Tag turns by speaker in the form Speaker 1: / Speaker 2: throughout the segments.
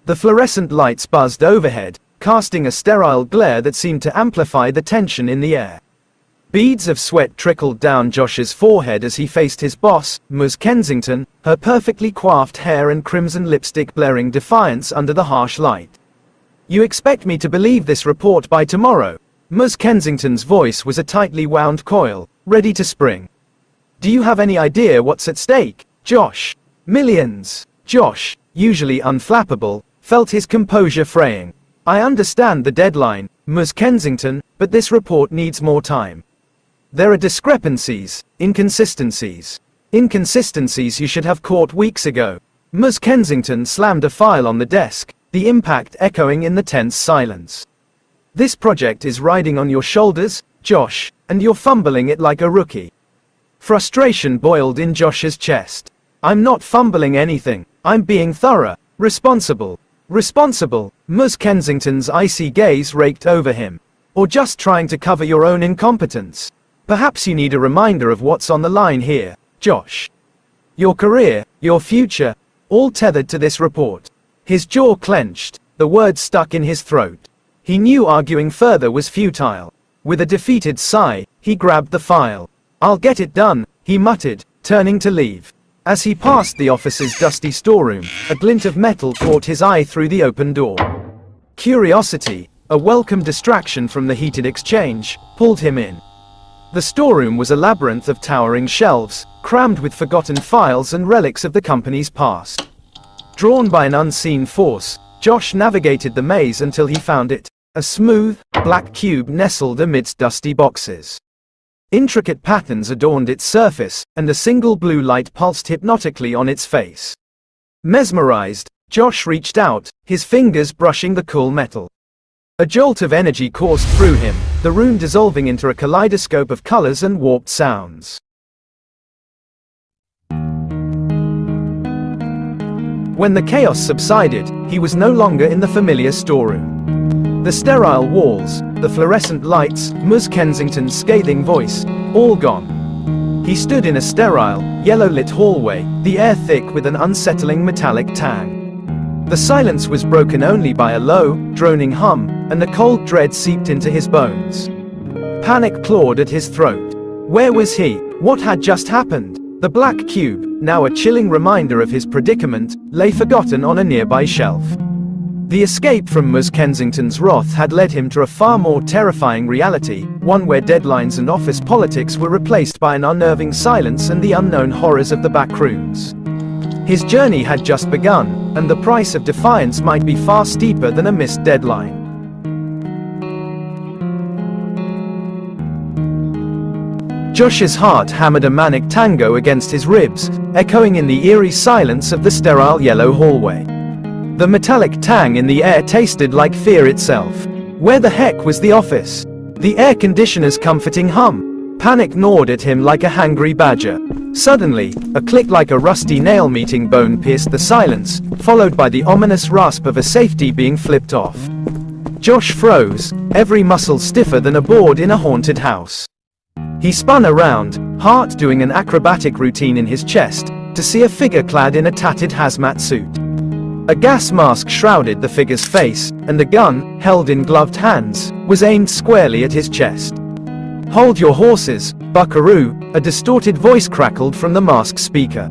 Speaker 1: The fluorescent lights buzzed overhead, casting a sterile glare that seemed to amplify the tension in the air. Beads of sweat trickled down Josh's forehead as he faced his boss, Ms. Kensington, her perfectly coiffed hair and crimson lipstick blaring defiance under the harsh light. "You expect me to believe this report by tomorrow?" Ms. Kensington's voice was a tightly wound coil, ready to spring. "Do you have any idea what's at stake, Josh?" "Millions." Josh, usually unflappable, felt his composure fraying. "I understand the deadline, Ms. Kensington, but this report needs more time. There are discrepancies, inconsistencies. Inconsistencies you should have caught weeks ago." Ms. Kensington slammed a file on the desk, the impact echoing in the tense silence. "This project is riding on your shoulders, Josh, and you're fumbling it like a rookie." Frustration boiled in Josh's chest. "I'm not fumbling anything. I'm being thorough, responsible." "Responsible?" Ms. Kensington's icy gaze raked over him. "Or just trying to cover your own incompetence? Perhaps you need a reminder of what's on the line here, Josh. Your career, your future, all tethered to this report." His jaw clenched, the words stuck in his throat. He knew arguing further was futile. With a defeated sigh, he grabbed the file. "I'll get it done," he muttered, turning to leave. As he passed the office's dusty storeroom, a glint of metal caught his eye through the open door. Curiosity, a welcome distraction from the heated exchange, pulled him in. The storeroom was a labyrinth of towering shelves, crammed with forgotten files and relics of the company's past. Drawn by an unseen force, Josh navigated the maze until he found it, a smooth, black cube nestled amidst dusty boxes. Intricate patterns adorned its surface, and a single blue light pulsed hypnotically on its face. Mesmerized, Josh reached out, his fingers brushing the cool metal. A jolt of energy coursed through him, the room dissolving into a kaleidoscope of colors and warped sounds. When the chaos subsided, he was no longer in the familiar storeroom. The sterile walls, the fluorescent lights, Ms. Kensington's scathing voice, all gone. He stood in a sterile, yellow-lit hallway, the air thick with an unsettling metallic tang. The silence was broken only by a low, droning hum, and the cold dread seeped into his bones. Panic clawed at his throat. Where was he? What had just happened? The black cube, now a chilling reminder of his predicament, lay forgotten on a nearby shelf. The escape from Ms. Kensington's wrath had led him to a far more terrifying reality, one where deadlines and office politics were replaced by an unnerving silence and the unknown horrors of the backrooms. His journey had just begun, and the price of defiance might be far steeper than a missed deadline. Josh's heart hammered a manic tango against his ribs, echoing in the eerie silence of the sterile yellow hallway. The metallic tang in the air tasted like fear itself. Where the heck was the office? The air conditioner's comforting hum. Panic gnawed at him like a hangry badger. Suddenly, a click like a rusty nail meeting bone pierced the silence, followed by the ominous rasp of a safety being flipped off. Josh froze, every muscle stiffer than a board in a haunted house. He spun around, heart doing an acrobatic routine in his chest, to see a figure clad in a tattered hazmat suit. A gas mask shrouded the figure's face, and a gun, held in gloved hands, was aimed squarely at his chest. "Hold your horses, buckaroo," a distorted voice crackled from the masked speaker.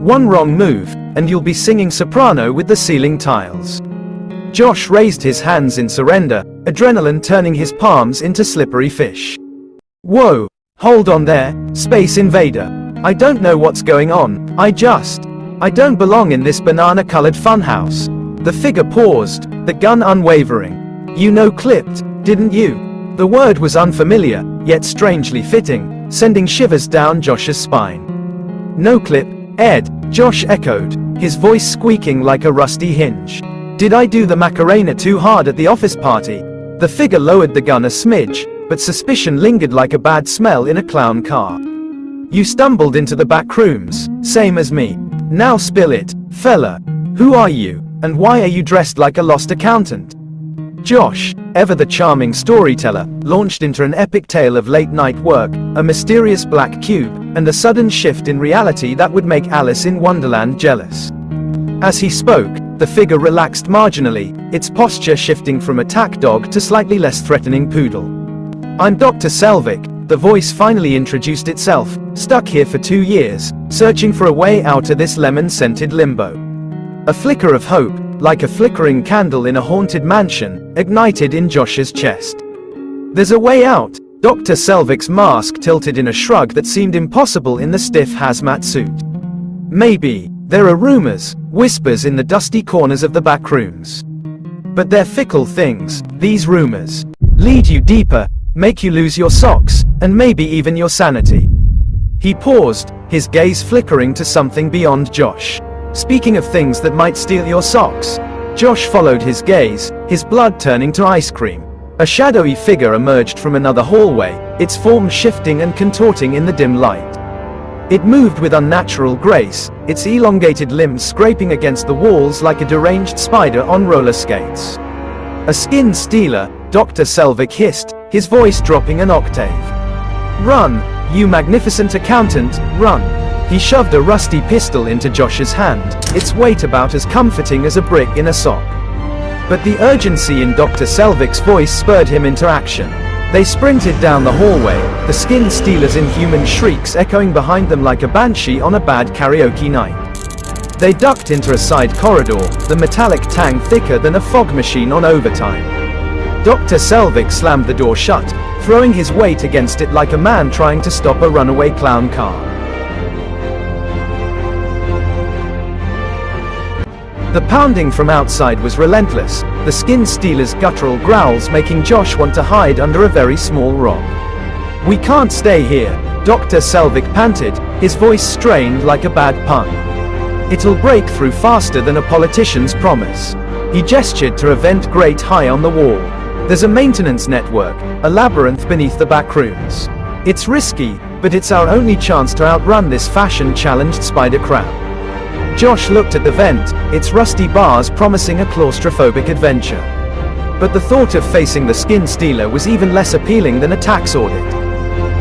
Speaker 1: "One wrong move, and you'll be singing soprano with the ceiling tiles." Josh raised his hands in surrender, adrenaline turning his palms into slippery fish. "Whoa! Hold on there, Space Invader. I don't know what's going on, I don't belong in this banana-colored funhouse. The figure paused, the gun unwavering. You know clipped, didn't you? The word was unfamiliar, yet strangely fitting, sending shivers down Josh's spine. No clip, Ed, Josh echoed, his voice squeaking like a rusty hinge. Did I do the Macarena too hard at the office party? The figure lowered the gun a smidge, but suspicion lingered like a bad smell in a clown car. You stumbled into the back rooms, same as me. Now spill it, fella. Who are you, and why are you dressed like a lost accountant? Josh, ever the charming storyteller, launched into an epic tale of late-night work, a mysterious black cube, and a sudden shift in reality that would make Alice in Wonderland jealous. As he spoke, the figure relaxed marginally, its posture shifting from attack dog to slightly less threatening poodle. I'm Dr. Selvic, the voice finally introduced itself, stuck here for 2 years, searching for a way out of this lemon-scented limbo. A flicker of hope, like a flickering candle in a haunted mansion, ignited in Josh's chest. There's a way out. Dr. Selvic's mask tilted in a shrug that seemed impossible in the stiff hazmat suit. Maybe. There are rumors, whispers in the dusty corners of the back rooms. But they're fickle things, these rumors. Lead you deeper, make you lose your socks, and maybe even your sanity. He paused, his gaze flickering to something beyond Josh. Speaking of things that might steal your socks. Josh followed his gaze, his blood turning to ice cream. A shadowy figure emerged from another hallway, its form shifting and contorting in the dim light. It moved with unnatural grace, its elongated limbs scraping against the walls like a deranged spider on roller skates. A skin stealer, Dr. Selvic hissed, his voice dropping an octave. Run, you magnificent accountant, run. He shoved a rusty pistol into Josh's hand, its weight about as comforting as a brick in a sock. But the urgency in Dr. Selvic's voice spurred him into action. They sprinted down the hallway, the skin stealer's inhuman shrieks echoing behind them like a banshee on a bad karaoke night. They ducked into a side corridor, the metallic tang thicker than a fog machine on overtime. Dr. Selvic slammed the door shut, throwing his weight against it like a man trying to stop a runaway clown car. The pounding from outside was relentless, the skin stealer's guttural growls making Josh want to hide under a very small rock. We can't stay here, Dr. Selvic panted, his voice strained like a bad pun. It'll break through faster than a politician's promise. He gestured to a vent grate high on the wall. There's a maintenance network, a labyrinth beneath the back rooms. It's risky, but it's our only chance to outrun this fashion-challenged spider crab. Josh looked at the vent, its rusty bars promising a claustrophobic adventure. But the thought of facing the skin stealer was even less appealing than a tax audit.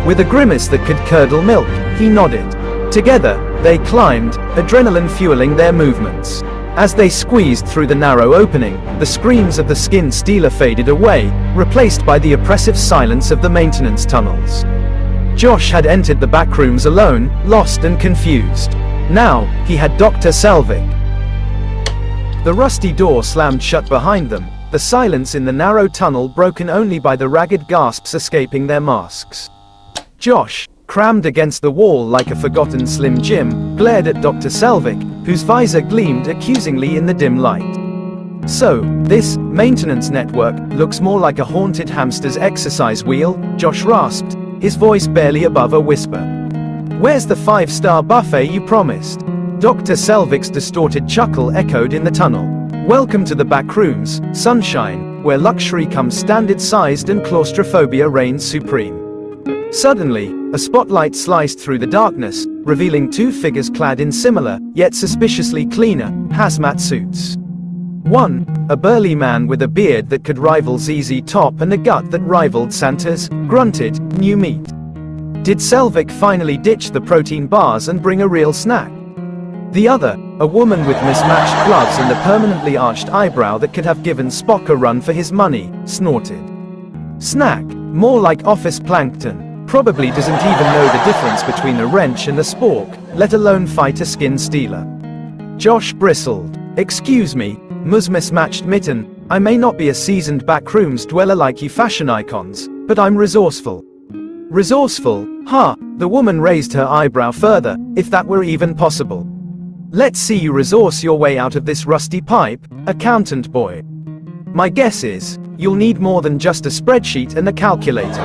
Speaker 1: With a grimace that could curdle milk, he nodded. Together, they climbed, adrenaline fueling their movements. As they squeezed through the narrow opening, the screams of the skin stealer faded away, replaced by the oppressive silence of the maintenance tunnels. Josh had entered the back rooms alone, lost and confused. Now, he had Dr. Selvic. The rusty door slammed shut behind them, the silence in the narrow tunnel broken only by the ragged gasps escaping their masks. Josh, crammed against the wall like a forgotten Slim Jim, glared at Dr. Selvic, whose visor gleamed accusingly in the dim light. So, this maintenance network looks more like a haunted hamster's exercise wheel, Josh rasped, his voice barely above a whisper. Where's the 5-star buffet you promised? Dr. Selvic's distorted chuckle echoed in the tunnel. Welcome to the back rooms, sunshine, where luxury comes standard-sized and claustrophobia reigns supreme. Suddenly, a spotlight sliced through the darkness, revealing 2 figures clad in similar, yet suspiciously cleaner, hazmat suits. One, a burly man with a beard that could rival ZZ Top and a gut that rivaled Santa's, grunted, new meat. Did Selvic finally ditch the protein bars and bring a real snack? The other, a woman with mismatched gloves and a permanently arched eyebrow that could have given Spock a run for his money, snorted. Snack, more like office plankton, probably doesn't even know the difference between a wrench and a spork, let alone fight a skin stealer. Josh bristled. Excuse me, mismatched mitten, I may not be a seasoned backrooms dweller like you fashion icons, but I'm resourceful. Resourceful, huh? The woman raised her eyebrow further, if that were even possible. Let's see you resource your way out of this rusty pipe, accountant boy. My guess is, you'll need more than just a spreadsheet and a calculator.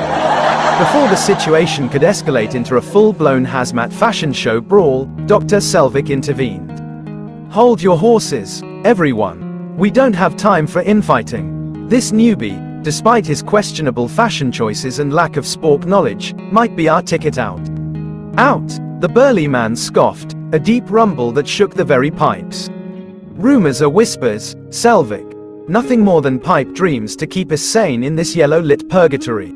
Speaker 1: Before the situation could escalate into a full-blown hazmat fashion show brawl, Dr. Selvic intervened. Hold your horses, everyone. We don't have time for infighting. This newbie, despite his questionable fashion choices and lack of spork knowledge, might be our ticket out. Out! The burly man scoffed, a deep rumble that shook the very pipes. Rumors are whispers, Selvic. Nothing more than pipe dreams to keep us sane in this yellow-lit purgatory.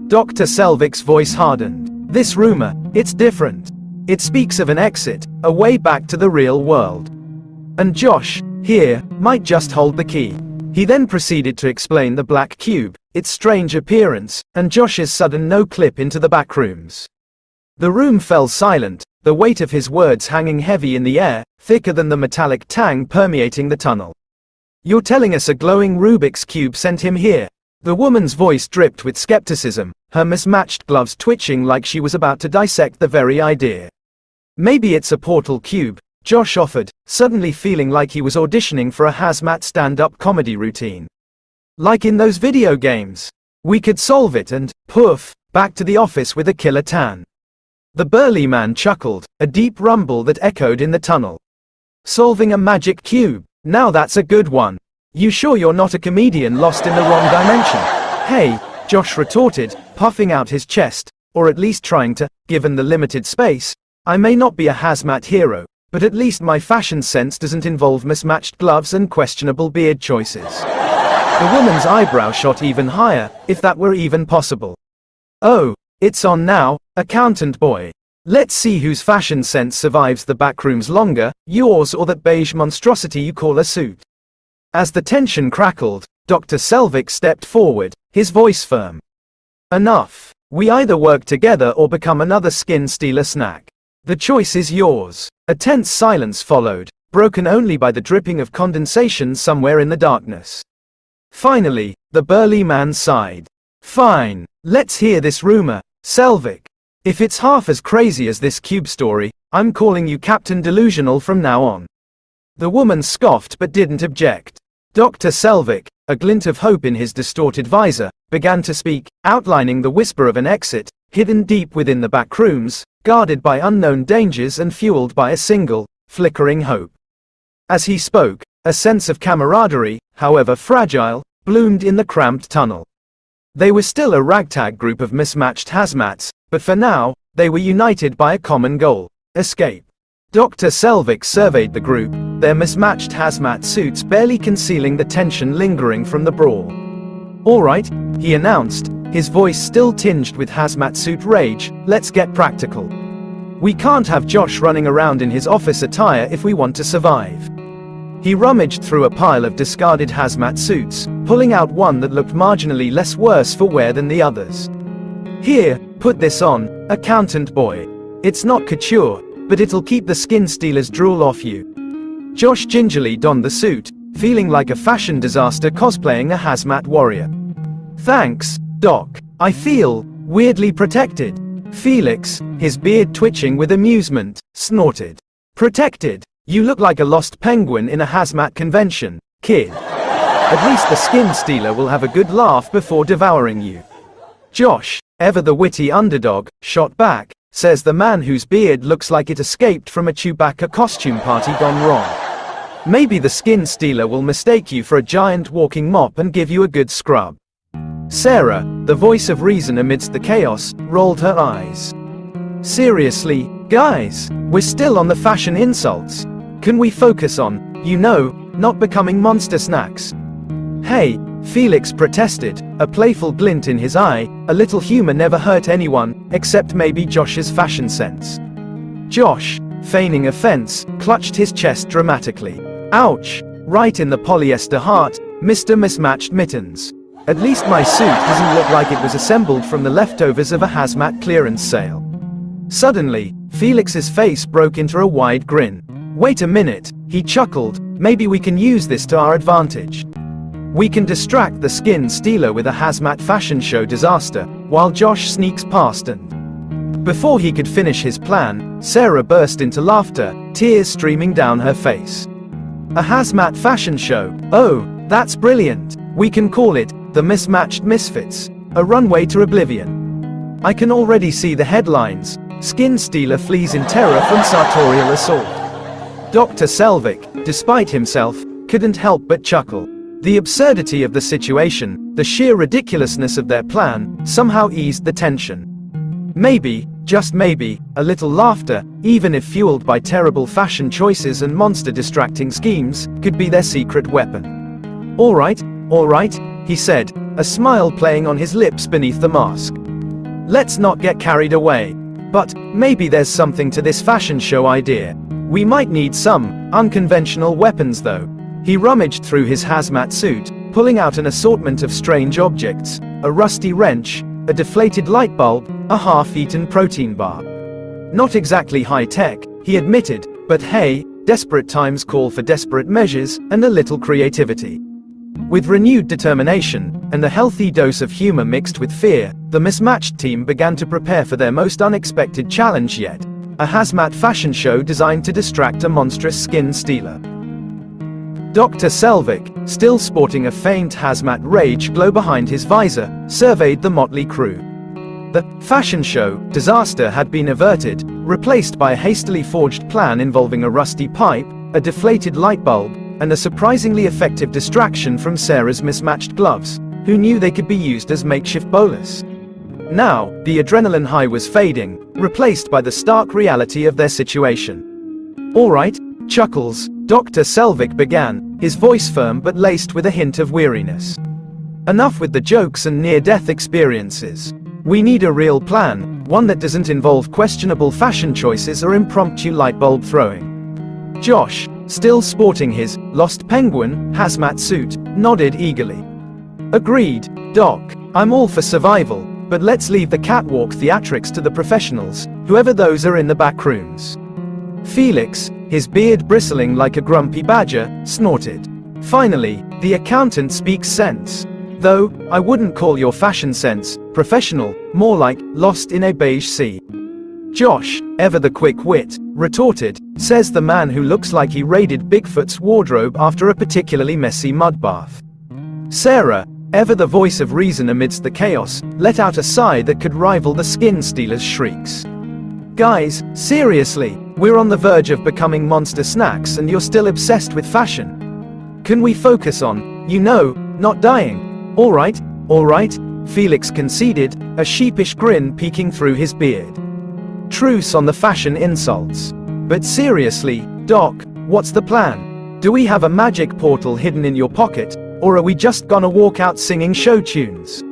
Speaker 1: Dr. Selvic's voice hardened. This rumor, it's different. It speaks of an exit, a way back to the real world. And Josh, here, might just hold the key. He then proceeded to explain the black cube, its strange appearance, and Josh's sudden no-clip into the backrooms. The room fell silent, the weight of his words hanging heavy in the air, thicker than the metallic tang permeating the tunnel. You're telling us a glowing Rubik's cube sent him here? The woman's voice dripped with skepticism, her mismatched gloves twitching like she was about to dissect the very idea. Maybe it's a portal cube, Josh offered, suddenly feeling like he was auditioning for a hazmat stand-up comedy routine. Like in those video games. We could solve it and, poof, back to the office with a killer tan. The burly man chuckled, a deep rumble that echoed in the tunnel. Solving a magic cube, now that's a good one. You sure you're not a comedian lost in the wrong dimension? Hey, Josh retorted, puffing out his chest, or at least trying to, given the limited space. I may not be a hazmat hero, but at least my fashion sense doesn't involve mismatched gloves and questionable beard choices. The woman's eyebrow shot even higher, if that were even possible. Oh, it's on now, accountant boy. Let's see whose fashion sense survives the backrooms longer, yours or that beige monstrosity you call a suit. As the tension crackled, Dr. Selvic stepped forward, his voice firm. Enough. We either work together or become another skin stealer snack. The choice is yours. A tense silence followed, broken only by the dripping of condensation somewhere in the darkness. Finally, the burly man sighed. Fine, let's hear this rumor, Selvic. If it's half as crazy as this cube story, I'm calling you Captain Delusional from now on. The woman scoffed but didn't object. Dr. Selvic, a glint of hope in his distorted visor, began to speak, outlining the whisper of an exit, hidden deep within the back rooms, guarded by unknown dangers and fueled by a single, flickering hope. As he spoke, a sense of camaraderie, however fragile, bloomed in the cramped tunnel. They were still a ragtag group of mismatched hazmats, but for now, they were united by a common goal: escape. Dr. Selvic surveyed the group, their mismatched hazmat suits barely concealing the tension lingering from the brawl. All right, he announced, his voice still tinged with hazmat suit rage, let's get practical. We can't have Josh running around in his office attire if we want to survive. He rummaged through a pile of discarded hazmat suits, pulling out one that looked marginally less worse for wear than the others. Here, put this on, accountant boy. It's not couture, but it'll keep the skin stealer's drool off you. Josh gingerly donned the suit, feeling like a fashion disaster cosplaying a hazmat warrior. Thanks, Doc. I feel weirdly protected. Felix, his beard twitching with amusement, snorted. Protected? You look like a lost penguin in a hazmat convention, kid. At least the skin stealer will have a good laugh before devouring you. Josh, ever the witty underdog, shot back, says the man whose beard looks like it escaped from a Chewbacca costume party gone wrong. Maybe the skin stealer will mistake you for a giant walking mop and give you a good scrub. Sarah, the voice of reason amidst the chaos, rolled her eyes. Seriously, guys, we're still on the fashion insults. Can we focus on, not becoming monster snacks? Hey, Felix protested, a playful glint in his eye. A little humor never hurt anyone, except maybe Josh's fashion sense. Josh, feigning offense, clutched his chest dramatically. Ouch! Right in the polyester heart, Mr. Mismatched Mittens. At least my suit doesn't look like it was assembled from the leftovers of a hazmat clearance sale. Suddenly, Felix's face broke into a wide grin. Wait a minute, he chuckled, maybe we can use this to our advantage. We can distract the skin stealer with a hazmat fashion show disaster, while Josh sneaks past and... Before he could finish his plan, Sarah burst into laughter, tears streaming down her face. A hazmat fashion show. Oh, that's brilliant. We can call it, The Mismatched Misfits. A runway to oblivion. I can already see the headlines. Skin Stealer flees in terror from sartorial assault. Dr. Selvic, despite himself, couldn't help but chuckle. The absurdity of the situation, the sheer ridiculousness of their plan, somehow eased the tension. Maybe, just maybe, a little laughter, even if fueled by terrible fashion choices and monster-distracting schemes, could be their secret weapon. All right, he said, a smile playing on his lips beneath the mask. Let's not get carried away. But, maybe there's something to this fashion show idea. We might need some unconventional weapons though. He rummaged through his hazmat suit, pulling out an assortment of strange objects, a rusty wrench, a deflated light bulb, a half-eaten protein bar. Not exactly high-tech, he admitted, but hey, desperate times call for desperate measures, and a little creativity. With renewed determination, and a healthy dose of humor mixed with fear, the Mismatched team began to prepare for their most unexpected challenge yet. A hazmat fashion show designed to distract a monstrous skin stealer. Dr. Selvic, still sporting a faint hazmat rage glow behind his visor, surveyed the motley crew. The fashion show disaster had been averted, replaced by a hastily forged plan involving a rusty pipe, a deflated light bulb, and a surprisingly effective distraction from Sarah's mismatched gloves, who knew they could be used as makeshift bolas. Now, the adrenaline high was fading, replaced by the stark reality of their situation. All right, Chuckles, Dr. Selvic began, his voice firm but laced with a hint of weariness. Enough with the jokes and near-death experiences. We need a real plan, one that doesn't involve questionable fashion choices or impromptu light bulb throwing. Josh, still sporting his Lost Penguin hazmat suit, nodded eagerly. Agreed, Doc. I'm all for survival, but let's leave the catwalk theatrics to the professionals, whoever those are in the back rooms. Felix, his beard bristling like a grumpy badger, snorted. Finally, the accountant speaks sense. Though, I wouldn't call your fashion sense professional, more like lost in a beige sea. Josh, ever the quick wit, retorted, says the man who looks like he raided Bigfoot's wardrobe after a particularly messy mud bath. Sarah, ever the voice of reason amidst the chaos, let out a sigh that could rival the skin stealer's shrieks. Guys, seriously, we're on the verge of becoming monster snacks and you're still obsessed with fashion. Can we focus on, not dying? All right, Felix conceded, a sheepish grin peeking through his beard. Truce on the fashion insults. But seriously, Doc, what's the plan? Do we have a magic portal hidden in your pocket, or are we just gonna walk out singing show tunes?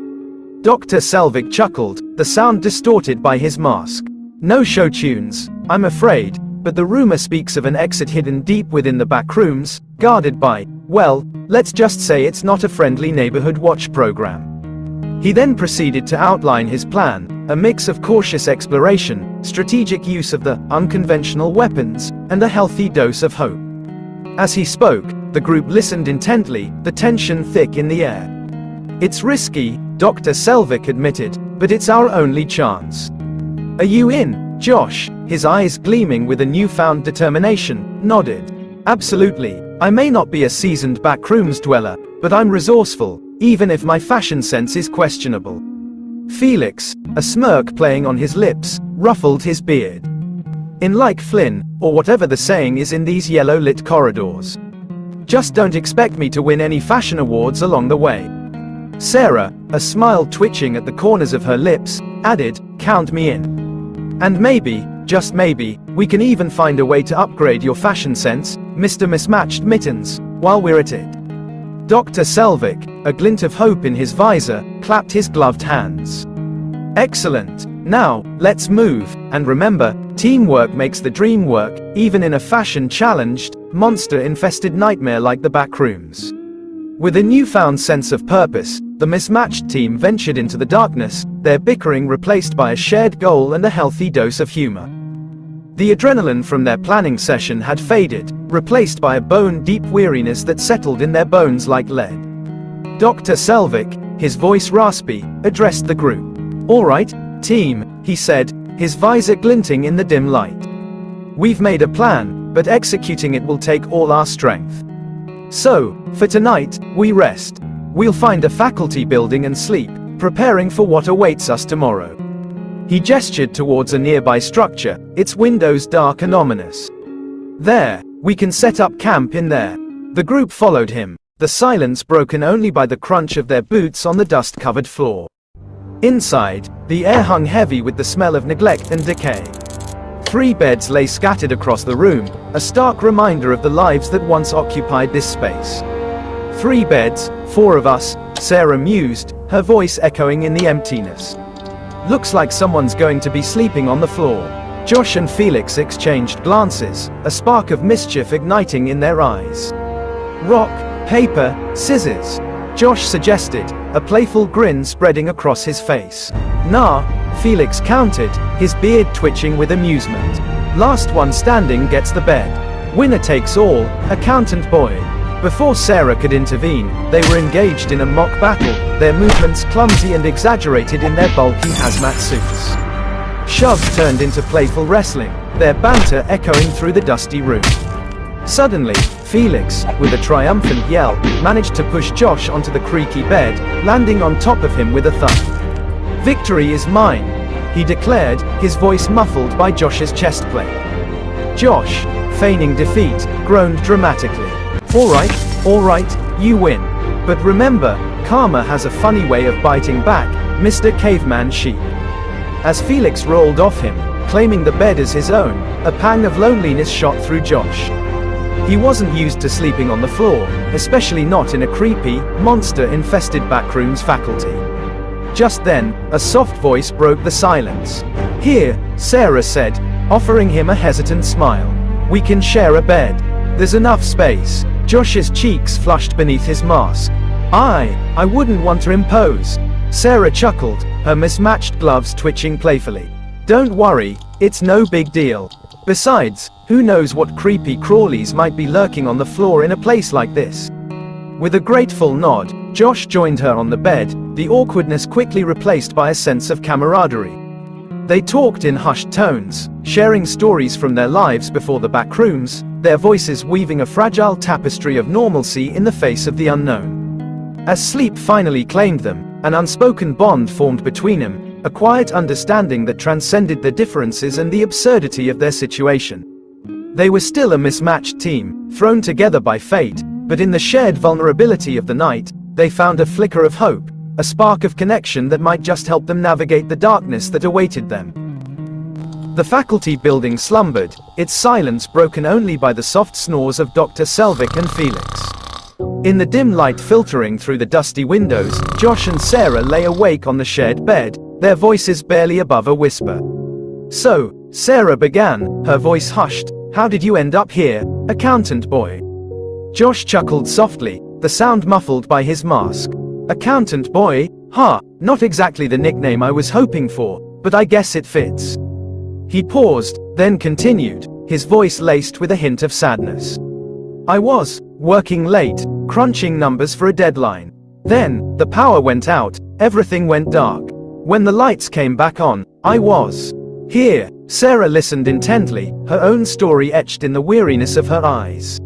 Speaker 1: Dr. Selvic chuckled, the sound distorted by his mask. No show tunes, I'm afraid, but the rumor speaks of an exit hidden deep within the back rooms, guarded by, well, let's just say it's not a friendly neighborhood watch program. He then proceeded to outline his plan, a mix of cautious exploration, strategic use of the unconventional weapons, and a healthy dose of hope. As he spoke, the group listened intently, the tension thick in the air. It's risky, Dr. Selvic admitted, but it's our only chance. Are you in, Josh? His eyes gleaming with a newfound determination, nodded. Absolutely. I may not be a seasoned backrooms dweller, but I'm resourceful, even if my fashion sense is questionable. Felix, a smirk playing on his lips, ruffled his beard. In like Flynn, or whatever the saying is in these yellow-lit corridors. Just don't expect me to win any fashion awards along the way. Sarah, a smile twitching at the corners of her lips, added, count me in. And maybe, just maybe, we can even find a way to upgrade your fashion sense, Mr. Mismatched Mittens, while we're at it. Dr. Selvic, a glint of hope in his visor, clapped his gloved hands. Excellent. Now, let's move, and remember, teamwork makes the dream work, even in a fashion-challenged, monster-infested nightmare like the Backrooms. With a newfound sense of purpose, the Mismatched team ventured into the darkness, their bickering replaced by a shared goal and a healthy dose of humor. The adrenaline from their planning session had faded, replaced by a bone-deep weariness that settled in their bones like lead. Dr. Selvic, his voice raspy, addressed the group. "All right, team," he said, his visor glinting in the dim light. "We've made a plan, but executing it will take all our strength. So, for tonight, we rest. We'll find a faculty building and sleep, preparing for what awaits us tomorrow." He gestured towards a nearby structure, its windows dark and ominous. "There, we can set up camp in there." The group followed him, the silence broken only by the crunch of their boots on the dust-covered floor. Inside, the air hung heavy with the smell of neglect and decay. 3 beds lay scattered across the room, a stark reminder of the lives that once occupied this space. 3 beds, 4 of us, Sarah mused, her voice echoing in the emptiness. "Looks like someone's going to be sleeping on the floor." Josh and Felix exchanged glances, a spark of mischief igniting in their eyes. "Rock, paper, scissors," Josh suggested, a playful grin spreading across his face. "Nah," Felix countered, his beard twitching with amusement. "Last one standing gets the bed. Winner takes all, accountant boy." Before Sarah could intervene, they were engaged in a mock battle, their movements clumsy and exaggerated in their bulky hazmat suits. Shoves turned into playful wrestling, their banter echoing through the dusty room. Suddenly, Felix, with a triumphant yell, managed to push Josh onto the creaky bed, landing on top of him with a thud. "Victory is mine," he declared, his voice muffled by Josh's chestplate. Josh, feigning defeat, groaned dramatically. All right, you win. But remember, karma has a funny way of biting back, Mr. Caveman Sheep." As Felix rolled off him, claiming the bed as his own, a pang of loneliness shot through Josh. He wasn't used to sleeping on the floor, especially not in a creepy, monster-infested backrooms faculty. Just then, a soft voice broke the silence. "Here," Sarah said, offering him a hesitant smile. "We can share a bed. There's enough space." Josh's cheeks flushed beneath his mask. I wouldn't want to impose." Sarah chuckled, her mismatched gloves twitching playfully. "Don't worry, it's no big deal. Besides, who knows what creepy crawlies might be lurking on the floor in a place like this." With a grateful nod, Josh joined her on the bed, the awkwardness quickly replaced by a sense of camaraderie. They talked in hushed tones, sharing stories from their lives before the backrooms, their voices weaving a fragile tapestry of normalcy in the face of the unknown. As sleep finally claimed them, an unspoken bond formed between them, a quiet understanding that transcended the differences and the absurdity of their situation. They were still a mismatched team, thrown together by fate, but in the shared vulnerability of the night, they found a flicker of hope, a spark of connection that might just help them navigate the darkness that awaited them. The faculty building slumbered, its silence broken only by the soft snores of Dr. Selvic and Felix. In the dim light filtering through the dusty windows, Josh and Sarah lay awake on the shared bed, their voices barely above a whisper. "So," Sarah began, her voice hushed, "how did you end up here, accountant boy?" Josh chuckled softly, the sound muffled by his mask. "Accountant boy? Not exactly the nickname I was hoping for, but I guess it fits." He paused, then continued, his voice laced with a hint of sadness. "I was working late, crunching numbers for a deadline. Then, the power went out, everything went dark. When the lights came back on, I was here." Sarah listened intently, her own story etched in the weariness of her eyes.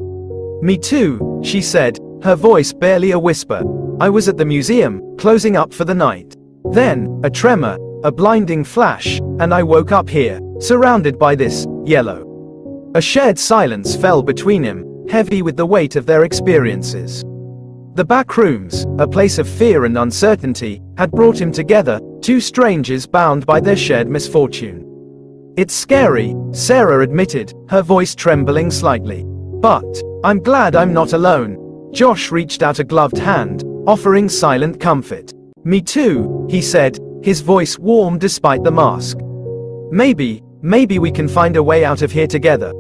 Speaker 1: "Me too," she said, her voice barely a whisper. "I was at the museum, closing up for the night. Then, a tremor, a blinding flash, and I woke up here, surrounded by this yellow." A shared silence fell between him, heavy with the weight of their experiences. The backrooms, a place of fear and uncertainty, had brought him together, 2 strangers bound by their shared misfortune. "It's scary," Sarah admitted, her voice trembling slightly. "But I'm glad I'm not alone." Josh reached out a gloved hand, offering silent comfort. "Me too," he said, his voice warm despite the mask. Maybe we can find a way out of here together."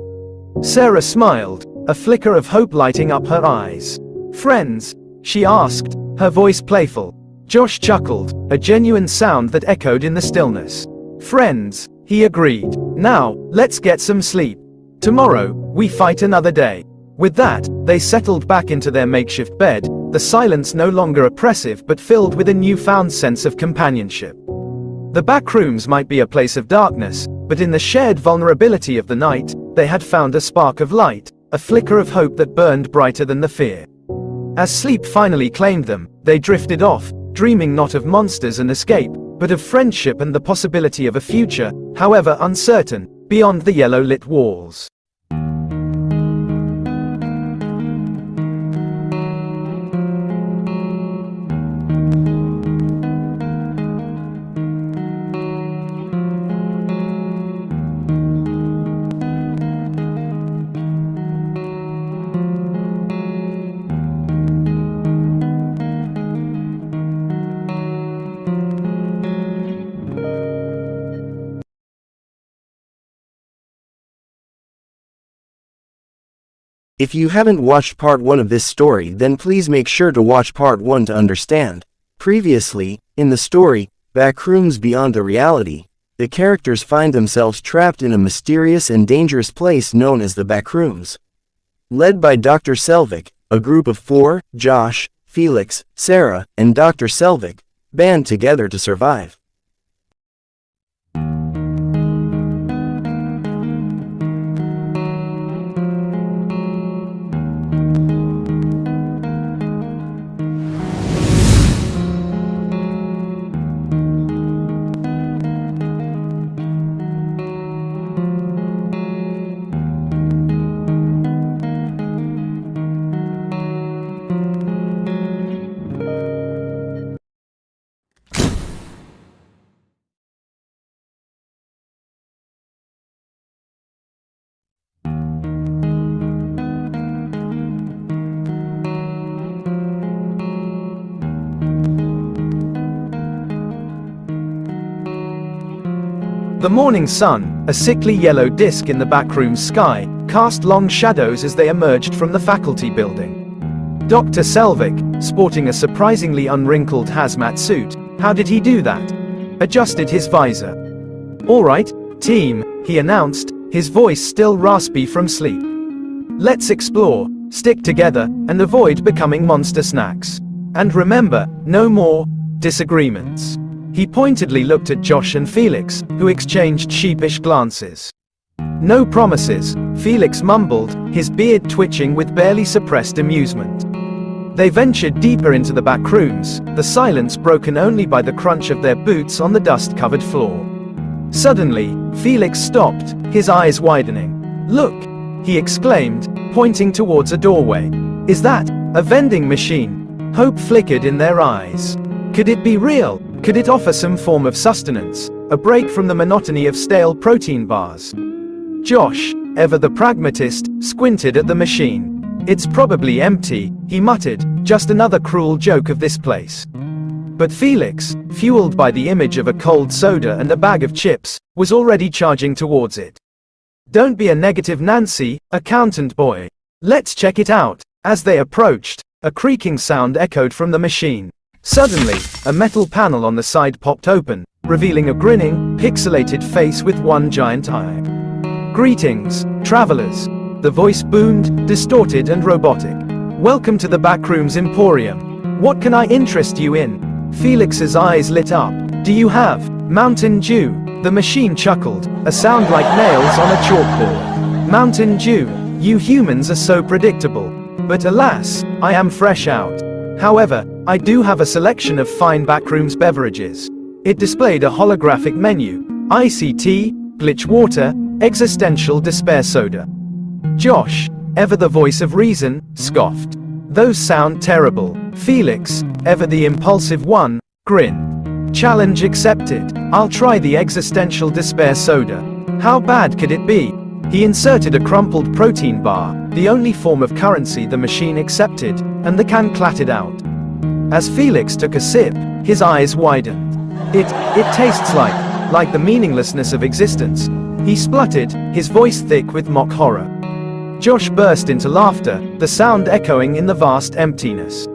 Speaker 1: Sarah smiled, a flicker of hope lighting up her eyes. "Friends?" she asked, her voice playful. Josh chuckled, a genuine sound that echoed in the stillness. "Friends," he agreed. "Now, let's get some sleep. Tomorrow, we fight another day." With that, they settled back into their makeshift bed, the silence no longer oppressive but filled with a newfound sense of companionship. The back rooms might be a place of darkness, but in the shared vulnerability of the night, they had found a spark of light, a flicker of hope that burned brighter than the fear. As sleep finally claimed them, they drifted off, dreaming not of monsters and escape, but of friendship and the possibility of a future, however uncertain, beyond the yellow-lit walls.
Speaker 2: If you haven't watched part 1 of this story, then please make sure to watch part 1 to understand. Previously, in the story, Backrooms Beyond the Reality, the characters find themselves trapped in a mysterious and dangerous place known as the Backrooms. Led by Dr. Selvic, a group of 4, Josh, Felix, Sarah, and Dr. Selvic, band together to survive.
Speaker 1: The morning sun, a sickly yellow disk in the backroom's sky, cast long shadows as they emerged from the faculty building. Dr. Selvic, sporting a surprisingly unwrinkled hazmat suit, how did he do that? Adjusted his visor. "All right, team," he announced, his voice still raspy from sleep. "Let's explore, stick together, and avoid becoming monster snacks. And remember, no more disagreements." He pointedly looked at Josh and Felix, who exchanged sheepish glances. "No promises," Felix mumbled, his beard twitching with barely suppressed amusement. They ventured deeper into the back rooms, the silence broken only by the crunch of their boots on the dust-covered floor. Suddenly, Felix stopped, his eyes widening. "Look!" he exclaimed, pointing towards a doorway. "Is that a vending machine?" Hope flickered in their eyes. Could it be real? Could it offer some form of sustenance, a break from the monotony of stale protein bars? Josh, ever the pragmatist, squinted at the machine. "It's probably empty," he muttered, "just another cruel joke of this place." But Felix, fueled by the image of a cold soda and a bag of chips, was already charging towards it. "Don't be a negative Nancy, accountant boy. Let's check it out." As they approached, a creaking sound echoed from the machine. Suddenly, a metal panel on the side popped open, revealing a grinning, pixelated face with one giant eye. "Greetings, travelers," the voice boomed, distorted and robotic. "Welcome to the Backrooms Emporium. What can I interest you in?" Felix's eyes lit up. "Do you have Mountain Dew?" The machine chuckled, a sound like nails on a chalkboard. "Mountain Dew, you humans are so predictable. But alas, I am fresh out. However, I do have a selection of fine backrooms beverages." It displayed a holographic menu: icy tea, glitch water, existential despair soda. Josh, ever the voice of reason, scoffed. "Those sound terrible." Felix, ever the impulsive one, grinned. "Challenge accepted. I'll try the existential despair soda. How bad could it be?" He inserted a crumpled protein bar, the only form of currency the machine accepted, and the can clattered out. As Felix took a sip, his eyes widened. It tastes like the meaninglessness of existence," he spluttered, his voice thick with mock horror. Josh burst into laughter, the sound echoing in the vast emptiness.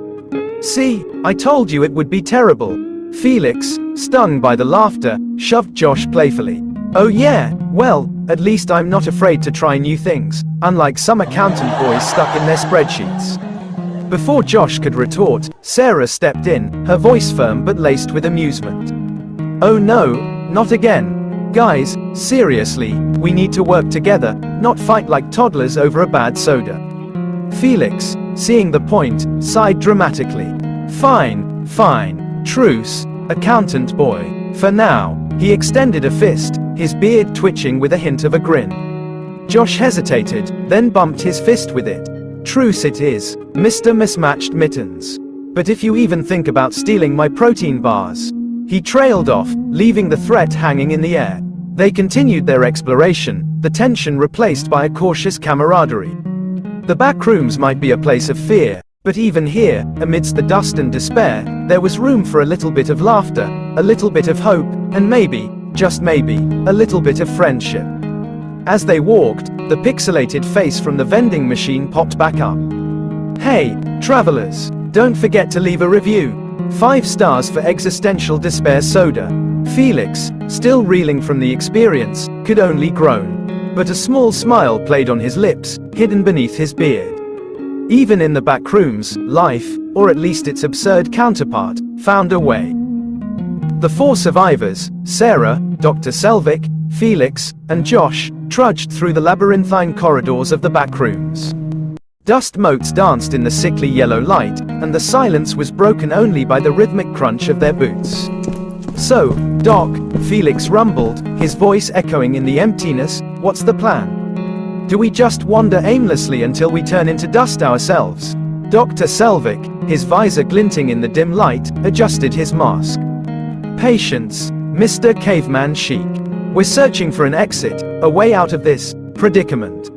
Speaker 1: "See, I told you it would be terrible." Felix, stung by the laughter, shoved Josh playfully. "Oh yeah, well, at least I'm not afraid to try new things, unlike some accountant boys stuck in their spreadsheets." Before Josh could retort, Sarah stepped in, her voice firm but laced with amusement. Oh no, not again. Guys, seriously, we need to work together, not fight like toddlers over a bad soda. Felix, seeing the point, sighed dramatically. Fine, fine, truce, accountant boy, for now. He extended a fist, his beard twitching with a hint of a grin. Josh hesitated, then bumped his fist with it. Truce it is, Mr. Mismatched Mittens. But if you even think about stealing my protein bars. He trailed off, leaving the threat hanging in the air. They continued their exploration, the tension replaced by a cautious camaraderie. The backrooms might be a place of fear, but even here, amidst the dust and despair, there was room for a little bit of laughter, a little bit of hope, and maybe, just maybe, a little bit of friendship. As they walked, the pixelated face from the vending machine popped back up. Hey, travelers, don't forget to leave a review. 5 stars for existential despair soda. Felix, still reeling from the experience, could only groan. But a small smile played on his lips, hidden beneath his beard. Even in the backrooms, life, or at least its absurd counterpart, found a way. The 4 survivors, Sarah, Dr. Selvic, Felix, and Josh, trudged through the labyrinthine corridors of the backrooms. Dust motes danced in the sickly yellow light, and the silence was broken only by the rhythmic crunch of their boots. So, Doc, Felix rumbled, his voice echoing in the emptiness, what's the plan? Do we just wander aimlessly until we turn into dust ourselves? Dr. Selvic, his visor glinting in the dim light, adjusted his mask. Patience, Mr. Caveman Chic. We're searching for an exit, a way out of this predicament.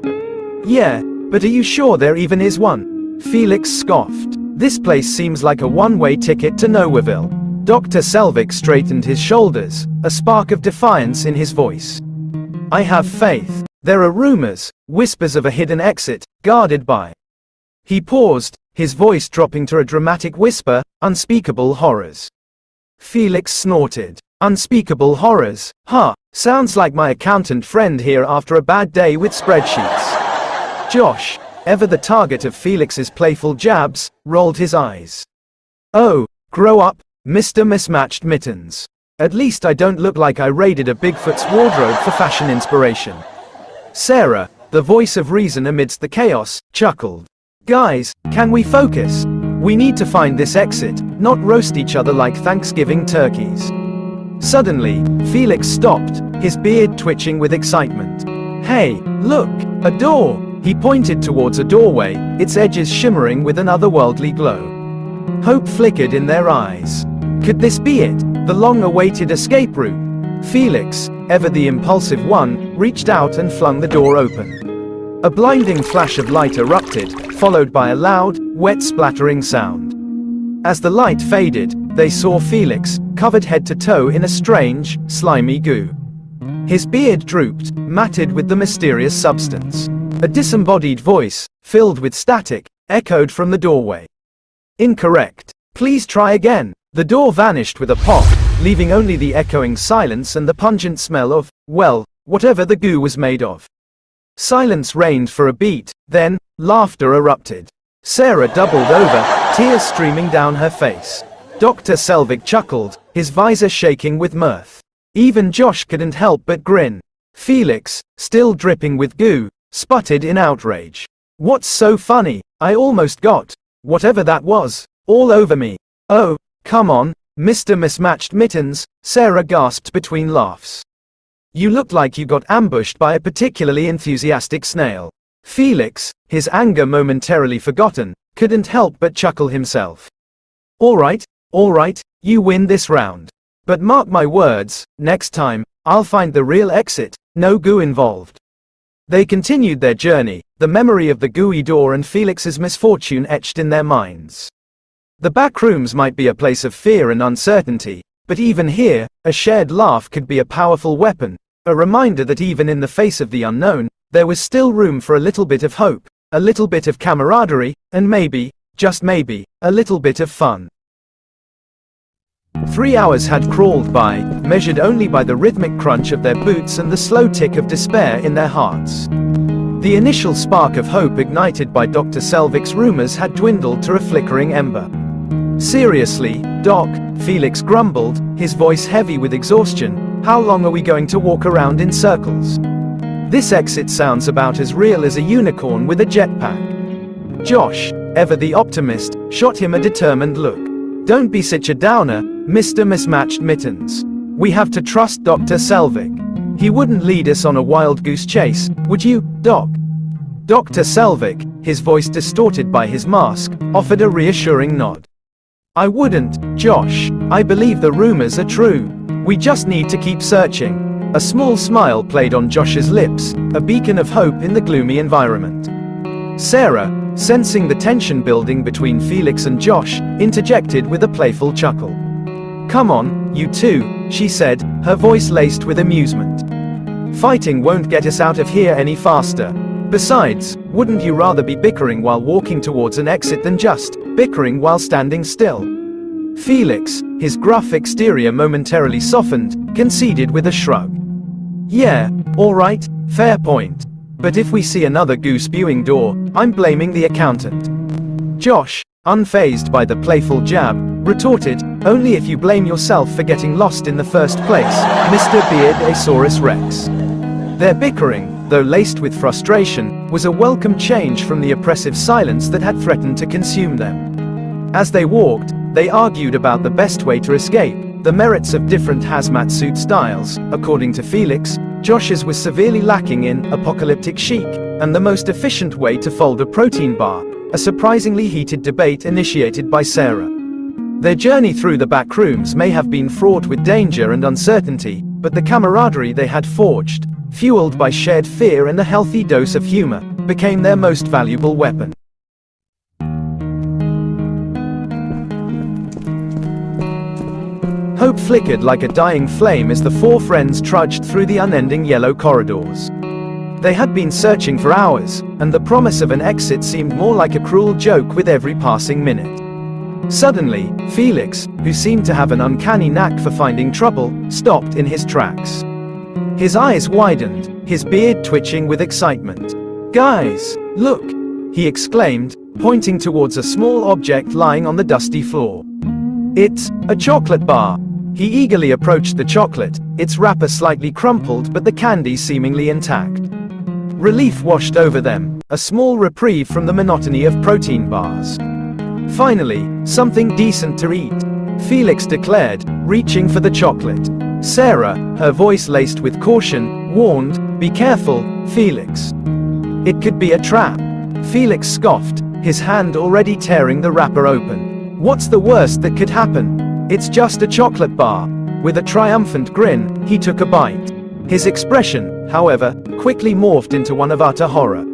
Speaker 1: Yeah, but are you sure there even is one? Felix scoffed. This place seems like a one-way ticket to Nowhereville. Dr. Selvic straightened his shoulders, a spark of defiance in his voice. I have faith. There are rumors, whispers of a hidden exit, guarded by. He paused, his voice dropping to a dramatic whisper, unspeakable horrors. Felix snorted. Unspeakable horrors, huh? Sounds like my accountant friend here after a bad day with spreadsheets. Josh, ever the target of Felix's playful jabs, rolled his eyes. Oh, grow up, Mr. Mismatched Mittens. At least I don't look like I raided a Bigfoot's wardrobe for fashion inspiration. Sarah, the voice of reason amidst the chaos, chuckled. Guys, can we focus? We need to find this exit, not roast each other like Thanksgiving turkeys. Suddenly, Felix stopped, his beard twitching with excitement. Hey, look, a door! He pointed towards a doorway, its edges shimmering with an otherworldly glow. Hope flickered in their eyes. Could this be it, the long-awaited escape route? Felix, ever the impulsive one, reached out and flung the door open. A blinding flash of light erupted, followed by a loud, wet splattering sound. As the light faded, they saw Felix, covered head to toe in a strange, slimy goo. His beard drooped, matted with the mysterious substance. A disembodied voice, filled with static, echoed from the doorway. Incorrect. Please try again. The door vanished with a pop, leaving only the echoing silence and the pungent smell of, well, whatever the goo was made of. Silence reigned for a beat, then, laughter erupted. Sarah doubled over, tears streaming down her face. Dr. Selvic chuckled, his visor shaking with mirth. Even Josh couldn't help but grin. Felix, still dripping with goo, sputtered in outrage. What's so funny? I almost got, whatever that was, all over me. Oh, come on, Mr. Mismatched Mittens, Sarah gasped between laughs. You look like you got ambushed by a particularly enthusiastic snail. Felix, his anger momentarily forgotten, couldn't help but chuckle himself. All right, you win this round. But mark my words, next time, I'll find the real exit, no goo involved. They continued their journey, the memory of the gooey door and Felix's misfortune etched in their minds. The backrooms might be a place of fear and uncertainty, but even here, a shared laugh could be a powerful weapon, a reminder that even in the face of the unknown, there was still room for a little bit of hope, a little bit of camaraderie, and maybe, just maybe, a little bit of fun. 3 hours had crawled by, measured only by the rhythmic crunch of their boots and the slow tick of despair in their hearts. The initial spark of hope ignited by Dr. Selvic's rumors had dwindled to a flickering ember. Seriously, Doc, Felix grumbled, his voice heavy with exhaustion, how long are we going to walk around in circles? This exit sounds about as real as a unicorn with a jetpack. Josh, ever the optimist, shot him a determined look. Don't be such a downer, Mr. Mismatched Mittens. We have to trust Dr. Selvic. He wouldn't lead us on a wild goose chase, would you, Doc? Dr. Selvic, his voice distorted by his mask, offered a reassuring nod. I wouldn't, Josh. I believe the rumors are true. We just need to keep searching. A small smile played on Josh's lips, a beacon of hope in the gloomy environment. Sarah, sensing the tension building between Felix and Josh, interjected with a playful chuckle. Come on, you two, she said, her voice laced with amusement. Fighting won't get us out of here any faster. Besides, wouldn't you rather be bickering while walking towards an exit than just bickering while standing still? Felix, his gruff exterior momentarily softened, conceded with a shrug. Yeah, alright, fair point. But if we see another goose-spewing door, I'm blaming the accountant. Josh, unfazed by the playful jab, retorted, only if you blame yourself for getting lost in the first place, Mr. Beardasaurus Rex. Their bickering, though laced with frustration, was a welcome change from the oppressive silence that had threatened to consume them. As they walked, they argued about the best way to escape, the merits of different hazmat suit styles. According to Felix, Josh's was severely lacking in apocalyptic chic, and the most efficient way to fold a protein bar, a surprisingly heated debate initiated by Sarah. Their journey through the back rooms may have been fraught with danger and uncertainty, but the camaraderie they had forged, fueled by shared fear and a healthy dose of humor, became their most valuable weapon. Hope flickered like a dying flame as the four friends trudged through the unending yellow corridors. They had been searching for hours, and the promise of an exit seemed more like a cruel joke with every passing minute. Suddenly, Felix, who seemed to have an uncanny knack for finding trouble, stopped in his tracks. His eyes widened, his beard twitching with excitement. Guys, look! He exclaimed, pointing towards a small object lying on the dusty floor. It's a chocolate bar. He eagerly approached the chocolate, its wrapper slightly crumpled but the candy seemingly intact. Relief washed over them, a small reprieve from the monotony of protein bars. Finally, something decent to eat, Felix declared, reaching for the chocolate. Sarah, her voice laced with caution, warned, be careful, Felix. It could be a trap. Felix scoffed, his hand already tearing the wrapper open. What's the worst that could happen? It's just a chocolate bar. With a triumphant grin, he took a bite. His expression, however, quickly morphed into one of utter horror.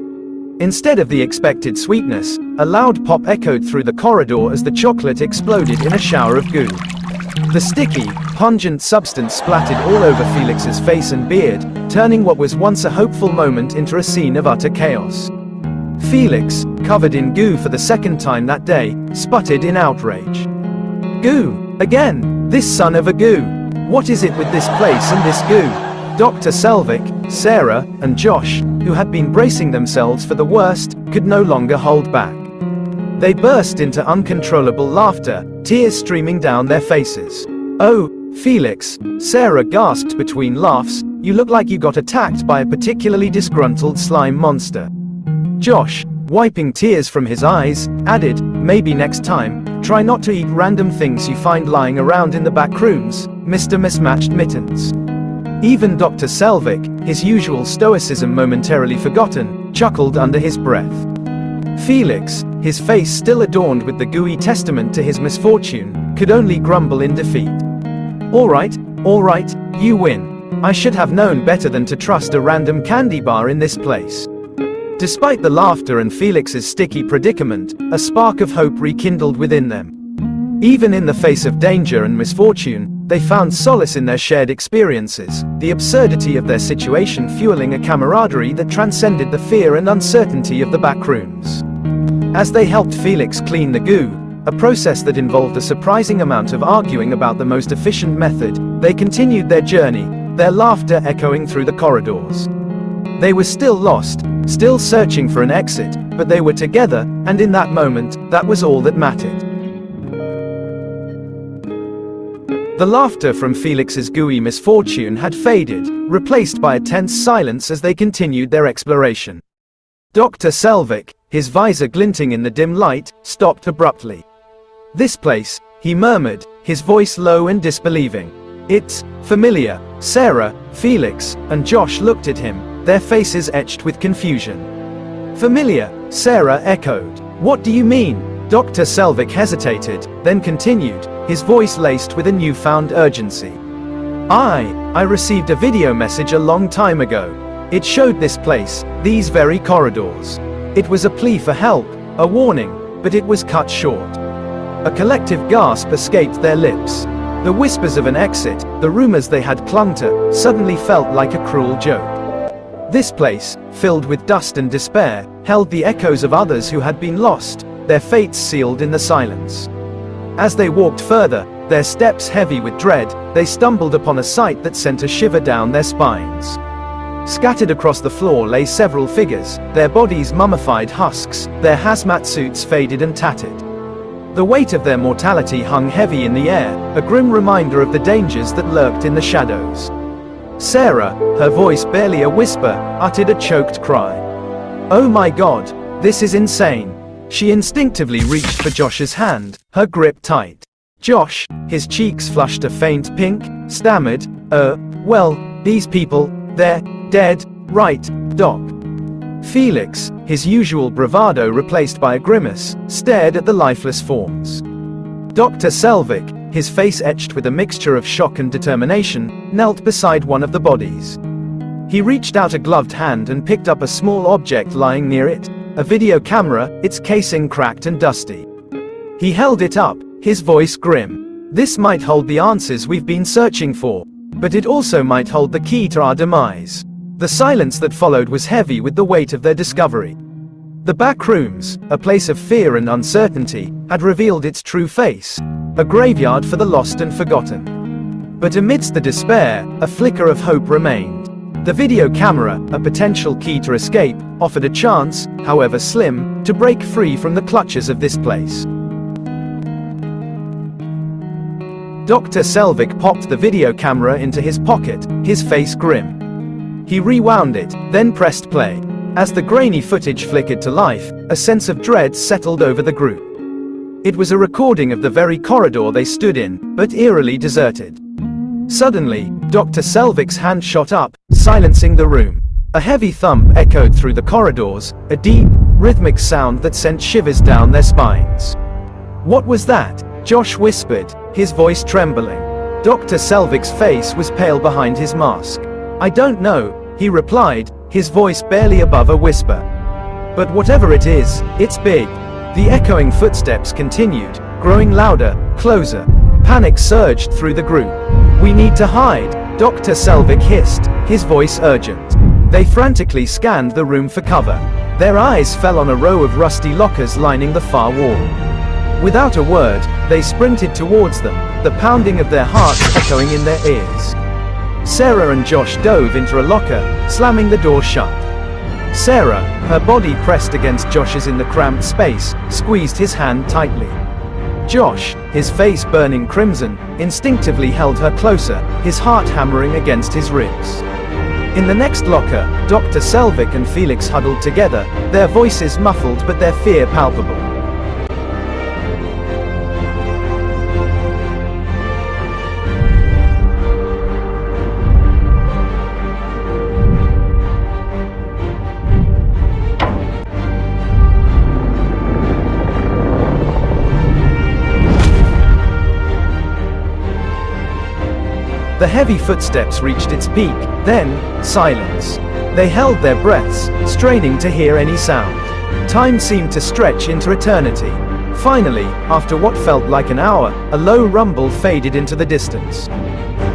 Speaker 1: Instead of the expected sweetness, a loud pop echoed through the corridor as the chocolate exploded in a shower of goo. The sticky, pungent substance splattered all over Felix's face and beard, turning what was once a hopeful moment into a scene of utter chaos. Felix, covered in goo for the second time that day, sputtered in outrage. Goo! Again! This son of a goo! What is it with this place and this goo? Dr. Selvic, Sarah, and Josh, who had been bracing themselves for the worst, could no longer hold back. They burst into uncontrollable laughter, tears streaming down their faces. Oh, Felix, Sarah gasped between laughs, you look like you got attacked by a particularly disgruntled slime monster. Josh, wiping tears from his eyes, added, maybe next time, try not to eat random things you find lying around in the back rooms, Mr. Mismatched Mittens. Even Dr. Selvic, his usual stoicism momentarily forgotten, chuckled under his breath. Felix, his face still adorned with the gooey testament to his misfortune, could only grumble in defeat. Alright, you win. I should have known better than to trust a random candy bar in this place. Despite the laughter and Felix's sticky predicament, a spark of hope rekindled within them. Even in the face of danger and misfortune, they found solace in their shared experiences, the absurdity of their situation fueling a camaraderie that transcended the fear and uncertainty of the back rooms. As they helped Felix clean the goo, a process that involved a surprising amount of arguing about the most efficient method, they continued their journey, their laughter echoing through the corridors. They were still lost, still searching for an exit, but they were together, and in that moment, that was all that mattered. The laughter from Felix's gooey misfortune had faded, replaced by a tense silence as they continued their exploration. Dr. Selvic, his visor glinting in the dim light, stopped abruptly. "This place," he murmured, his voice low and disbelieving. "It's familiar." Sarah, Felix, and Josh looked at him, their faces etched with confusion. "Familiar," Sarah echoed. "What do you mean?" Dr. Selvic hesitated, then continued, his voice laced with a newfound urgency. I received a video message a long time ago. It showed this place, these very corridors. It was a plea for help, a warning, but it was cut short. A collective gasp escaped their lips. The whispers of an exit, the rumors they had clung to, suddenly felt like a cruel joke. This place, filled with dust and despair, held the echoes of others who had been lost, their fates sealed in the silence. As they walked further, their steps heavy with dread, they stumbled upon a sight that sent a shiver down their spines. Scattered across the floor lay several figures, their bodies mummified husks, their hazmat suits faded and tattered. The weight of their mortality hung heavy in the air, a grim reminder of the dangers that lurked in the shadows. Sarah, her voice barely a whisper, uttered a choked cry. "Oh my God, this is insane." She instinctively reached for Josh's hand, her grip tight. Josh, his cheeks flushed a faint pink, stammered, well, these people, they're dead, right, Doc?" Felix, his usual bravado replaced by a grimace, stared at the lifeless forms. Dr. Selvic, his face etched with a mixture of shock and determination, knelt beside one of the bodies. He reached out a gloved hand and picked up a small object lying near it, a video camera, its casing cracked and dusty. He held it up, his voice grim. "This might hold the answers we've been searching for, but it also might hold the key to our demise." The silence that followed was heavy with the weight of their discovery. The Backrooms, a place of fear and uncertainty, had revealed its true face, a graveyard for the lost and forgotten. But amidst the despair, a flicker of hope remained. The video camera, a potential key to escape, offered a chance, however slim, to break free from the clutches of this place. Dr. Selvic popped the video camera into his pocket, his face grim. He rewound it, then pressed play. As the grainy footage flickered to life, a sense of dread settled over the group. It was a recording of the very corridor they stood in, but eerily deserted. Suddenly, Dr. Selvic's hand shot up, silencing the room. A heavy thump echoed through the corridors, a deep, rhythmic sound that sent shivers down their spines. "What was that?" Josh whispered, his voice trembling. Dr. Selvic's face was pale behind his mask. "I don't know," he replied, his voice barely above a whisper. "But whatever it is, it's big." The echoing footsteps continued, growing louder, closer. Panic surged through the group. "We need to hide," Dr. Selvic hissed, his voice urgent. They frantically scanned the room for cover. Their eyes fell on a row of rusty lockers lining the far wall. Without a word, they sprinted towards them, the pounding of their hearts echoing in their ears. Sarah and Josh dove into a locker, slamming the door shut. Sarah, her body pressed against Josh's in the cramped space, squeezed his hand tightly. Josh, his face burning crimson, instinctively held her closer, his heart hammering against his ribs. In the next locker, Dr. Selvic and Felix huddled together, their voices muffled but their fear palpable. The heavy footsteps reached its peak, then, silence. They held their breaths, straining to hear any sound. Time seemed to stretch into eternity. Finally, after what felt like an hour, a low rumble faded into the distance.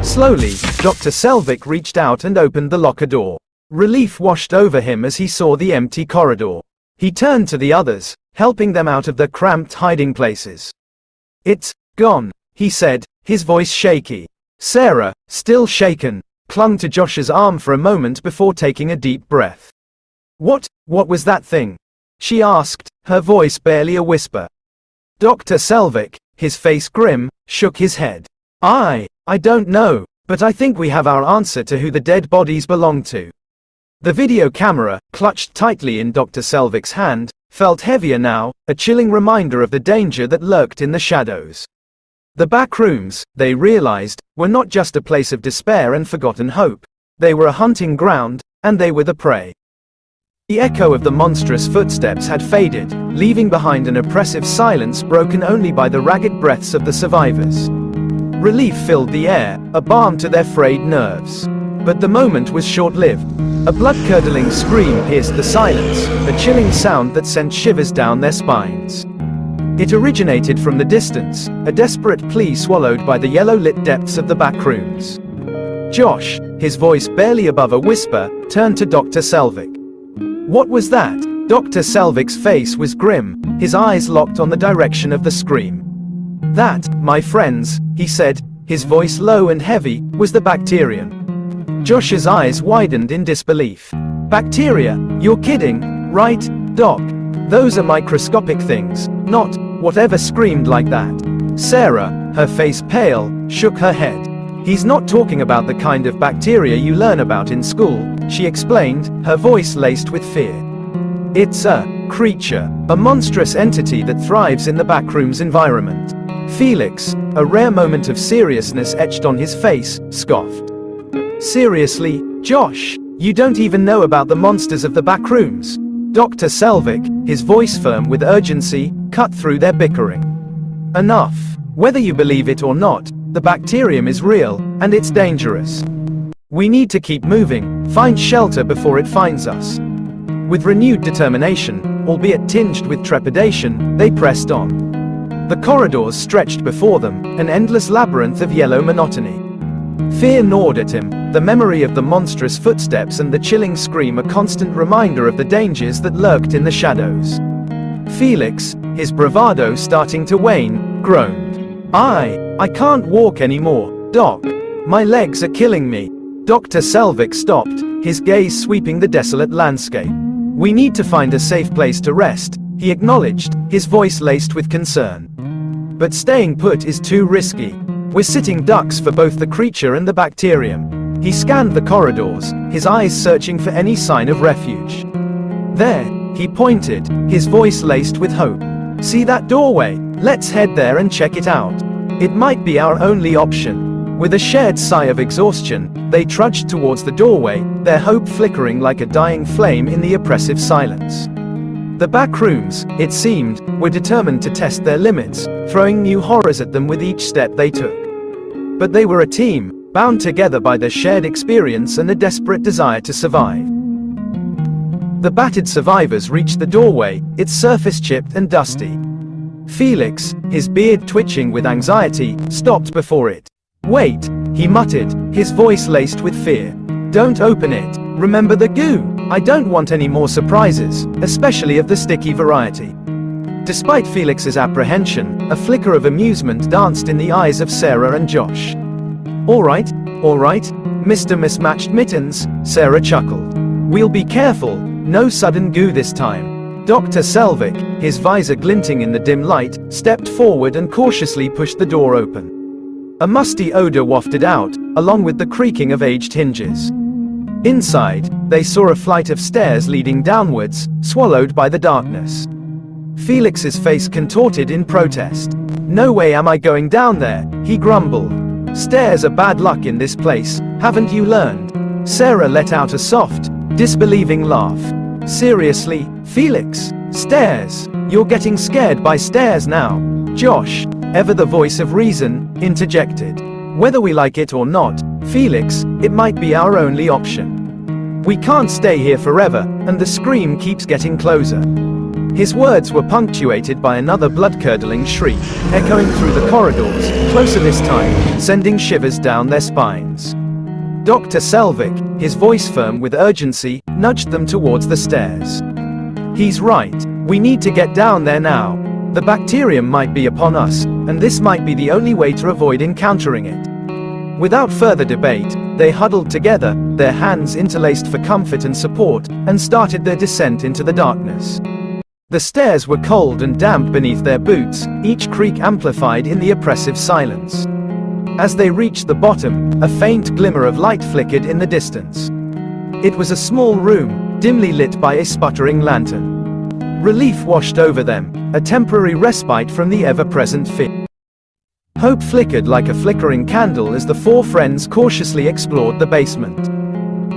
Speaker 1: Slowly, Dr. Selvic reached out and opened the locker door. Relief washed over him as he saw the empty corridor. He turned to the others, helping them out of their cramped hiding places. "It's gone," he said, his voice shaky. Sarah, still shaken, clung to Josh's arm for a moment before taking a deep breath. What was that thing?" she asked, her voice barely a whisper. Dr. Selvic, his face grim, shook his head. I don't know, but I think we have our answer to who the dead bodies belong to. The video camera, clutched tightly in Dr. Selvic's hand, felt heavier now, a chilling reminder of the danger that lurked in the shadows. The back rooms, they realized, were not just a place of despair and forgotten hope. They were a hunting ground, and they were the prey. The echo of the monstrous footsteps had faded, leaving behind an oppressive silence broken only by the ragged breaths of the survivors. Relief filled the air, a balm to their frayed nerves. But the moment was short-lived. A blood-curdling scream pierced the silence, a chilling sound that sent shivers down their spines. It originated from the distance, a desperate plea swallowed by the yellow-lit depths of the back rooms. Josh, his voice barely above a whisper, turned to Dr. Selvic. What was that? Dr. Selvic's face was grim, his eyes locked on the direction of the scream. That, my friends, he said, his voice low and heavy, was the bacterium. Josh's eyes widened in disbelief. Bacteria? You're kidding, right, Doc? Those are microscopic things, not whatever screamed like that. Sarah, her face pale, shook her head. He's not talking about the kind of bacteria you learn about in school, she explained, her voice laced with fear. It's a creature, a monstrous entity that thrives in the backrooms environment. Felix, a rare moment of seriousness etched on his face, scoffed. Seriously, Josh, you don't even know about the monsters of the backrooms? Dr. Selvic, his voice firm with urgency, cut through their bickering. Enough. Whether you believe it or not, the bacterium is real, and it's dangerous. We need to keep moving, find shelter before it finds us. With renewed determination, albeit tinged with trepidation, they pressed on. The corridors stretched before them, an endless labyrinth of yellow monotony. Fear gnawed at him, the memory of the monstrous footsteps and the chilling scream a constant reminder of the dangers that lurked in the shadows. Felix, his bravado starting to wane, groaned. I can't walk anymore, Doc. My legs are killing me. Dr. Selvic stopped, his gaze sweeping the desolate landscape. We need to find a safe place to rest, he acknowledged, his voice laced with concern. But staying put is too risky. We're sitting ducks for both the creature and the bacterium. He scanned the corridors, his eyes searching for any sign of refuge. There, he pointed, his voice laced with hope. See that doorway? Let's head there and check it out. It might be our only option. With a shared sigh of exhaustion, they trudged towards the doorway, their hope flickering like a dying flame in the oppressive silence. The back rooms, it seemed, were determined to test their limits, throwing new horrors at them with each step they took. But they were a team, bound together by their shared experience and a desperate desire to survive. The battered survivors reached the doorway, its surface chipped and dusty. Felix, his beard twitching with anxiety, stopped before it. Wait, he muttered, his voice laced with fear. Don't open it. Remember the goo. I don't want any more surprises, especially of the sticky variety. Despite Felix's apprehension, a flicker of amusement danced in the eyes of Sarah and Josh. All right, Mr. Mismatched Mittens, Sarah chuckled. We'll be careful, no sudden goo this time. Dr. Selvic, his visor glinting in the dim light, stepped forward and cautiously pushed the door open. A musty odor wafted out, along with the creaking of aged hinges. Inside, they saw a flight of stairs leading downwards, swallowed by the darkness. Felix's face contorted in protest. No way am I going down there, he grumbled. Stairs are bad luck in this place, haven't you learned? Sarah let out a soft, disbelieving laugh. Seriously, Felix? Stairs? You're getting scared by stairs now. Josh, ever the voice of reason, interjected. Whether we like it or not, Felix, it might be our only option. We can't stay here forever, and the scream keeps getting closer. His words were punctuated by another blood-curdling shriek, echoing through the corridors, closer this time, sending shivers down their spines. Dr. Selvic, his voice firm with urgency, nudged them towards the stairs. He's right. We need to get down there now. The bacterium might be upon us, and this might be the only way to avoid encountering it. Without further debate, they huddled together, their hands interlaced for comfort and support, and started their descent into the darkness. The stairs were cold and damp beneath their boots, each creak amplified in the oppressive silence. As they reached the bottom, a faint glimmer of light flickered in the distance. It was a small room, dimly lit by a sputtering lantern. Relief washed over them, a temporary respite from the ever-present fear. Hope flickered like a flickering candle as the four friends cautiously explored the basement.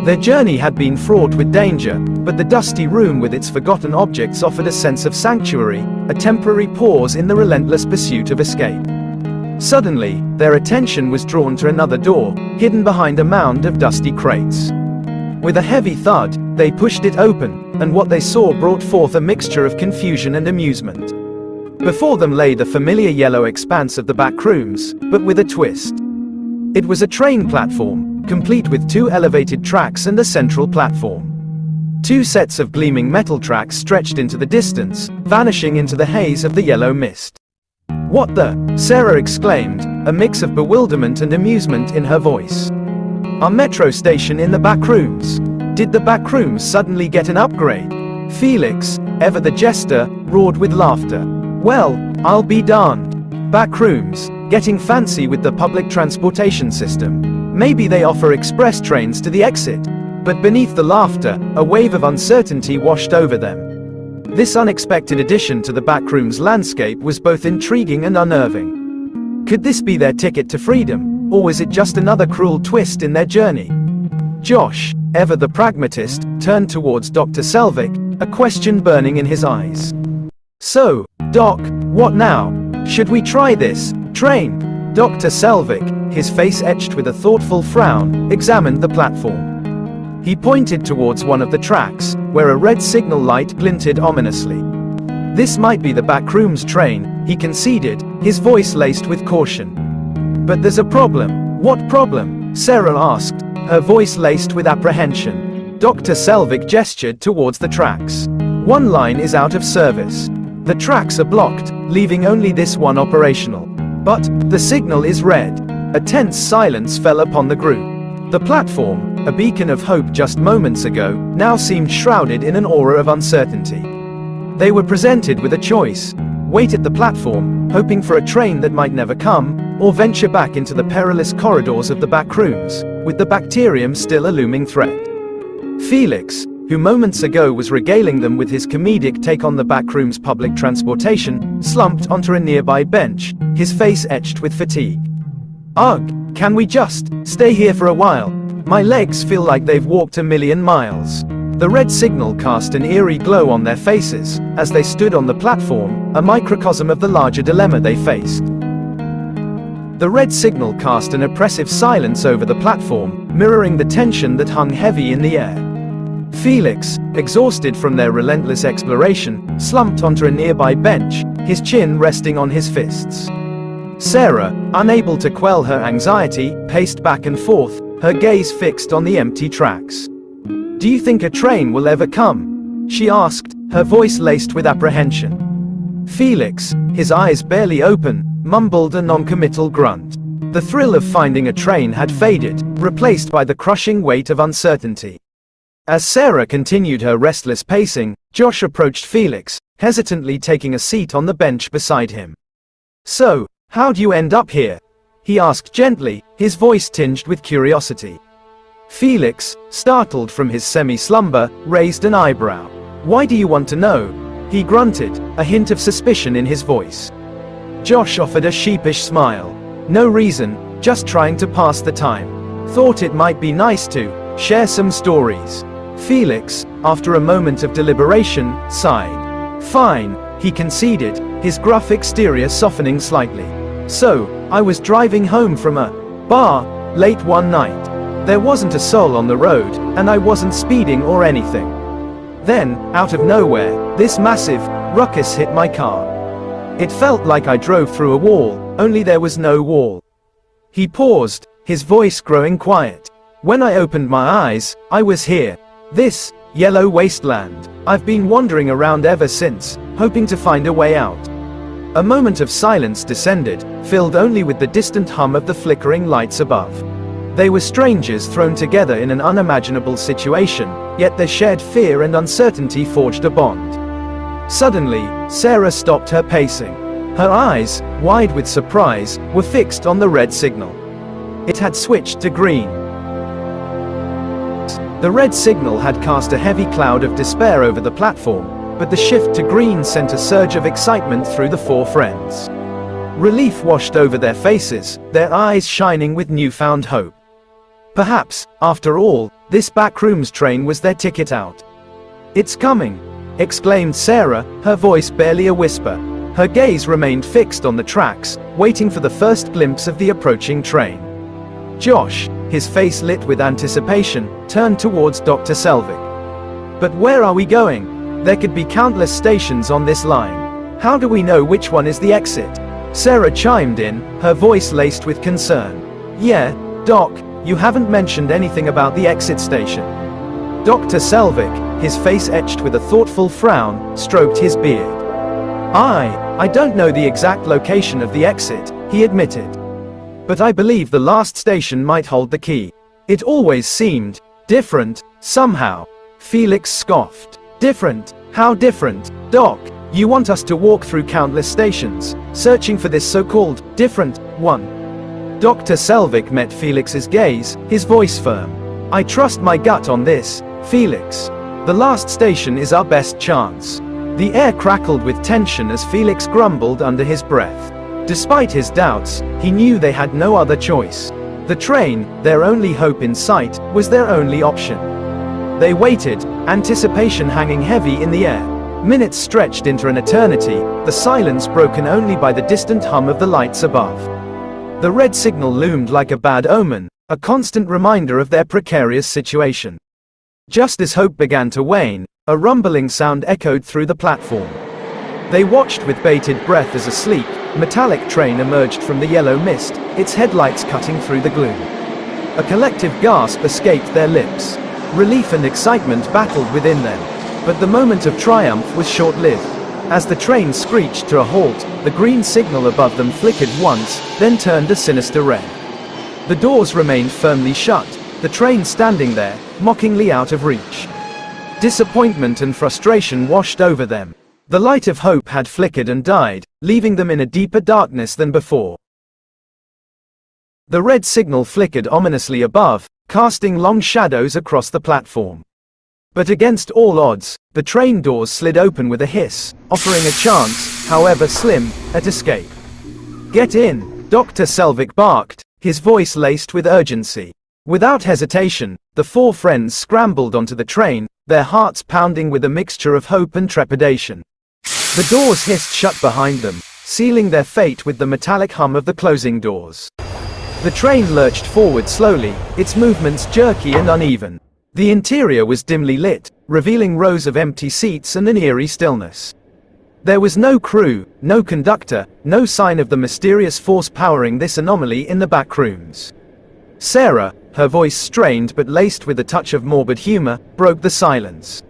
Speaker 1: Their journey had been fraught with danger, but the dusty room with its forgotten objects offered a sense of sanctuary, a temporary pause in the relentless pursuit of escape. Suddenly, their attention was drawn to another door, hidden behind a mound of dusty crates. With a heavy thud, they pushed it open, and what they saw brought forth a mixture of confusion and amusement. Before them lay the familiar yellow expanse of the back rooms, but with a twist. It was a train platform, complete with two elevated tracks and a central platform. Two sets of gleaming metal tracks stretched into the distance, vanishing into the haze of the yellow mist. "What the?" Sarah exclaimed, a mix of bewilderment and amusement in her voice. "Our metro station in the back rooms. Did the back rooms suddenly get an upgrade?" Felix, ever the jester, roared with laughter. "Well, I'll be darned. Back rooms, getting fancy with the public transportation system. Maybe they offer express trains to the exit." But beneath the laughter, a wave of uncertainty washed over them. This unexpected addition to the Backrooms landscape was both intriguing and unnerving. Could this be their ticket to freedom, or was it just another cruel twist in their journey? Josh, ever the pragmatist, turned towards Dr. Selvic, a question burning in his eyes. "So, Doc, what now? Should we try this train?" Dr. Selvic, his face etched with a thoughtful frown, examined the platform. He pointed towards one of the tracks, where a red signal light glinted ominously. "This might be the Backrooms train," he conceded, his voice laced with caution. "But there's a problem." "What problem?" Sarah asked, her voice laced with apprehension. Dr. Selvic gestured towards the tracks. "One line is out of service. The tracks are blocked, leaving only this one operational. But the signal is red." A tense silence fell upon the group. The platform, a beacon of hope just moments ago, now seemed shrouded in an aura of uncertainty. They were presented with a choice: wait at the platform, hoping for a train that might never come, or venture back into the perilous corridors of the back rooms, with the bacterium still a looming threat. Felix, who moments ago was regaling them with his comedic take on the Backrooms public transportation, slumped onto a nearby bench, his face etched with fatigue. "Ugh, can we just stay here for a while? My legs feel like they've walked a million miles." The red signal cast an eerie glow on their faces, as they stood on the platform, a microcosm of the larger dilemma they faced. The red signal cast an oppressive silence over the platform, mirroring the tension that hung heavy in the air. Felix, exhausted from their relentless exploration, slumped onto a nearby bench, his chin resting on his fists. Sarah, unable to quell her anxiety, paced back and forth, her gaze fixed on the empty tracks. "Do you think a train will ever come?" she asked, her voice laced with apprehension. Felix, his eyes barely open, mumbled a non-committal grunt. The thrill of finding a train had faded, replaced by the crushing weight of uncertainty. As Sarah continued her restless pacing, Josh approached Felix, hesitantly taking a seat on the bench beside him. "So, how'd you end up here?" he asked gently, his voice tinged with curiosity. Felix, startled from his semi-slumber, raised an eyebrow. "Why do you want to know?" he grunted, a hint of suspicion in his voice. Josh offered a sheepish smile. "No reason, just trying to pass the time. Thought it might be nice to share some stories." Felix, after a moment of deliberation, sighed. "Fine," he conceded, his gruff exterior softening slightly. "So, I was driving home from a bar late one night. There wasn't a soul on the road, and I wasn't speeding or anything. Then, out of nowhere, this massive ruckus hit my car. It felt like I drove through a wall, only there was no wall." He paused, his voice growing quiet. "When I opened my eyes, I was here. This yellow wasteland. I've been wandering around ever since, hoping to find a way out." A moment of silence descended, filled only with the distant hum of the flickering lights above. They were strangers thrown together in an unimaginable situation, yet their shared fear and uncertainty forged a bond. Suddenly, Sarah stopped her pacing. Her eyes, wide with surprise, were fixed on the red signal. It had switched to green. The red signal had cast a heavy cloud of despair over the platform, but the shift to green sent a surge of excitement through the four friends. Relief washed over their faces, their eyes shining with newfound hope. Perhaps, after all, this Backrooms train was their ticket out. "It's coming!" exclaimed Sarah, her voice barely a whisper. Her gaze remained fixed on the tracks, waiting for the first glimpse of the approaching train. Josh, his face lit with anticipation, turned towards Dr. Selvic. "But where are we going? There could be countless stations on this line. How do we know which one is the exit?" Sarah chimed in, her voice laced with concern. "Yeah, Doc, you haven't mentioned anything about the exit station." Dr. Selvic, his face etched with a thoughtful frown, stroked his beard. I don't know the exact location of the exit," he admitted. "But I believe the last station might hold the key. It always seemed different, somehow." Felix scoffed. "Different? How different, Doc? You want us to walk through countless stations, searching for this so-called different one?" Dr. Selvic met Felix's gaze, his voice firm. "I trust my gut on this, Felix. The last station is our best chance." The air crackled with tension as Felix grumbled under his breath. Despite his doubts, he knew they had no other choice. The train, their only hope in sight, was their only option. They waited, anticipation hanging heavy in the air. Minutes stretched into an eternity, the silence broken only by the distant hum of the lights above. The red signal loomed like a bad omen, a constant reminder of their precarious situation. Just as hope began to wane, a rumbling sound echoed through the platform. They watched with bated breath as a sleek, metallic train emerged from the yellow mist, its headlights cutting through the gloom. A collective gasp escaped their lips. Relief and excitement battled within them. But the moment of triumph was short-lived. As the train screeched to a halt, the green signal above them flickered once, then turned a sinister red. The doors remained firmly shut, the train standing there, mockingly out of reach. Disappointment and frustration washed over them. The light of hope had flickered and died, leaving them in a deeper darkness than before. The red signal flickered ominously above, casting long shadows across the platform. But against all odds, the train doors slid open with a hiss, offering a chance, however slim, at escape. "Get in," Dr. Selvic barked, his voice laced with urgency. Without hesitation, the four friends scrambled onto the train, their hearts pounding with a mixture of hope and trepidation. The doors hissed shut behind them, sealing their fate with the metallic hum of the closing doors. The train lurched forward slowly, its movements jerky and uneven. The interior was dimly lit, revealing rows of empty seats and an eerie stillness. There was no crew, no conductor, no sign of the mysterious force powering this anomaly in the back rooms. Sarah, her voice strained but laced with a touch of morbid humor, broke the silence.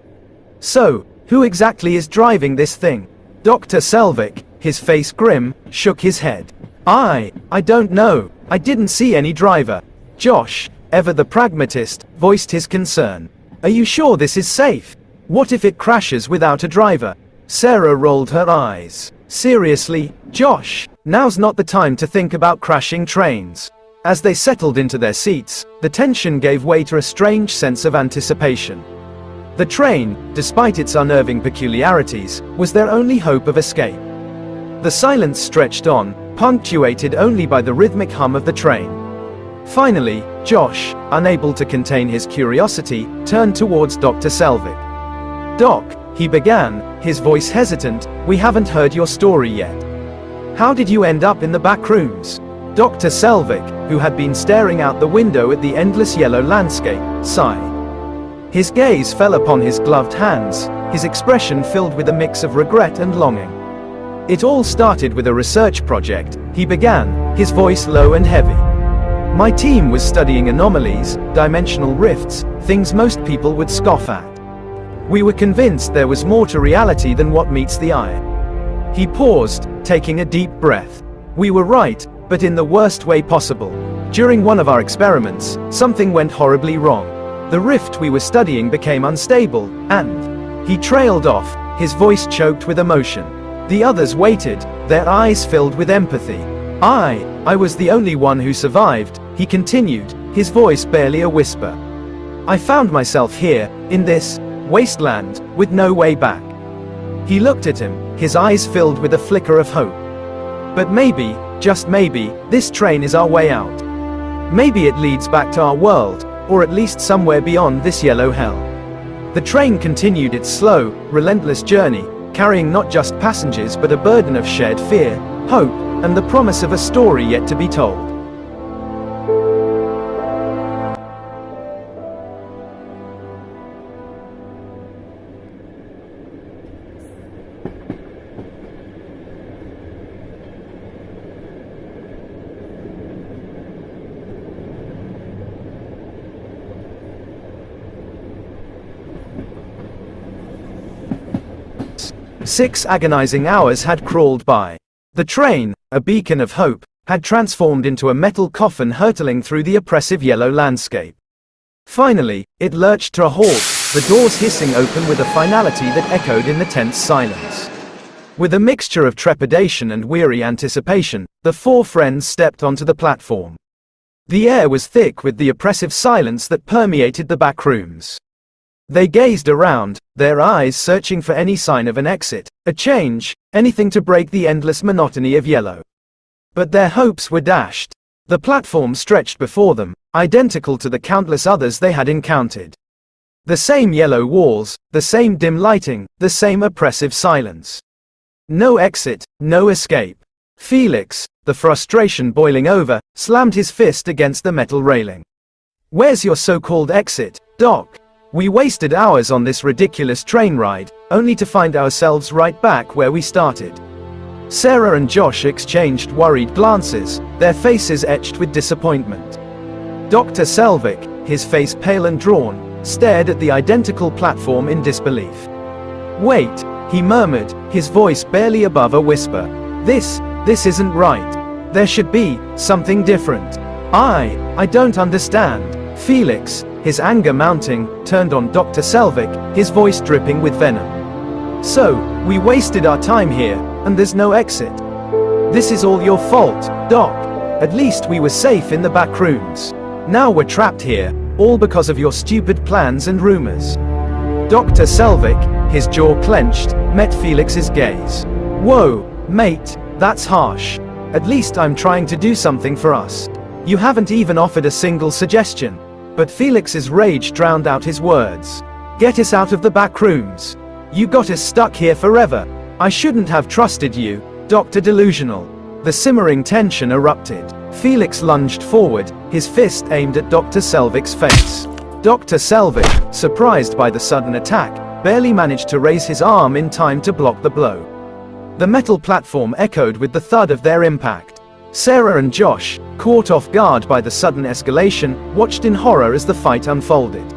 Speaker 1: "So, who exactly is driving this thing?" Dr. Selvic, his face grim, shook his head. I don't know. I didn't see any driver." Josh, ever the pragmatist, voiced his concern. "Are you sure this is safe? What if it crashes without a driver?" Sarah rolled her eyes. "Seriously, Josh, now's not the time to think about crashing trains." As they settled into their seats, the tension gave way to a strange sense of anticipation. The train, despite its unnerving peculiarities, was their only hope of escape. The silence stretched on, punctuated only by the rhythmic hum of the train. Finally, Josh, unable to contain his curiosity, turned towards Dr. Selvic. "Doc," he began, his voice hesitant, "we haven't heard your story yet. How did you end up in the back rooms?" Dr. Selvic, who had been staring out the window at the endless yellow landscape, sighed. His gaze fell upon his gloved hands, his expression filled with a mix of regret and longing. "It all started with a research project," he began, his voice low and heavy. "My team was studying anomalies, dimensional rifts, things most people would scoff at. We were convinced there was more to reality than what meets the eye." He paused, taking a deep breath. "We were right, but in the worst way possible. During one of our experiments, something went horribly wrong. The rift we were studying became unstable, and..." He trailed off, his voice choked with emotion. The others waited, their eyes filled with empathy. I was the only one who survived," he continued, his voice barely a whisper. I found myself here, in this wasteland, with no way back. He looked at him, his eyes filled with a flicker of hope. But maybe, just maybe, this train is our way out. Maybe it leads back to our world, or at least somewhere beyond this yellow hell. The train continued its slow, relentless journey, carrying not just passengers but a burden of shared fear, hope, and the promise of a story yet to be told. Six agonizing hours had crawled by. The train, a beacon of hope, had transformed into a metal coffin hurtling through the oppressive yellow landscape. Finally, it lurched to a halt, the doors hissing open with a finality that echoed in the tense silence. With a mixture of trepidation and weary anticipation, the four friends stepped onto the platform. The air was thick with the oppressive silence that permeated the back rooms. They gazed around, their eyes searching for any sign of an exit, a change, anything to break the endless monotony of yellow. But their hopes were dashed. The platform stretched before them, identical to the countless others they had encountered. The same yellow walls, the same dim lighting, the same oppressive silence. No exit, no escape. Felix, the frustration boiling over, slammed his fist against the metal railing. Where's your so-called exit, Doc? We wasted hours on this ridiculous train ride, only to find ourselves right back where we started. Sarah and Josh exchanged worried glances, their faces etched with disappointment. Dr. Selvic, his face pale and drawn, stared at the identical platform in disbelief. Wait, he murmured, his voice barely above a whisper. This isn't right. There should be something different. I don't understand. Felix, his anger mounting, turned on Dr. Selvic, his voice dripping with venom. So, we wasted our time here, and there's no exit. This is all your fault, Doc. At least we were safe in the back rooms. Now we're trapped here, all because of your stupid plans and rumors. Dr. Selvic, his jaw clenched, met Felix's gaze. Whoa, mate, that's harsh. At least I'm trying to do something for us. You haven't even offered a single suggestion. But Felix's rage drowned out his words. Get us out of the back rooms. You got us stuck here forever. I shouldn't have trusted you, Dr. Delusional. The simmering tension erupted. Felix lunged forward, his fist aimed at Dr. Selvic's face. Dr. Selvic, surprised by the sudden attack, barely managed to raise his arm in time to block the blow. The metal platform echoed with the thud of their impact. Sarah and Josh, caught off guard by the sudden escalation, watched in horror as the fight unfolded.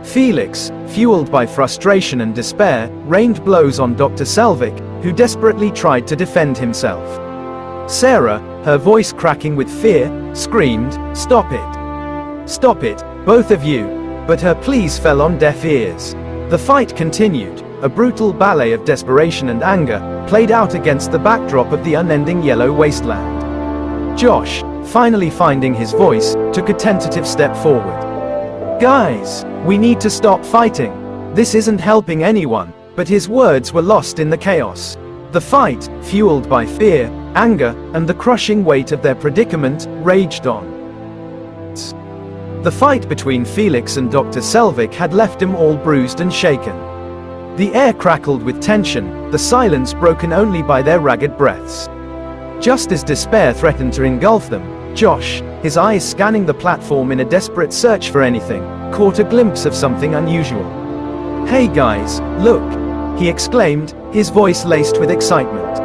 Speaker 1: Felix, fueled by frustration and despair, rained blows on Dr. Selvic, who desperately tried to defend himself. Sarah, her voice cracking with fear, screamed, "Stop it! Stop it, both of you!" But her pleas fell on deaf ears. The fight continued, a brutal ballet of desperation and anger, played out against the backdrop of the unending yellow wasteland. Josh, finally finding his voice, took a tentative step forward. Guys, we need to stop fighting. This isn't helping anyone, but his words were lost in the chaos. The fight, fueled by fear, anger, and the crushing weight of their predicament, raged on. The fight between Felix and Dr. Selvic had left them all bruised and shaken. The air crackled with tension, the silence broken only by their ragged breaths. Just as despair threatened to engulf them, Josh, his eyes scanning the platform in a desperate search for anything, caught a glimpse of something unusual. Hey guys, look! He exclaimed, his voice laced with excitement.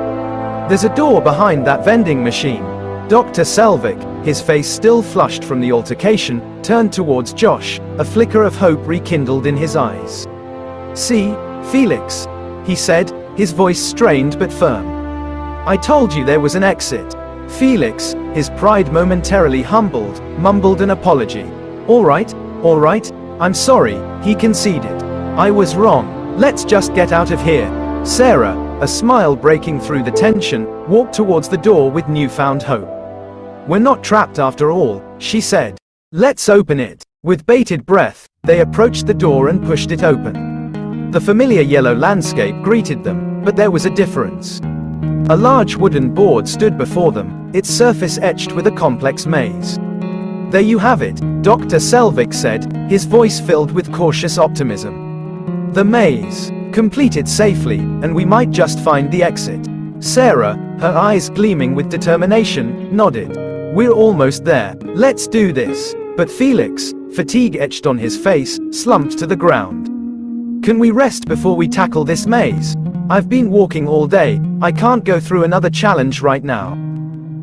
Speaker 1: There's a door behind that vending machine. Dr. Selvic, his face still flushed from the altercation, turned towards Josh, a flicker of hope rekindled in his eyes. See, Felix, he said, his voice strained but firm. I told you there was an exit. Felix, his pride momentarily humbled, mumbled an apology. All right, I'm sorry, he conceded. I was wrong, let's just get out of here. Sarah, a smile breaking through the tension, walked towards the door with newfound hope. We're not trapped after all, she said. Let's open it. With bated breath, they approached the door and pushed it open. The familiar yellow landscape greeted them, but there was a difference. A large wooden board stood before them, its surface etched with a complex maze. There you have it, Dr. Selvic said, his voice filled with cautious optimism. The maze. Complete it safely, and we might just find the exit. Sarah, her eyes gleaming with determination, nodded. We're almost there. Let's do this. But Felix, fatigue etched on his face, slumped to the ground. Can we rest before we tackle this maze? I've been walking all day, I can't go through another challenge right now.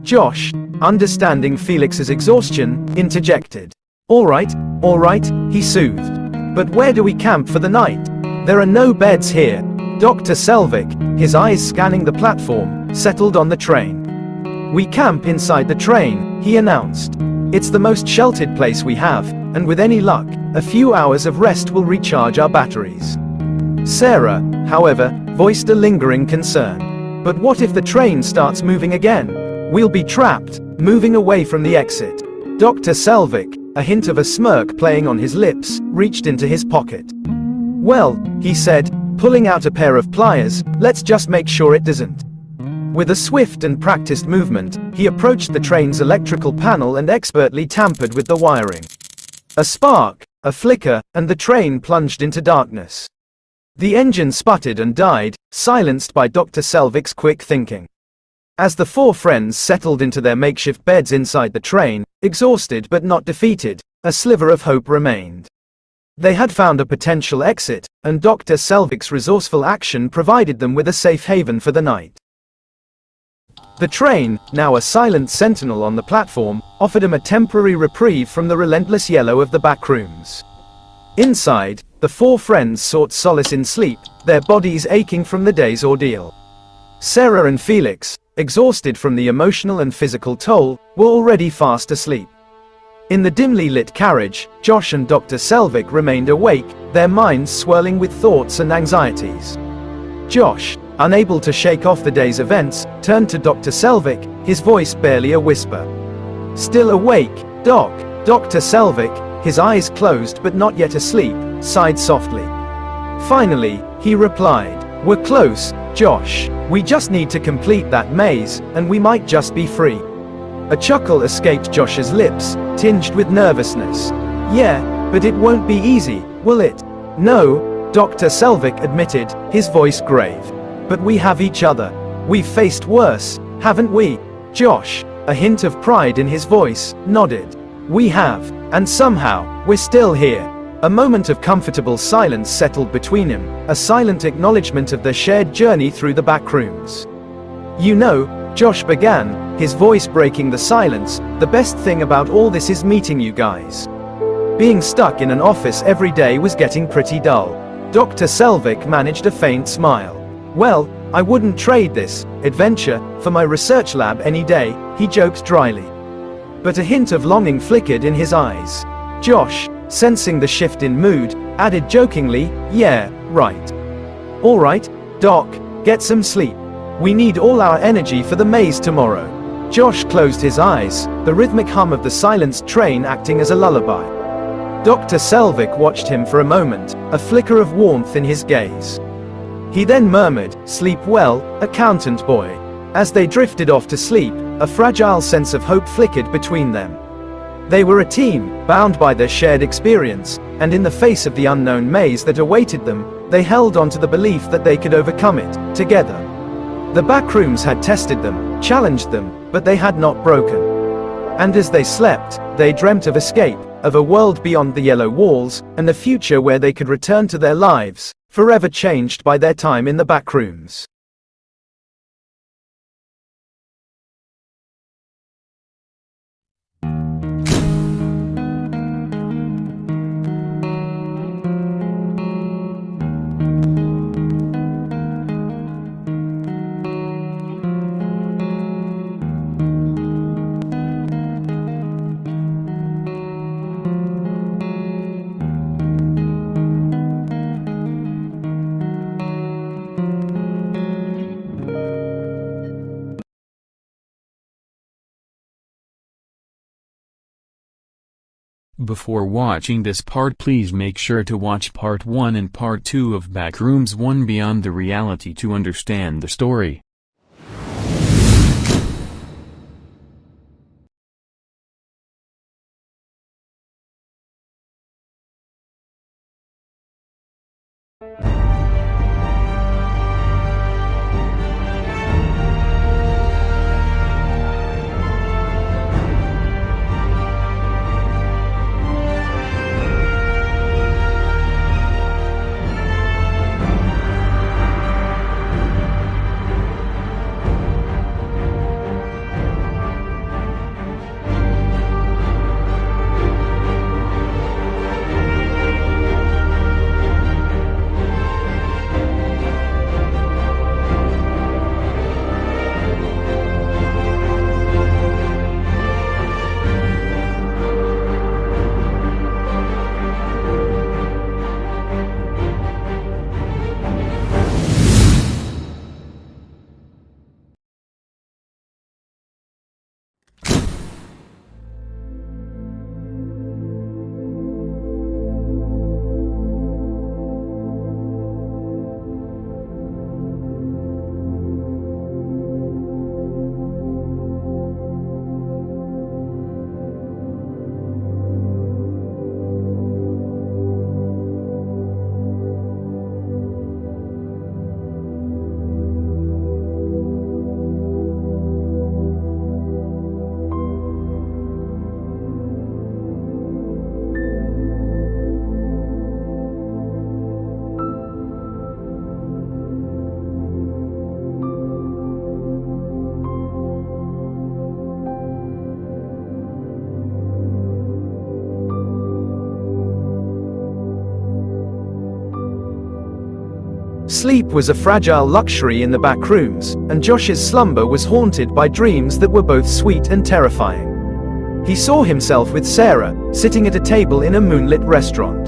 Speaker 1: Josh, understanding Felix's exhaustion, interjected. All right, he soothed. But where do we camp for the night? There are no beds here. Dr. Selvic, his eyes scanning the platform, settled on the train. We camp inside the train, he announced. It's the most sheltered place we have, and with any luck, a few hours of rest will recharge our batteries. Sarah, however, voiced a lingering concern. But what if the train starts moving again? We'll be trapped, moving away from the exit. Dr. Selvic, a hint of a smirk playing on his lips, reached into his pocket. Well, he said, pulling out a pair of pliers, let's just make sure it doesn't. With a swift and practiced movement, he approached the train's electrical panel and expertly tampered with the wiring. A spark, a flicker, and the train plunged into darkness. The engine sputtered and died, silenced by Dr. Selvic's quick thinking. As the four friends settled into their makeshift beds inside the train, exhausted but not defeated, a sliver of hope remained. They had found a potential exit, and Dr. Selvic's resourceful action provided them with a safe haven for the night. The train, now a silent sentinel on the platform, offered him a temporary reprieve from the relentless yellow of the backrooms. Inside, the four friends sought solace in sleep, their bodies aching from the day's ordeal. Sarah and Felix, exhausted from the emotional and physical toll, were already fast asleep. In the dimly lit carriage, Josh and Dr. Selvic remained awake, their minds swirling with thoughts and anxieties. Josh, unable to shake off the day's events, turned to Dr. Selvic, his voice barely a whisper. Still awake, Doc? Dr. Selvic, his eyes closed but not yet asleep, sighed softly. Finally, he replied, "We're close, Josh. We just need to complete that maze, and we might just be free." A chuckle escaped Josh's lips, tinged with nervousness. "Yeah, but it won't be easy, will it?" "No," Dr. Selvic admitted, his voice grave. "But we have each other. We've faced worse, haven't we?" Josh, a hint of pride in his voice, nodded. "We have, and somehow, we're still here." A moment of comfortable silence settled between him, a silent acknowledgement of their shared journey through the backrooms. "You know," Josh began, his voice breaking the silence, "the best thing about all this is meeting you guys. Being stuck in an office every day was getting pretty dull." Dr. Selvic managed a faint smile. "Well, I wouldn't trade this adventure for my research lab any day," he joked dryly. But a hint of longing flickered in his eyes. Josh, sensing the shift in mood, added jokingly, "Yeah, right. All right, Doc, get some sleep. We need all our energy for the maze tomorrow." Josh closed his eyes, the rhythmic hum of the silenced train acting as a lullaby. Dr. Selvic watched him for a moment, a flicker of warmth in his gaze. He then murmured, "Sleep well, accountant boy." As they drifted off to sleep, a fragile sense of hope flickered between them. They were a team, bound by their shared experience, and in the face of the unknown maze that awaited them, they held on to the belief that they could overcome it, together. The backrooms had tested them, challenged them, but they had not broken. And as they slept, they dreamt of escape, of a world beyond the yellow walls, and a future where they could return to their lives, forever changed by their time in the backrooms.
Speaker 3: Before watching this part, please make sure to watch part 1 and part 2 of Backrooms Beyond the Reality to understand the story.
Speaker 1: Sleep was a fragile luxury in the back rooms, and Josh's slumber was haunted by dreams that were both sweet and terrifying. He saw himself with Sarah, sitting at a table in a moonlit restaurant.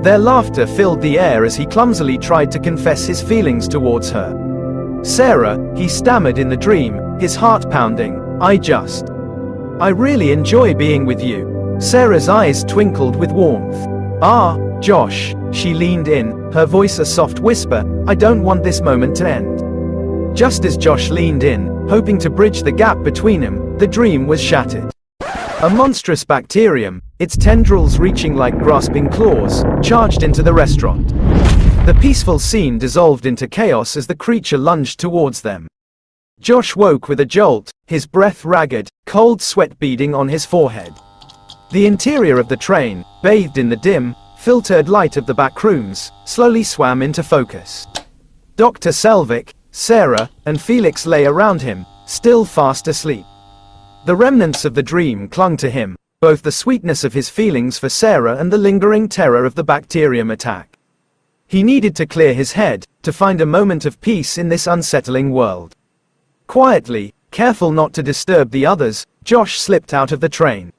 Speaker 1: Their laughter filled the air as he clumsily tried to confess his feelings towards her. "Sarah," he stammered in the dream, his heart pounding, I really enjoy being with you." Sarah's eyes twinkled with warmth. "Ah, Josh," she leaned in, her voice a soft whisper, "I don't want this moment to end." Just as Josh leaned in, hoping to bridge the gap between them, the dream was shattered. A monstrous bacterium, its tendrils reaching like grasping claws, charged into the restaurant. The peaceful scene dissolved into chaos as the creature lunged towards them. Josh woke with a jolt, his breath ragged, cold sweat beading on his forehead. The interior of the train, bathed in the dim, filtered light of the back rooms, slowly swam into focus. Dr. Selvic, Sarah, and Felix lay around him, still fast asleep. The remnants of the dream clung to him, both the sweetness of his feelings for Sarah and the lingering terror of the bacterium attack. He needed to clear his head, to find a moment of peace in this unsettling world. Quietly, careful not to disturb the others, Josh slipped out of the train.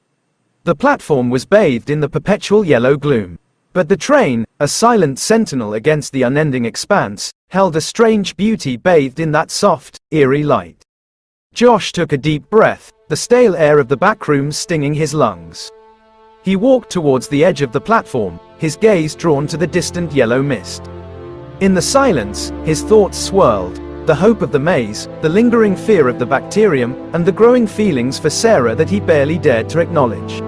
Speaker 1: The platform was bathed in the perpetual yellow gloom. But the train, a silent sentinel against the unending expanse, held a strange beauty bathed in that soft, eerie light. Josh took a deep breath, the stale air of the back rooms stinging his lungs. He walked towards the edge of the platform, his gaze drawn to the distant yellow mist. In the silence, his thoughts swirled, the hope of the maze, the lingering fear of the bacterium, and the growing feelings for Sarah that he barely dared to acknowledge.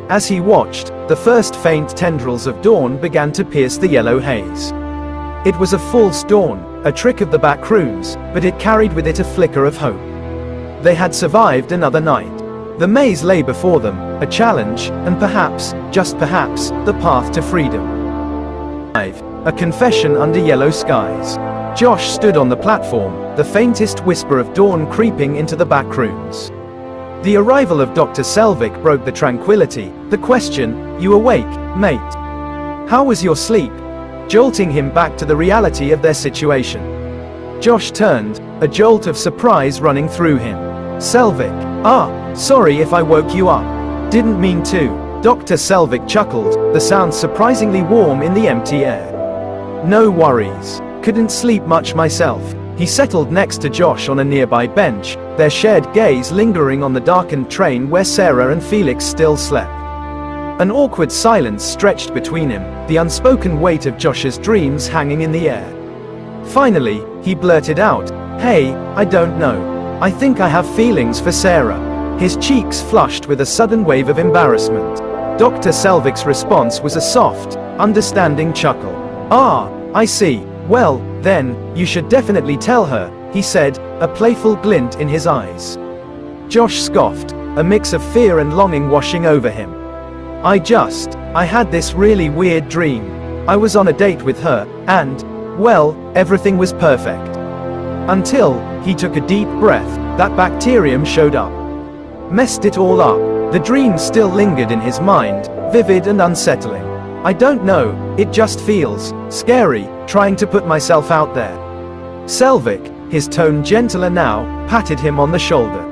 Speaker 1: As he watched, the first faint tendrils of dawn began to pierce the yellow haze. It was a false dawn, a trick of the back rooms, but it carried with it a flicker of hope. They had survived another night. The maze lay before them, a challenge, and perhaps, just perhaps, the path to freedom. A confession under yellow skies. Josh stood on the platform, the faintest whisper of dawn creeping into the back rooms. The arrival of Dr. Selvic broke the tranquility, the question, "You awake, mate? How was your sleep?" jolting him back to the reality of their situation. Josh turned, a jolt of surprise running through him. "Selvic, sorry if I woke you up. Didn't mean to." Dr. Selvic chuckled, the sound surprisingly warm in the empty air. "No worries. Couldn't sleep much myself." He settled next to Josh on a nearby bench, their shared gaze lingering on the darkened train where Sarah and Felix still slept. An awkward silence stretched between him, the unspoken weight of Josh's dreams hanging in the air. Finally, he blurted out, "Hey, I don't know. I think I have feelings for Sarah." His cheeks flushed with a sudden wave of embarrassment. Dr. Selvic's response was a soft, understanding chuckle. "Ah, I see. Well, then, you should definitely tell her," he said, a playful glint in his eyes. Josh scoffed, a mix of fear and longing washing over him. I had this really weird dream. I was on a date with her, and, well, everything was perfect. Until, he took a deep breath, that bacterium showed up. Messed it all up. The dream still lingered in his mind, vivid and unsettling. "I don't know, it just feels scary, trying to put myself out there." Selvic, his tone gentler now, patted him on the shoulder.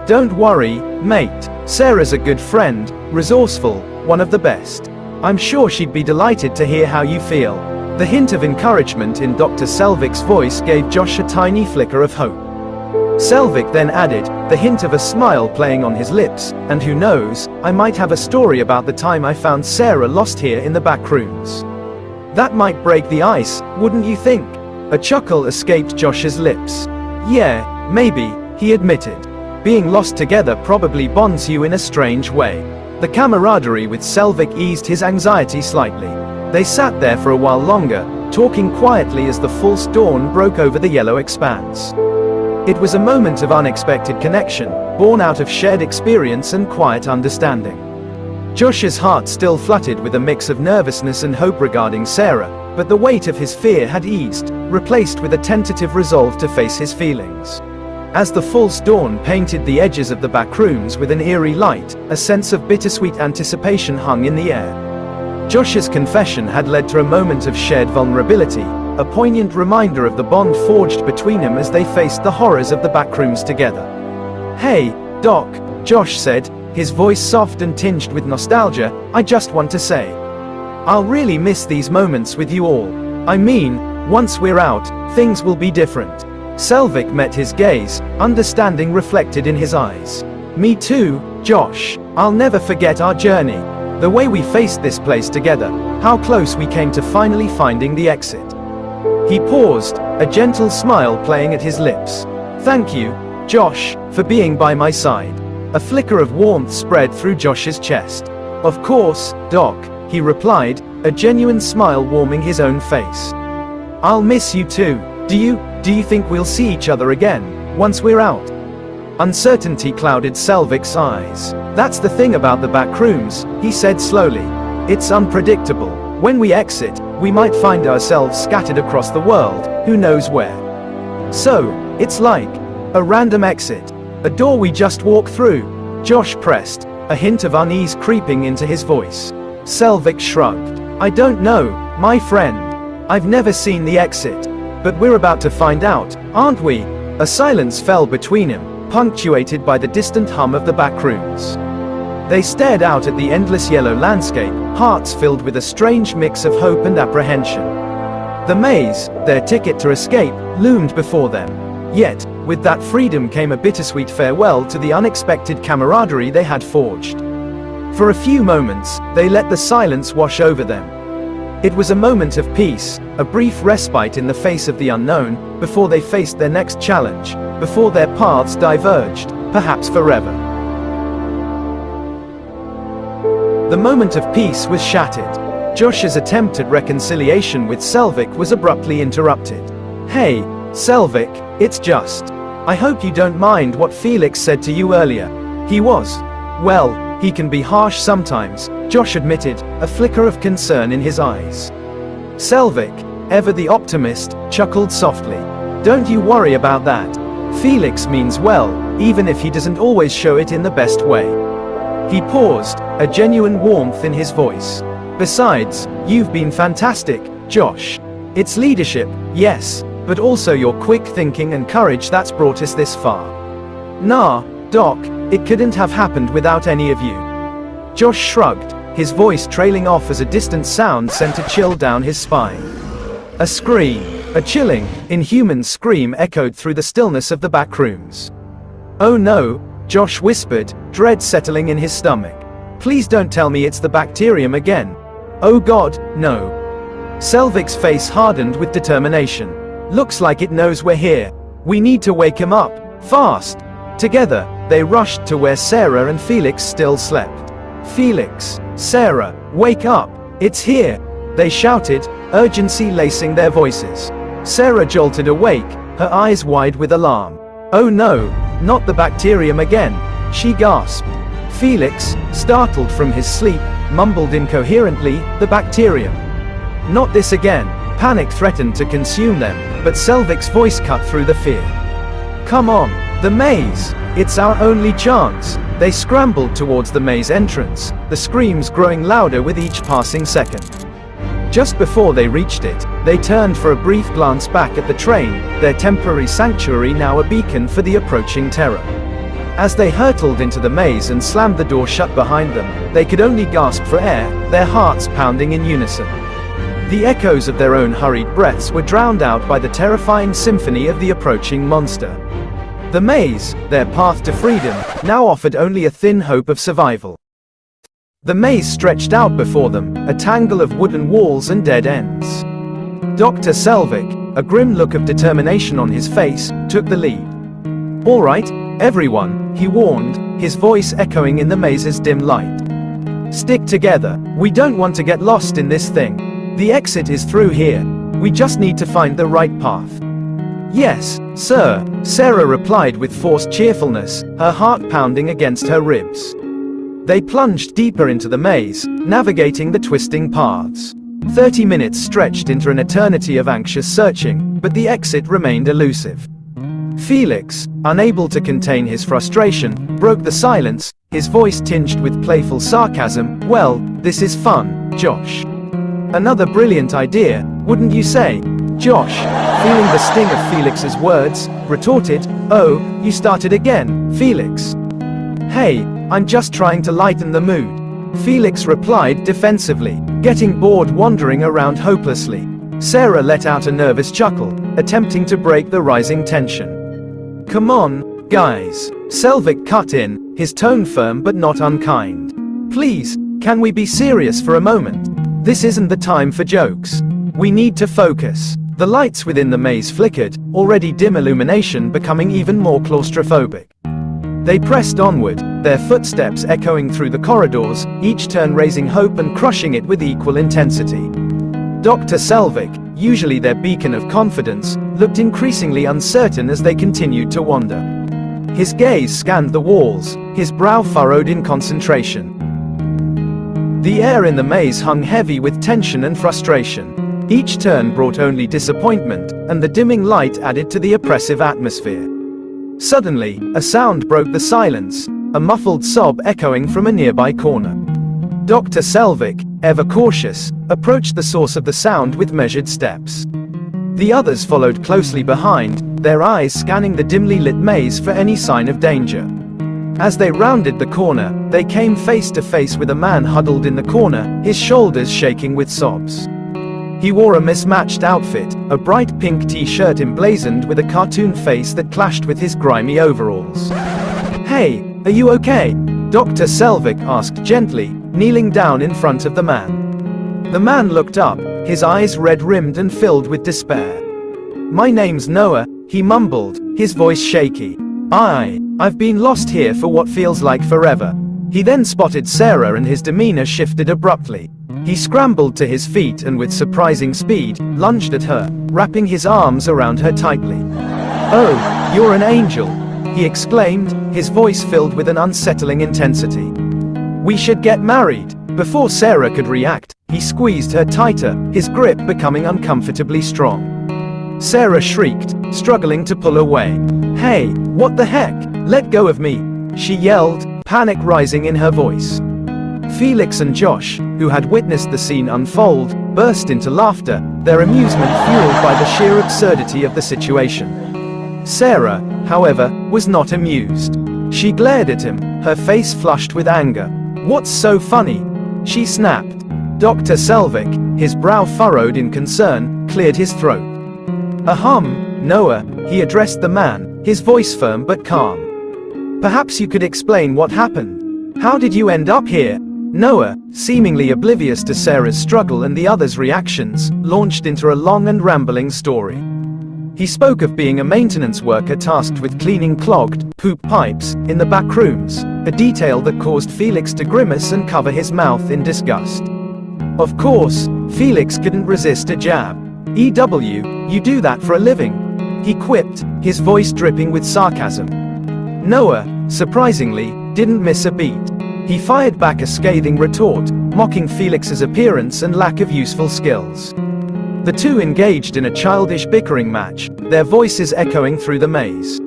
Speaker 1: "Don't worry, mate. Sarah's a good friend, resourceful, one of the best. I'm sure she'd be delighted to hear how you feel." The hint of encouragement in Dr. Selvic's voice gave Josh a tiny flicker of hope. Selvic then added, the hint of a smile playing on his lips, "And who knows, I might have a story about the time I found Sarah lost here in the back rooms. That might break the ice, wouldn't you think?" A chuckle escaped Josh's lips. "Yeah, maybe," he admitted. "Being lost together probably bonds you in a strange way." The camaraderie with Selvic eased his anxiety slightly. They sat there for a while longer, talking quietly as the false dawn broke over the yellow expanse. It was a moment of unexpected connection, born out of shared experience and quiet understanding. Josh's heart still fluttered with a mix of nervousness and hope regarding Sarah, but the weight of his fear had eased, replaced with a tentative resolve to face his feelings. As the false dawn painted the edges of the back rooms with an eerie light, a sense of bittersweet anticipation hung in the air. Josh's confession had led to a moment of shared vulnerability, a poignant reminder of the bond forged between them as they faced the horrors of the backrooms together. "Hey, Doc," Josh said, his voice soft and tinged with nostalgia, "I just want to say, I'll really miss these moments with you all. I mean, once we're out, things will be different." Selvic met his gaze, understanding reflected in his eyes. "Me too, Josh. I'll never forget our journey. The way we faced this place together, how close we came to finally finding the exit." He paused, a gentle smile playing at his lips. "Thank you, Josh, for being by my side." A flicker of warmth spread through Josh's chest. "Of course, Doc," he replied, a genuine smile warming his own face. "I'll miss you too. Do you think we'll see each other again, once we're out?" Uncertainty clouded Selvic's eyes. "That's the thing about the back rooms," he said slowly. "It's unpredictable. When we exit, we might find ourselves scattered across the world, who knows where. So, it's like a random exit. A door we just walk through." Josh pressed, a hint of unease creeping into his voice. Selvic shrugged. "I don't know, my friend. I've never seen the exit. But we're about to find out, aren't we?" A silence fell between him, punctuated by the distant hum of the back rooms. They stared out at the endless yellow landscape, hearts filled with a strange mix of hope and apprehension. The maze, their ticket to escape, loomed before them. Yet, with that freedom came a bittersweet farewell to the unexpected camaraderie they had forged. For a few moments, they let the silence wash over them. It was a moment of peace, a brief respite in the face of the unknown, before they faced their next challenge, before their paths diverged, perhaps forever. The moment of peace was shattered. Josh's attempt at reconciliation with Selvic was abruptly interrupted. "Hey, Selvic, it's just, I hope you don't mind what Felix said to you earlier. He was, well, he can be harsh sometimes," Josh admitted, a flicker of concern in his eyes. Selvic, ever the optimist, chuckled softly. "Don't you worry about that. Felix means well, even if he doesn't always show it in the best way." He paused, a genuine warmth in his voice. "Besides, you've been fantastic, Josh. It's leadership, yes, but also your quick thinking and courage that's brought us this far. Nah, Doc, it couldn't have happened without any of you." Josh shrugged, his voice trailing off as a distant sound sent a chill down his spine. A scream, a chilling, inhuman scream echoed through the stillness of the back rooms. "Oh no," Josh whispered, dread settling in his stomach. Please don't tell me it's the bacterium again. Oh God, no. Selvic's face hardened with determination. Looks like it knows we're here. We need to wake him up, fast. Together, they rushed to where Sarah and Felix still slept. Felix, Sarah, wake up, it's here, they shouted, urgency lacing their voices. Sarah jolted awake, her eyes wide with alarm. Oh no, not the bacterium again, she gasped. Felix, startled from his sleep, mumbled incoherently, the bacterium. Not this again. Panic threatened to consume them, but Selvic's voice cut through the fear. Come on, the maze! It's our only chance! They scrambled towards the maze entrance, the screams growing louder with each passing second. Just before they reached it, they turned for a brief glance back at the train, their temporary sanctuary now a beacon for the approaching terror. As they hurtled into the maze and slammed the door shut behind them, they could only gasp for air, their hearts pounding in unison. The echoes of their own hurried breaths were drowned out by the terrifying symphony of the approaching monster. The maze, their path to freedom, now offered only a thin hope of survival. The maze stretched out before them, a tangle of wooden walls and dead ends. Dr. Selvic, a grim look of determination on his face, took the lead. All right, everyone, he warned, his voice echoing in the maze's dim light. Stick together, we don't want to get lost in this thing. The exit is through here. We just need to find the right path. Yes, sir, Sarah replied with forced cheerfulness, her heart pounding against her ribs. They plunged deeper into the maze, navigating the twisting paths. 30 minutes stretched into an eternity of anxious searching, but the exit remained elusive. Felix, unable to contain his frustration, broke the silence, his voice tinged with playful sarcasm. Well, this is fun, Josh. Another brilliant idea, wouldn't you say? Josh, feeling the sting of Felix's words, retorted, Oh, you started again, Felix. Hey, I'm just trying to lighten the mood. Felix replied defensively, getting bored wandering around hopelessly. Sarah let out a nervous chuckle, attempting to break the rising tension. Come on, guys. Selvic cut in, his tone firm but not unkind. Please, can we be serious for a moment? This isn't the time for jokes. We need to focus. The lights within the maze flickered, already dim illumination becoming even more claustrophobic. They pressed onward, their footsteps echoing through the corridors, each turn raising hope and crushing it with equal intensity. Dr. Selvic, usually their beacon of confidence, looked increasingly uncertain as they continued to wander. His gaze scanned the walls, his brow furrowed in concentration. The air in the maze hung heavy with tension and frustration. Each turn brought only disappointment, and the dimming light added to the oppressive atmosphere. Suddenly, a sound broke the silence, a muffled sob echoing from a nearby corner. Dr. Selvic, ever cautious, approached the source of the sound with measured steps. The others followed closely behind, their eyes scanning the dimly lit maze for any sign of danger. As they rounded the corner, they came face to face with a man huddled in the corner, his shoulders shaking with sobs. He wore a mismatched outfit, a bright pink t-shirt emblazoned with a cartoon face that clashed with his grimy overalls. Hey, are you okay? Dr. Selvic asked gently, kneeling down in front of the man. The man looked up, his eyes red-rimmed and filled with despair. My name's Noah, he mumbled, his voice shaky. I've been lost here for what feels like forever. He then spotted Sarah and his demeanor shifted abruptly. He scrambled to his feet and with surprising speed, lunged at her, wrapping his arms around her tightly. Oh, you're an angel, he exclaimed, his voice filled with an unsettling intensity. We should get married. Before Sarah could react, he squeezed her tighter, his grip becoming uncomfortably strong. Sarah shrieked, struggling to pull away. Hey, what the heck? Let go of me, she yelled, panic rising in her voice. Felix and Josh, who had witnessed the scene unfold, burst into laughter, their amusement fueled by the sheer absurdity of the situation. Sarah, however, was not amused. She glared at him, her face flushed with anger. What's so funny? She snapped. Dr. Selvic, his brow furrowed in concern, cleared his throat. Ahem, Noah, he addressed the man, his voice firm but calm. Perhaps you could explain what happened. How did you end up here? Noah, seemingly oblivious to Sarah's struggle and the others' reactions, launched into a long and rambling story. He spoke of being a maintenance worker tasked with cleaning clogged, poop pipes, in the back rooms, a detail that caused Felix to grimace and cover his mouth in disgust. Of course, Felix couldn't resist a jab. "EW, you do that for a living?" he quipped, his voice dripping with sarcasm. Noah, surprisingly, didn't miss a beat. He fired back a scathing retort, mocking Felix's appearance and lack of useful skills. The two engaged in a childish bickering match, their voices echoing through the maze.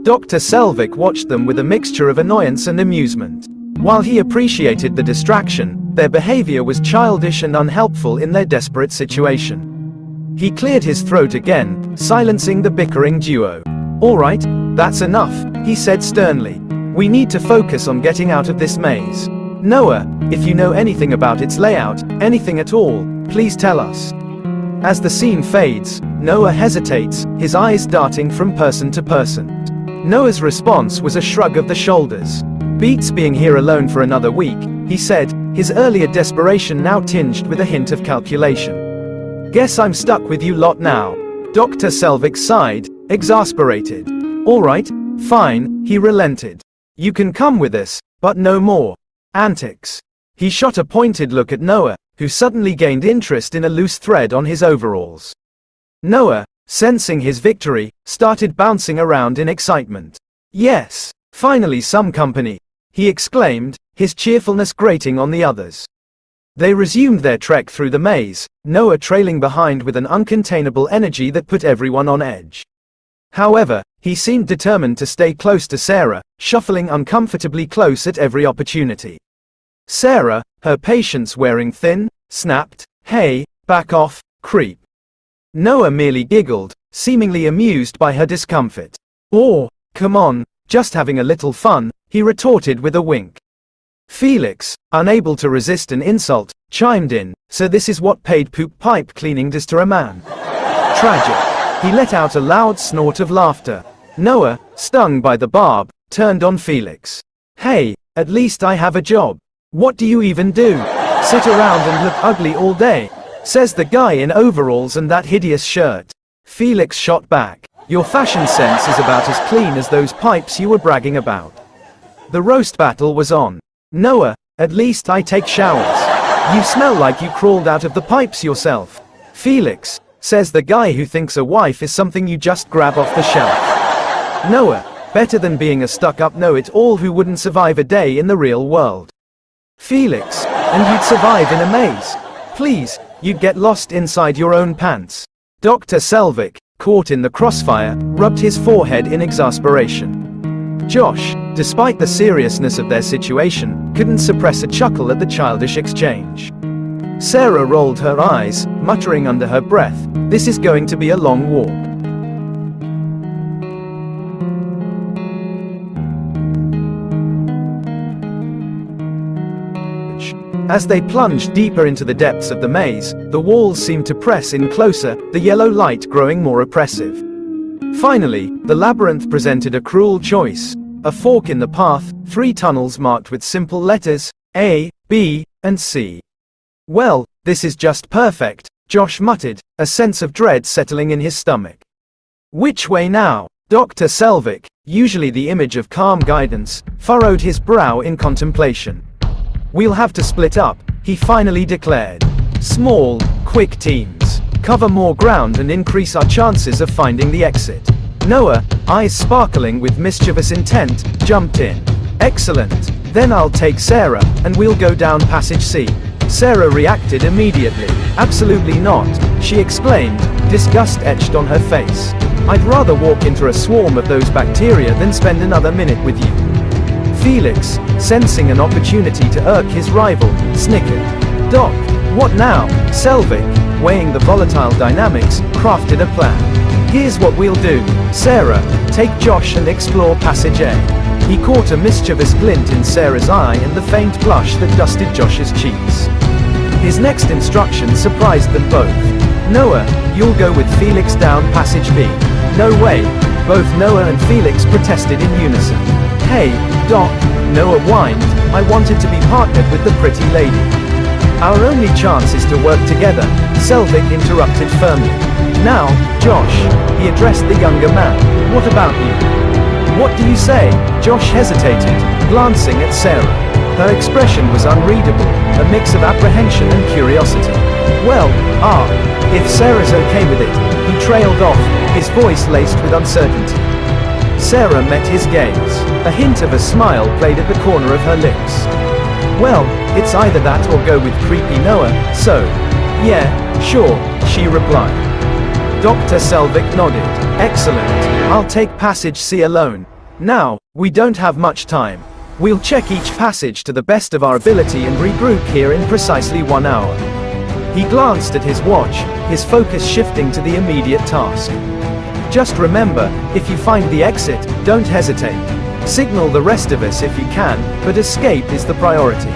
Speaker 1: Dr. Selvic watched them with a mixture of annoyance and amusement. While he appreciated the distraction, their behavior was childish and unhelpful in their desperate situation. He cleared his throat again, silencing the bickering duo. "All right, that's enough," he said sternly. "We need to focus on getting out of this maze. Noah, if you know anything about its layout, anything at all, please tell us." As the scene fades, Noah hesitates, his eyes darting from person to person. Noah's response was a shrug of the shoulders. "Beats being here alone for another week," he said, his earlier desperation now tinged with a hint of calculation. "Guess I'm stuck with you lot now." Dr. Selvic sighed, exasperated. "All right, fine," he relented. "You can come with us, but no more antics." He shot a pointed look at Noah, who suddenly gained interest in a loose thread on his overalls. Noah, sensing his victory, started bouncing around in excitement. "Yes, finally some company," he exclaimed, his cheerfulness grating on the others. They resumed their trek through the maze, Noah trailing behind with an uncontainable energy that put everyone on edge. However, he seemed determined to stay close to Sarah, shuffling uncomfortably close at every opportunity. Sarah, her patience wearing thin, snapped, "Hey, back off, creep." Noah merely giggled, seemingly amused by her discomfort. "Oh, come on, just having a little fun," he retorted with a wink. Felix, unable to resist an insult, chimed in, "So this is what paid poop pipe cleaning does to a man." Tragic. He let out a loud snort of laughter. Noah, stung by the barb, turned on Felix. "Hey, at least I have a job. What do you even do? Sit around and look ugly all day," says the guy in overalls and that hideous shirt. Felix shot back. "Your fashion sense is about as clean as those pipes you were bragging about." The roast battle was on. "Noah, at least I take showers. You smell like you crawled out of the pipes yourself." "Felix," says the guy who thinks a wife is something you just grab off the shelf. "Noah, better than being a stuck-up know-it-all who wouldn't survive a day in the real world." "Felix, and you'd survive in a maze. Please, you'd get lost inside your own pants." Dr. Selvic, caught in the crossfire, rubbed his forehead in exasperation. Josh, despite the seriousness of their situation, couldn't suppress a chuckle at the childish exchange. Sarah rolled her eyes, muttering under her breath, "This is going to be a long walk." As they plunged deeper into the depths of the maze, the walls seemed to press in closer, the yellow light growing more oppressive. Finally, the labyrinth presented a cruel choice. A fork in the path, 3 tunnels marked with simple letters, A, B, and C. "Well, this is just perfect," Josh muttered, a sense of dread settling in his stomach. "Which way now?" Dr. Selvic, usually the image of calm guidance, furrowed his brow in contemplation. "We'll have to split up," he finally declared. "Small, quick teams. Cover more ground and increase our chances of finding the exit." Noah, eyes sparkling with mischievous intent, jumped in. "Excellent. Then I'll take Sarah, and we'll go down passage C." Sarah reacted immediately. "Absolutely not," she exclaimed, disgust etched on her face. "I'd rather walk into a swarm of those bacteria than spend another minute with you." Felix, sensing an opportunity to irk his rival, snickered. "Doc, what now?" Selvic, weighing the volatile dynamics, crafted a plan. "Here's what we'll do. Sarah, take Josh and explore passage A." He caught a mischievous glint in Sarah's eye and the faint blush that dusted Josh's cheeks. His next instruction surprised them both. "Noah, you'll go with Felix down passage B." "No way," both Noah and Felix protested in unison. "Hey, Doc, Noah whined. I wanted to be partnered with the pretty lady. Our only chance is to work together, Selvic interrupted firmly. Now, Josh, he addressed the younger man, what about you? What do you say? Josh hesitated, glancing at Sarah. Her expression was unreadable, a mix of apprehension and curiosity. Well, if Sarah's okay with it, he trailed off, his voice laced with uncertainty. Sarah met his gaze. A hint of a smile played at the corner of her lips. Well, it's either that or go with creepy Noah, so. Yeah, sure, she replied. Dr. Selvic nodded. Excellent. I'll take passage C alone. Now, we don't have much time. We'll check each passage to the best of our ability and regroup here in precisely 1 hour. He glanced at his watch, his focus shifting to the immediate task. Just remember, if you find the exit, don't hesitate. Signal the rest of us if you can, but escape is the priority.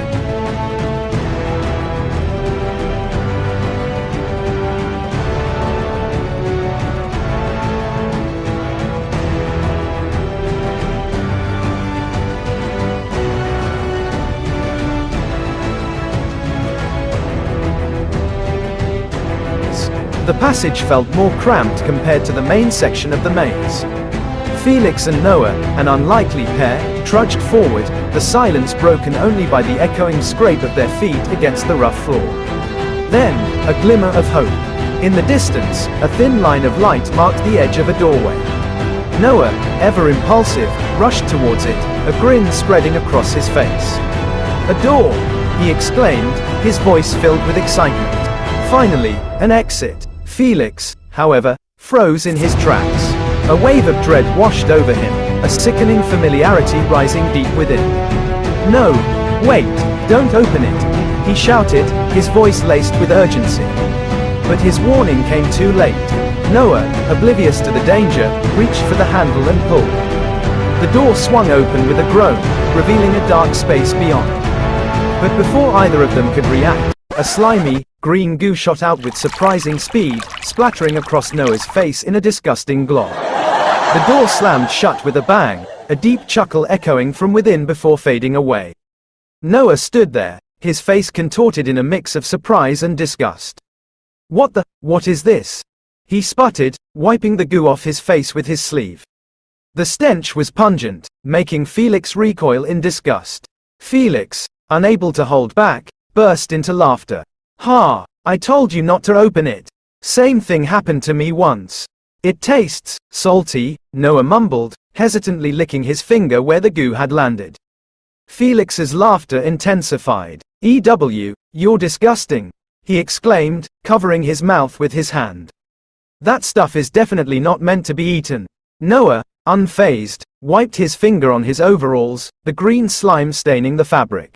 Speaker 1: The passage felt more cramped compared to the main section of the maze. Felix and Noah, an unlikely pair, trudged forward, the silence broken only by the echoing scrape of their feet against the rough floor. Then, a glimmer of hope. In the distance, a thin line of light marked the edge of a doorway. Noah, ever impulsive, rushed towards it, a grin spreading across his face. A door! He exclaimed, his voice filled with excitement. Finally, an exit. Felix, however, froze in his tracks. A wave of dread washed over him, a sickening familiarity rising deep within. No, wait, don't open it, he shouted, his voice laced with urgency. But his warning came too late. Noah, oblivious to the danger, reached for the handle and pulled. The door swung open with a groan, revealing a dark space beyond. But before either of them could react, a slimy, green goo shot out with surprising speed, splattering across Noah's face in a disgusting glob. The door slammed shut with a bang, a deep chuckle echoing from within before fading away. Noah stood there, his face contorted in a mix of surprise and disgust. What is this? He sputtered, wiping the goo off his face with his sleeve. The stench was pungent, making Felix recoil in disgust. Felix, unable to hold back, burst into laughter. Ha! I told you not to open it. Same thing happened to me once. It tastes salty, Noah mumbled, hesitantly licking his finger where the goo had landed. Felix's laughter intensified. You're disgusting, he exclaimed, covering his mouth with his hand. That stuff is definitely not meant to be eaten. Noah, unfazed, wiped his finger on his overalls, the green slime staining the fabric.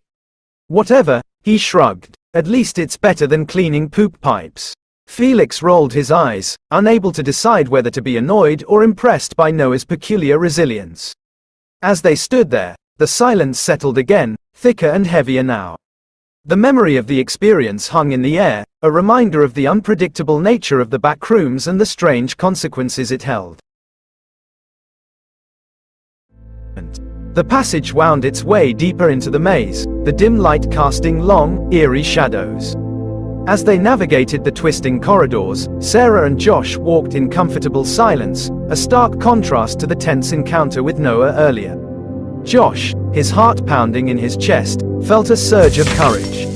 Speaker 1: Whatever, he shrugged. At least it's better than cleaning poop pipes. Felix rolled his eyes, unable to decide whether to be annoyed or impressed by Noah's peculiar resilience. As they stood there, the silence settled again, thicker and heavier now. The memory of the experience hung in the air, a reminder of the unpredictable nature of the backrooms and the strange consequences it held. The passage wound its way deeper into the maze, the dim light casting long, eerie shadows. As they navigated the twisting corridors, Sarah and Josh walked in comfortable silence, a stark contrast to the tense encounter with Noah earlier. Josh, his heart pounding in his chest, felt a surge of courage.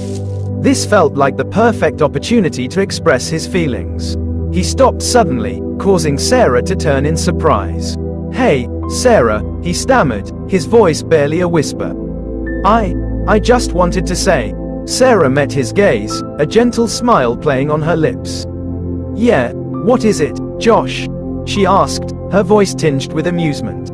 Speaker 1: This felt like the perfect opportunity to express his feelings. He stopped suddenly, causing Sarah to turn in surprise. Hey, Sarah, he stammered, his voice barely a whisper. I just wanted to say. Sarah met his gaze, a gentle smile playing on her lips. Yeah, what is it, Josh? She asked, her voice tinged with amusement.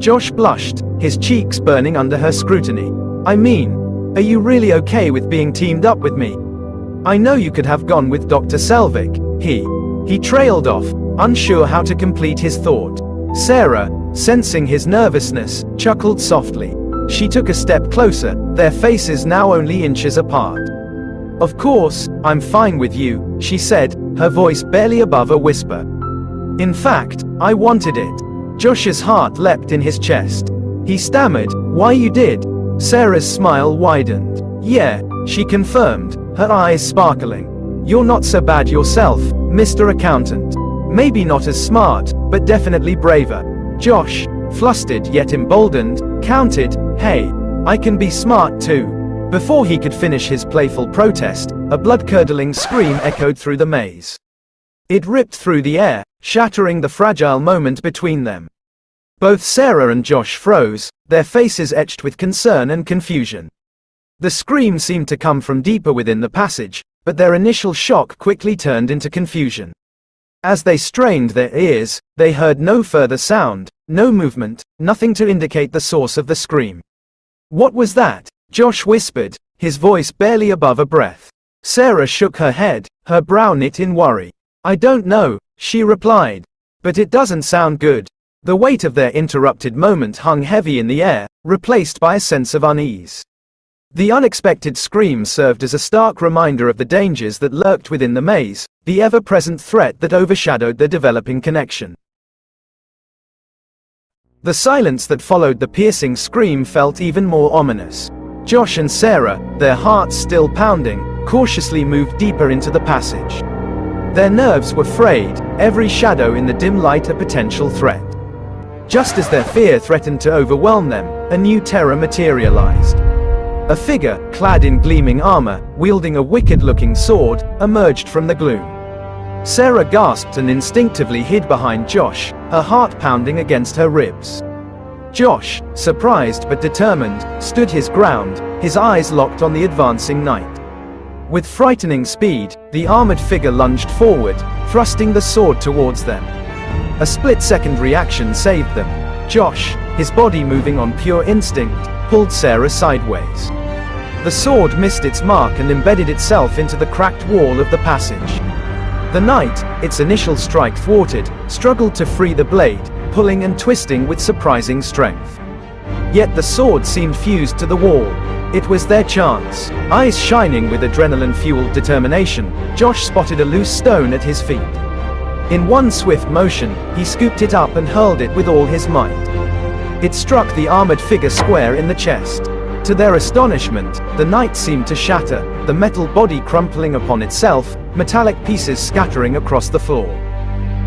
Speaker 1: Josh blushed, his cheeks burning under her scrutiny. I mean, are you really okay with being teamed up with me? I know you could have gone with Dr. Selvic, he trailed off, unsure how to complete his thought. Sarah, sensing his nervousness, chuckled softly. She took a step closer, their faces now only inches apart. Of course, I'm fine with you, she said, her voice barely above a whisper. In fact, I wanted it. Josh's heart leapt in his chest. He stammered, why you did, Sarah's smile widened. Yeah, she confirmed, her eyes sparkling. You're not so bad yourself, Mr. Accountant. Maybe not as smart, but definitely braver. Josh, flustered yet emboldened, countered, hey, I can be smart too. Before he could finish his playful protest, a blood-curdling scream echoed through the maze. It ripped through the air, shattering the fragile moment between them. Both Sarah and Josh froze, their faces etched with concern and confusion. The scream seemed to come from deeper within the passage, but their initial shock quickly turned into confusion. As they strained their ears, they heard no further sound, no movement, nothing to indicate the source of the scream. What was that? Josh whispered, his voice barely above a breath. Sarah shook her head, her brow knit in worry. I don't know, she replied. But it doesn't sound good. The weight of their interrupted moment hung heavy in the air, replaced by a sense of unease. The unexpected scream served as a stark reminder of the dangers that lurked within the maze, the ever-present threat that overshadowed their developing connection. The silence that followed the piercing scream felt even more ominous. Josh and Sarah, their hearts still pounding, cautiously moved deeper into the passage. Their nerves were frayed, every shadow in the dim light a potential threat. Just as their fear threatened to overwhelm them, a new terror materialized. A figure, clad in gleaming armor, wielding a wicked-looking sword, emerged from the gloom. Sarah gasped and instinctively hid behind Josh, her heart pounding against her ribs. Josh, surprised but determined, stood his ground, his eyes locked on the advancing knight. With frightening speed, the armored figure lunged forward, thrusting the sword towards them. A split-second reaction saved them. Josh, his body moving on pure instinct, pulled Sarah sideways. The sword missed its mark and embedded itself into the cracked wall of the passage. The knight, its initial strike thwarted, struggled to free the blade, pulling and twisting with surprising strength. Yet the sword seemed fused to the wall. It was their chance. Eyes shining with adrenaline-fueled determination, Josh spotted a loose stone at his feet. In one swift motion, he scooped it up and hurled it with all his might. It struck the armored figure square in the chest. To their astonishment, the knight seemed to shatter, the metal body crumpling upon itself, metallic pieces scattering across the floor.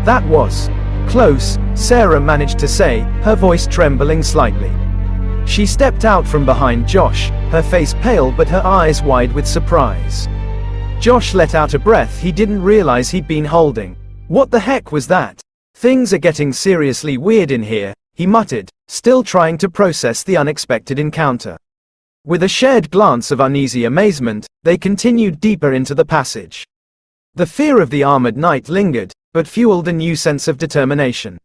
Speaker 1: That was close, Sarah managed to say, her voice trembling slightly. She stepped out from behind Josh, her face pale but her eyes wide with surprise. Josh let out a breath he didn't realize he'd been holding. What the heck was that? Things are getting seriously weird in here, he muttered, still trying to process the unexpected encounter. With a shared glance of uneasy amazement, they continued deeper into the passage. The fear of the armored knight lingered, but fueled a new sense of determination.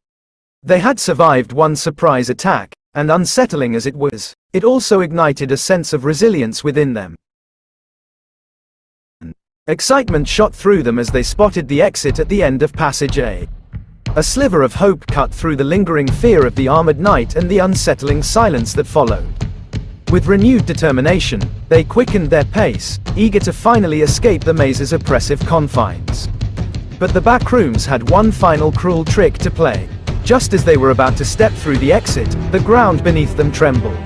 Speaker 1: They had survived one surprise attack, and unsettling as it was, it also ignited a sense of resilience within them. Excitement shot through them as they spotted the exit at the end of Passage A. A sliver of hope cut through the lingering fear of the armored knight and the unsettling silence that followed. With renewed determination, they quickened their pace, eager to finally escape the maze's oppressive confines. But the backrooms had one final cruel trick to play. Just as they were about to step through the exit, the ground beneath them trembled.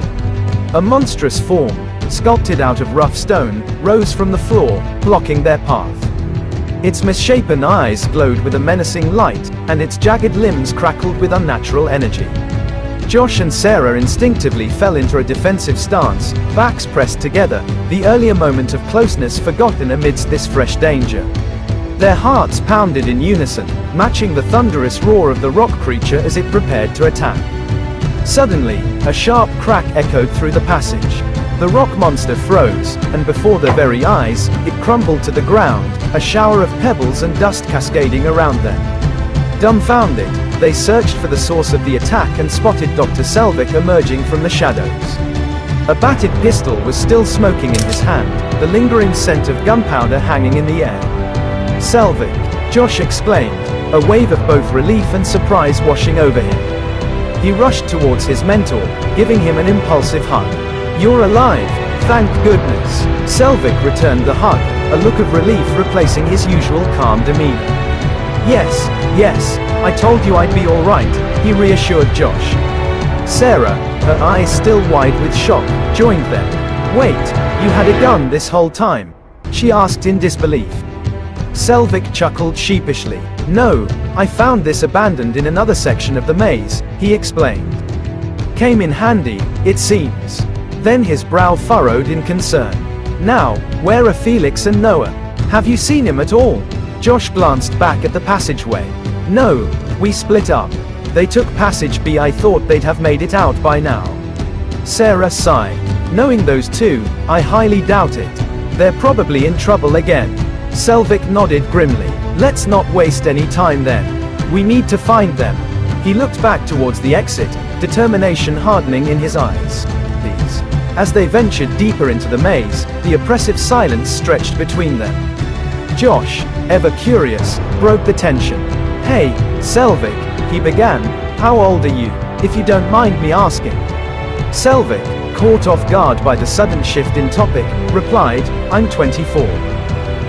Speaker 1: A monstrous form, sculpted out of rough stone, rose from the floor, blocking their path. Its misshapen eyes glowed with a menacing light, and its jagged limbs crackled with unnatural energy. Josh and Sarah instinctively fell into a defensive stance, backs pressed together, the earlier moment of closeness forgotten amidst this fresh danger. Their hearts pounded in unison, matching the thunderous roar of the rock creature as it prepared to attack. Suddenly, a sharp crack echoed through the passage. The rock monster froze, and before their very eyes, it crumbled to the ground, a shower of pebbles and dust cascading around them. Dumbfounded, they searched for the source of the attack and spotted Dr. Selvic emerging from the shadows. A battered pistol was still smoking in his hand, the lingering scent of gunpowder hanging in the air. Selvic, Josh exclaimed, a wave of both relief and surprise washing over him. He rushed towards his mentor, giving him an impulsive hug. You're alive, thank goodness. Selvic returned the hug, a look of relief replacing his usual calm demeanor. Yes, I told you I'd be alright, he reassured Josh. Sarah, her eyes still wide with shock, joined them. Wait, you had a gun this whole time? She asked in disbelief. Selvic chuckled sheepishly. No, I found this abandoned in another section of the maze, he explained. Came in handy, it seems. Then his brow furrowed in concern. Now, where are Felix and Noah? Have you seen him at all? Josh glanced back at the passageway. No, we split up. They took passage B. I thought they'd have made it out by now. Sarah sighed. Knowing those two, I highly doubt it. They're probably in trouble again. Selvic nodded grimly. Let's not waste any time then. We need to find them. He looked back towards the exit, determination hardening in his eyes. As they ventured deeper into the maze, the oppressive silence stretched between them. Josh, ever curious, broke the tension. Hey, Selvic, he began, how old are you, if you don't mind me asking? Selvic, caught off guard by the sudden shift in topic, replied, I'm 24.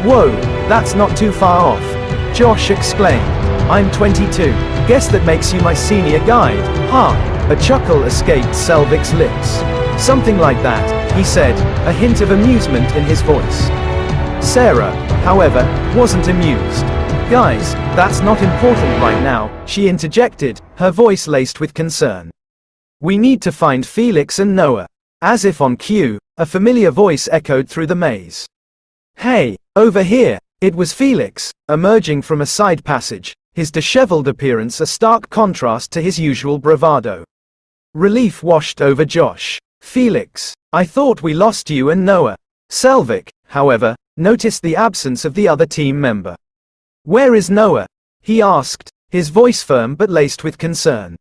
Speaker 1: Whoa, that's not too far off. Josh exclaimed, I'm 22. Guess that makes you my senior guide, huh? A chuckle escaped Selvic's lips. Something like that, he said, a hint of amusement in his voice. Sarah, however, wasn't amused. Guys, that's not important right now, she interjected, her voice laced with concern. We need to find Felix and Noah. As if on cue, a familiar voice echoed through the maze. Hey, over here! It was Felix, emerging from a side passage, his disheveled appearance a stark contrast to his usual bravado. Relief washed over Josh. Felix, I thought we lost you and Noah. Selvic, however, noticed the absence of the other team member. Where is Noah? He asked, his voice firm but laced with concern.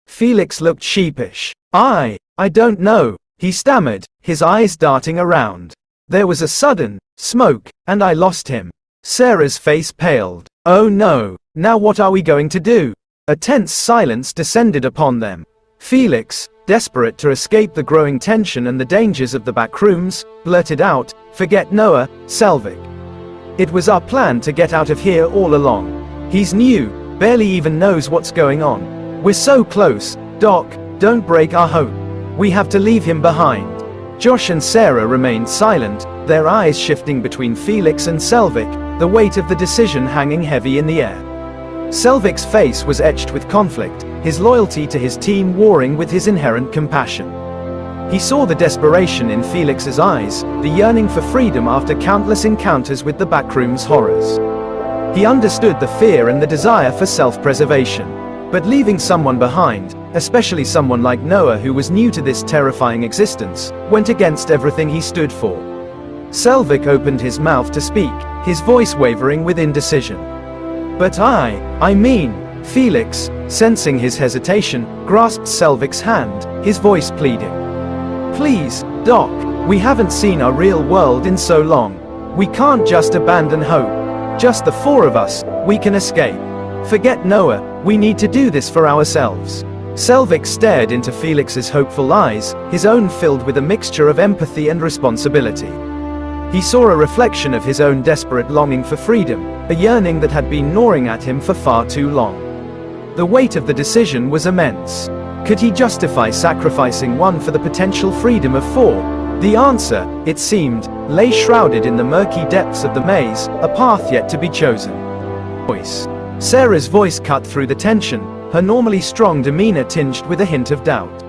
Speaker 1: Felix looked sheepish. I don't know, he stammered, his eyes darting around. There was a sudden smoke, and I lost him. Sarah's face paled. Oh no, now what are we going to do? A tense silence descended upon them. Felix, desperate to escape the growing tension and the dangers of the backrooms, blurted out, forget Noah, Selvic. It was our plan to get out of here all along. He's new, barely even knows what's going on. We're so close, Doc, don't break our hope. We have to leave him behind. Josh and Sarah remained silent, their eyes shifting between Felix and Selvic, the weight of the decision hanging heavy in the air. Selvic's face was etched with conflict, his loyalty to his team warring with his inherent compassion. He saw the desperation in Felix's eyes, the yearning for freedom after countless encounters with the backrooms horrors. He understood the fear and the desire for self-preservation. But leaving someone behind, especially someone like Noah who was new to this terrifying existence, went against everything he stood for. Selvic opened his mouth to speak, his voice wavering with indecision. But I mean, Felix, sensing his hesitation, grasped Selvic's hand, his voice pleading. Please, Doc, we haven't seen our real world in so long. We can't just abandon hope. Just the four of us, we can escape. Forget Noah, we need to do this for ourselves. Selvic stared into Felix's hopeful eyes, his own filled with a mixture of empathy and responsibility. He saw a reflection of his own desperate longing for freedom, a yearning that had been gnawing at him for far too long. The weight of the decision was immense. Could he justify sacrificing one for the potential freedom of four? The answer, it seemed, lay shrouded in the murky depths of the maze, a path yet to be chosen. Voice. Sarah's voice cut through the tension, her normally strong demeanor tinged with a hint of doubt.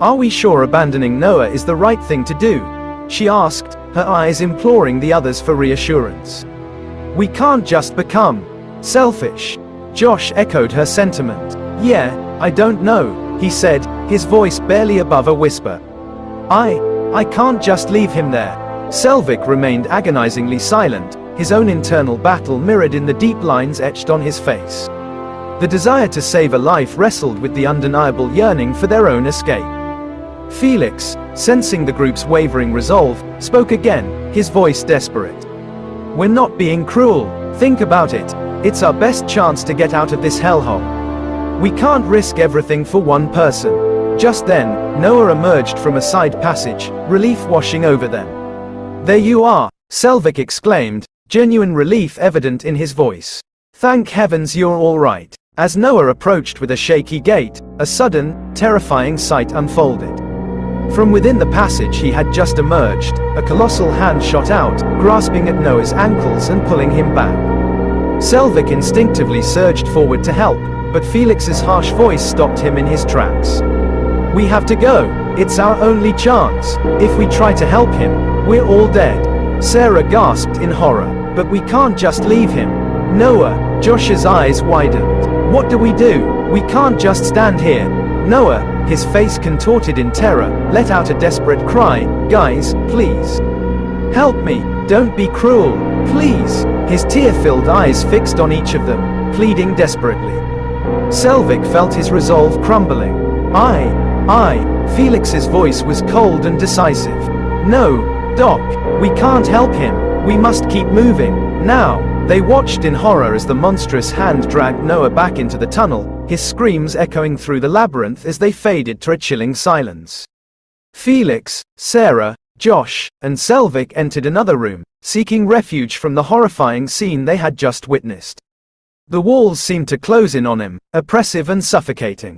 Speaker 1: Are we sure abandoning Noah is the right thing to do? She asked, her eyes imploring the others for reassurance. We can't just become selfish. Josh echoed her sentiment. Yeah, I don't know, he said, his voice barely above a whisper. I can't just leave him there. Selvic remained agonizingly silent, his own internal battle mirrored in the deep lines etched on his face. The desire to save a life wrestled with the undeniable yearning for their own escape. Felix, sensing the group's wavering resolve, spoke again, his voice desperate. We're not being cruel, think about it. It's our best chance to get out of this hellhole. We can't risk everything for one person. Just then, Noah emerged from a side passage, relief washing over them. There you are, Selvic exclaimed, genuine relief evident in his voice. Thank heavens you're all right. As Noah approached with a shaky gait, a sudden, terrifying sight unfolded. From within the passage he had just emerged, a colossal hand shot out, grasping at Noah's ankles and pulling him back. Selvic instinctively surged forward to help, but Felix's harsh voice stopped him in his tracks. "We have to go. It's our only chance. If we try to help him, we're all dead." Sarah gasped in horror. "But we can't just leave him." "Noah." Josh's eyes widened. "What do? We can't just stand here." Noah, his face contorted in terror, let out a desperate cry. "Guys, please. Help me. Don't be cruel. Please." His tear-filled eyes fixed on each of them, pleading desperately. Selvic felt his resolve crumbling. I. Felix's voice was cold and decisive. "No, Doc. We can't help him. We must keep moving. Now." They watched in horror as the monstrous hand dragged Noah back into the tunnel, his screams echoing through the labyrinth as they faded to a chilling silence. Felix, Sarah, Josh, and Selvic entered another room, seeking refuge from the horrifying scene they had just witnessed. The walls seemed to close in on him, oppressive and suffocating.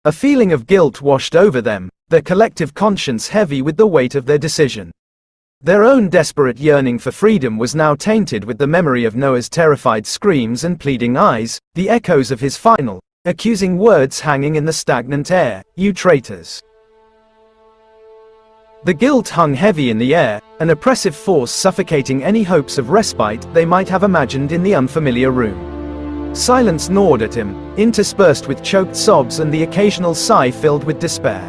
Speaker 1: A feeling of guilt washed over them, their collective conscience heavy with the weight of their decision. Their own desperate yearning for freedom was now tainted with the memory of Noah's terrified screams and pleading eyes, the echoes of his final, accusing words hanging in the stagnant air. "You traitors." The guilt hung heavy in the air, an oppressive force suffocating any hopes of respite they might have imagined in the unfamiliar room. Silence gnawed at him, interspersed with choked sobs and the occasional sigh filled with despair.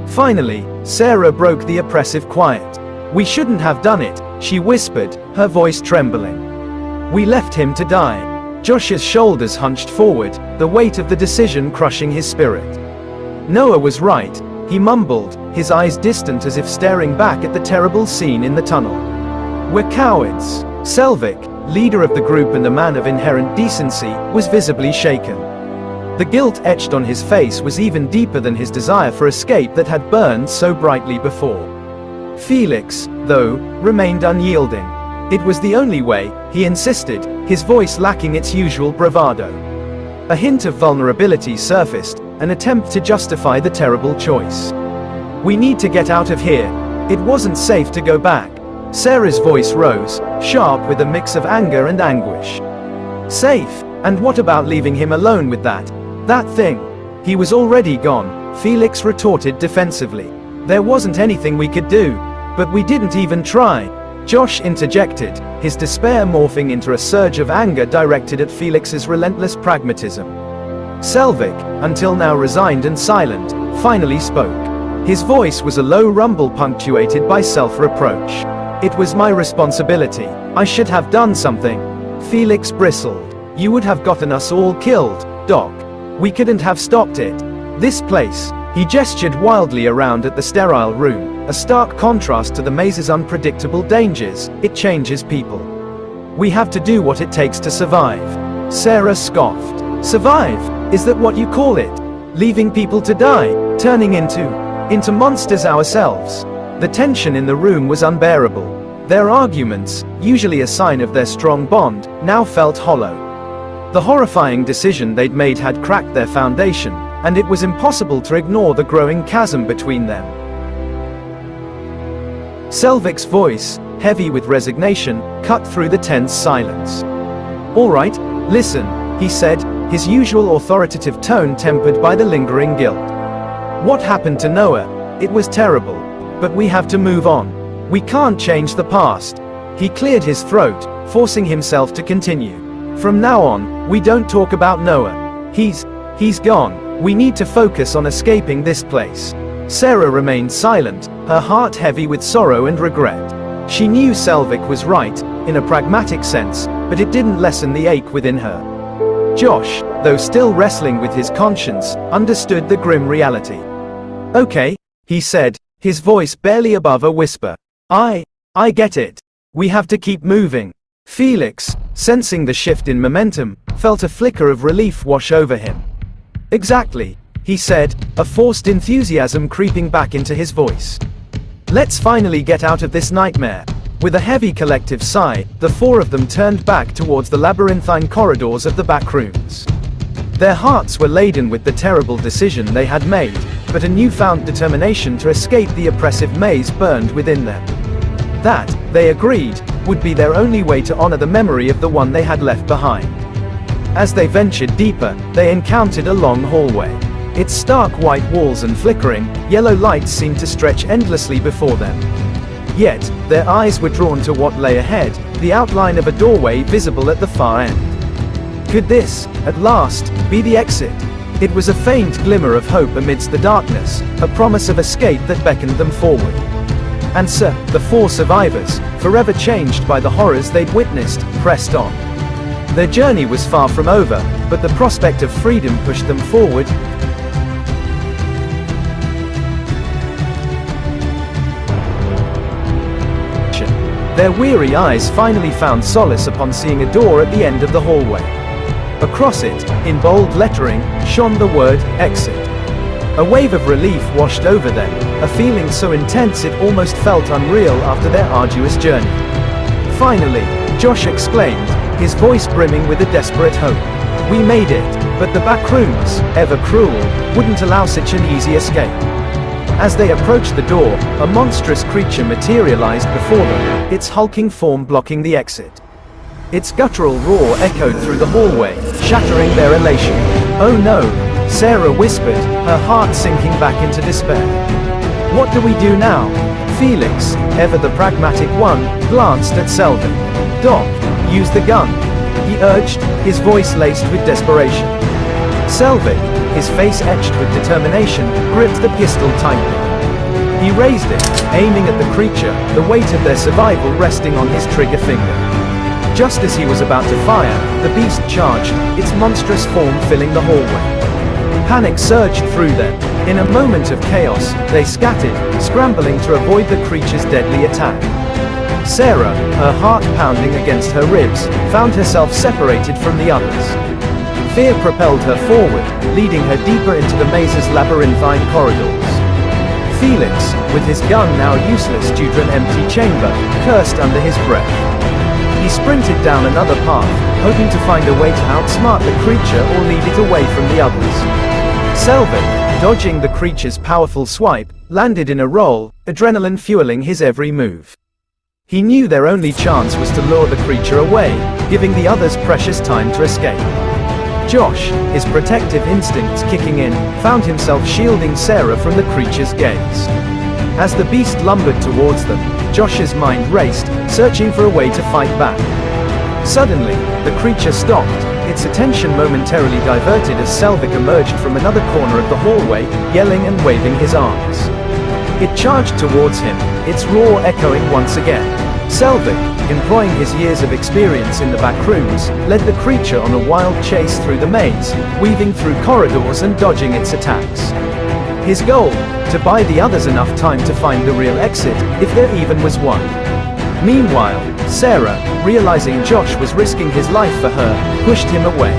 Speaker 1: Finally, Sarah broke the oppressive quiet. "We shouldn't have done it," she whispered, her voice trembling. "We left him to die." Josh's shoulders hunched forward, the weight of the decision crushing his spirit. Noah was right, he mumbled, his eyes distant as if staring back at the terrible scene in the tunnel. "We're cowards." Selvic, leader of the group and a man of inherent decency, was visibly shaken. The guilt etched on his face was even deeper than his desire for escape that had burned so brightly before. Felix, though, remained unyielding. It was the only way, he insisted, his voice lacking its usual bravado. A hint of vulnerability surfaced, an attempt to justify the terrible choice. "We need to get out of here. It wasn't safe to go back." Sarah's voice rose, sharp with a mix of anger and anguish. "Safe? And what about leaving him alone with that thing?" "He was already gone," Felix retorted defensively. "There wasn't anything we could do. But we didn't even try." Josh interjected, his despair morphing into a surge of anger directed at Felix's relentless pragmatism. Selvic, until now resigned and silent, finally spoke. His voice was a low rumble punctuated by self-reproach. "It was my responsibility. I should have done something." Felix bristled. "You would have gotten us all killed, Doc. We couldn't have stopped it. This place." He gestured wildly around at the sterile room, a stark contrast to the maze's unpredictable dangers. "It changes people. We have to do what it takes to survive." Sarah scoffed. "Survive? Is that what you call it? Leaving people to die? Turning into monsters ourselves?" The tension in the room was unbearable. Their arguments, usually a sign of their strong bond, now felt hollow. The horrifying decision they'd made had cracked their foundation, and it was impossible to ignore the growing chasm between them. Selvic's voice, heavy with resignation, cut through the tense silence. "All right, listen," he said, his usual authoritative tone tempered by the lingering guilt. "What happened to Noah? It was terrible. But we have to move on. We can't change the past." He cleared his throat, forcing himself to continue. "From now on, we don't talk about Noah. He's gone. We need to focus on escaping this place." Sarah remained silent, her heart heavy with sorrow and regret. She knew Selvic was right, in a pragmatic sense, but it didn't lessen the ache within her. Josh, though still wrestling with his conscience, understood the grim reality. "Okay," he said, his voice barely above a whisper. I get it. We have to keep moving." Felix, sensing the shift in momentum, felt a flicker of relief wash over him. "Exactly," he said, a forced enthusiasm creeping back into his voice. "Let's finally get out of this nightmare." With a heavy collective sigh, the four of them turned back towards the labyrinthine corridors of the Backrooms. Their hearts were laden with the terrible decision they had made, but a newfound determination to escape the oppressive maze burned within them. That, they agreed, would be their only way to honor the memory of the one they had left behind. As they ventured deeper, they encountered a long hallway. Its stark white walls and flickering, yellow lights seemed to stretch endlessly before them. Yet, their eyes were drawn to what lay ahead, the outline of a doorway visible at the far end. Could this, at last, be the exit? It was a faint glimmer of hope amidst the darkness, a promise of escape that beckoned them forward. And so, the four survivors, forever changed by the horrors they'd witnessed, pressed on. Their journey was far from over, but the prospect of freedom pushed them forward. Their weary eyes finally found solace upon seeing a door at the end of the hallway. Across it, in bold lettering, shone the word, exit. A wave of relief washed over them, a feeling so intense it almost felt unreal after their arduous journey. Finally, Josh exclaimed, his voice brimming with a desperate hope. We made it, but the Backrooms, ever cruel, wouldn't allow such an easy escape. As they approached the door, a monstrous creature materialized before them, its hulking form blocking the exit. Its guttural roar echoed through the hallway, shattering their elation. Oh no, Sarah whispered, her heart sinking back into despair. What do we do now? Felix, ever the pragmatic one, glanced at Selvic. Doc, use the gun, he urged, his voice laced with desperation. Selvic, his face etched with determination, gripped the pistol tightly. He raised it, aiming at the creature, the weight of their survival resting on his trigger finger. Just as he was about to fire, the beast charged, its monstrous form filling the hallway. Panic surged through them. In a moment of chaos, they scattered, scrambling to avoid the creature's deadly attack. Sarah, her heart pounding against her ribs, found herself separated from the others. Fear propelled her forward, leading her deeper into the maze's labyrinthine corridors. Felix, with his gun now useless due to an empty chamber, cursed under his breath. He sprinted down another path, hoping to find a way to outsmart the creature or lead it away from the others. Selvic, dodging the creature's powerful swipe, landed in a roll, adrenaline fueling his every move. He knew their only chance was to lure the creature away, giving the others precious time to escape. Josh, his protective instincts kicking in, found himself shielding Sarah from the creature's gaze. As the beast lumbered towards them, Josh's mind raced, searching for a way to fight back. Suddenly, the creature stopped, its attention momentarily diverted as Selvic emerged from another corner of the hallway, yelling and waving his arms. It charged towards him, its roar echoing once again. Selvic, employing his years of experience in the Backrooms, led the creature on a wild chase through the maze, weaving through corridors and dodging its attacks. His goal, to buy the others enough time to find the real exit, if there even was one. Meanwhile, Sarah, realizing Josh was risking his life for her, pushed him away.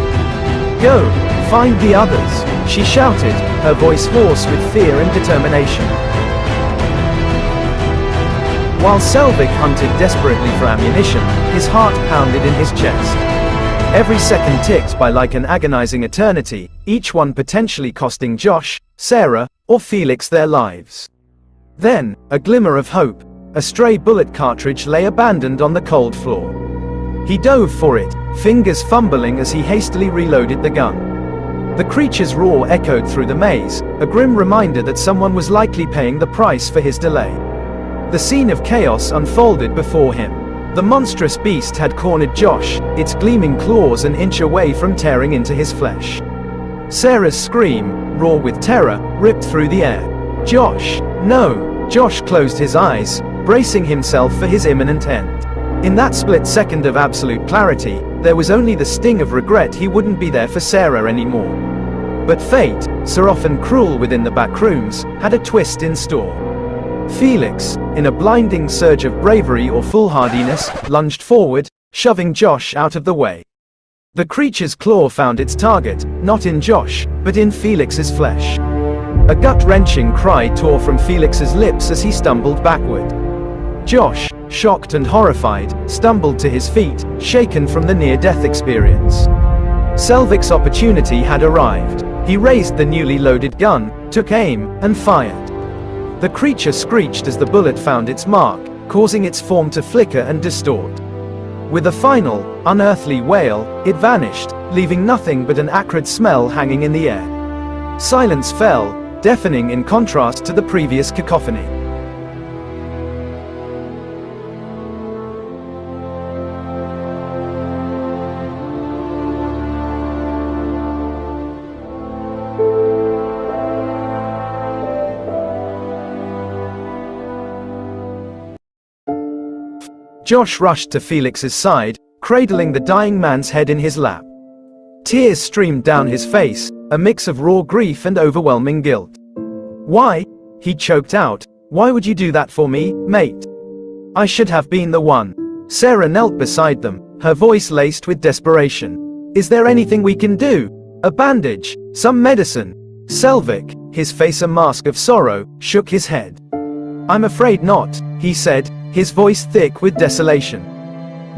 Speaker 1: Go, find the others, she shouted, her voice hoarse with fear and determination. While Selvic hunted desperately for ammunition, his heart pounded in his chest. Every second ticked by like an agonizing eternity, each one potentially costing Josh, Sarah, or Felix their lives. Then, a glimmer of hope, a stray bullet cartridge lay abandoned on the cold floor. He dove for it, fingers fumbling as he hastily reloaded the gun. The creature's roar echoed through the maze, a grim reminder that someone was likely paying the price for his delay. The scene of chaos unfolded before him. The monstrous beast had cornered Josh, its gleaming claws an inch away from tearing into his flesh. Sarah's scream, raw with terror, ripped through the air. Josh, no! Josh closed his eyes, bracing himself for his imminent end. In that split second of absolute clarity, there was only the sting of regret he wouldn't be there for Sarah anymore. But fate, so often cruel within the Backrooms, had a twist in store. Felix, in a blinding surge of bravery or foolhardiness, lunged forward, shoving Josh out of the way. The creature's claw found its target, not in Josh, but in Felix's flesh. A gut-wrenching cry tore from Felix's lips as he stumbled backward. Josh, shocked and horrified, stumbled to his feet, shaken from the near-death experience. Selvic's opportunity had arrived. He raised the newly loaded gun, took aim, and fired. The creature screeched as the bullet found its mark, causing its form to flicker and distort. With a final, unearthly wail, it vanished, leaving nothing but an acrid smell hanging in the air. Silence fell, deafening in contrast to the previous cacophony. Josh rushed to Felix's side, cradling the dying man's head in his lap. Tears streamed down his face, a mix of raw grief and overwhelming guilt. "Why?" he choked out. "Why would you do that for me, mate? I should have been the one." Sarah knelt beside them, her voice laced with desperation. "Is there anything we can do? A bandage? Some medicine?" Selvic, his face a mask of sorrow, shook his head. "I'm afraid not," he said, his voice thick with desolation.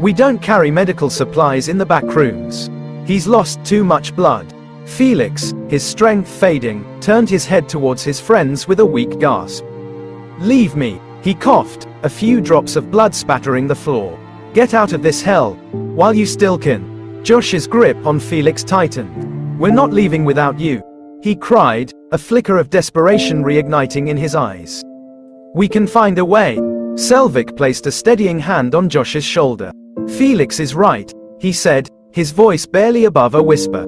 Speaker 1: "We don't carry medical supplies in the back rooms. He's lost too much blood." Felix, his strength fading, turned his head towards his friends with a weak gasp. "Leave me," he coughed, a few drops of blood spattering the floor. "Get out of this hell, while you still can." Josh's grip on Felix tightened. "We're not leaving without you," he cried, a flicker of desperation reigniting in his eyes. "We can find a way." Selvic placed a steadying hand on Josh's shoulder. "Felix is right," he said, his voice barely above a whisper.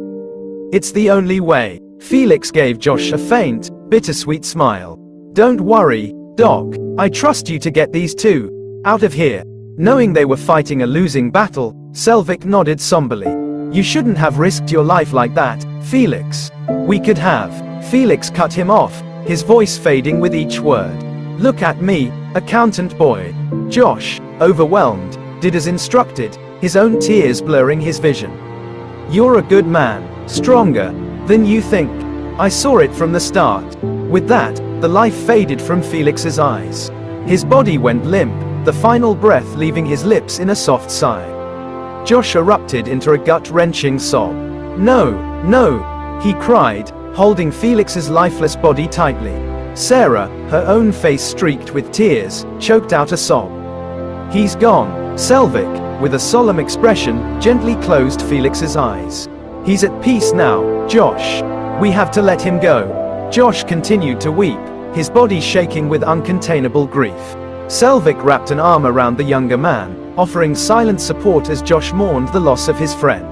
Speaker 1: "It's the only way." Felix gave Josh a faint, bittersweet smile. "Don't worry, Doc. I trust you to get these two out of here." Knowing they were fighting a losing battle, Selvic nodded somberly. "You shouldn't have risked your life like that, Felix." "We could have." Felix cut him off, his voice fading with each word. "Look at me, accountant boy." Josh, overwhelmed, did as instructed, his own tears blurring his vision. "You're a good man, stronger than you think. I saw it from the start." With that, the life faded from Felix's eyes. His body went limp, the final breath leaving his lips in a soft sigh. Josh erupted into a gut-wrenching sob. "No, no," he cried, holding Felix's lifeless body tightly. Sarah, her own face streaked with tears, choked out a sob. "He's gone." Selvic, with a solemn expression, gently closed Felix's eyes. "He's at peace now, Josh. We have to let him go." Josh continued to weep, his body shaking with uncontainable grief. Selvic wrapped an arm around the younger man, offering silent support as Josh mourned the loss of his friend.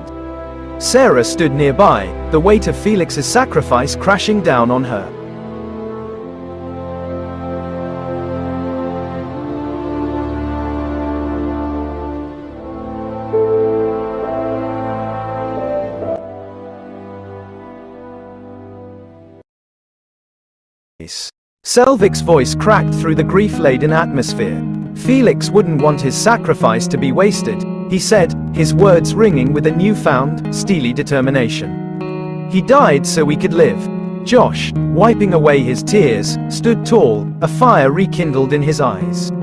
Speaker 1: Sarah stood nearby, the weight of Felix's sacrifice crashing down on her. Selvic's voice cracked through the grief-laden atmosphere. Felix wouldn't want his sacrifice to be wasted, he said, his words ringing with a newfound, steely determination. "He died so we could live." Josh, wiping away his tears, stood tall, a fire rekindled in his eyes.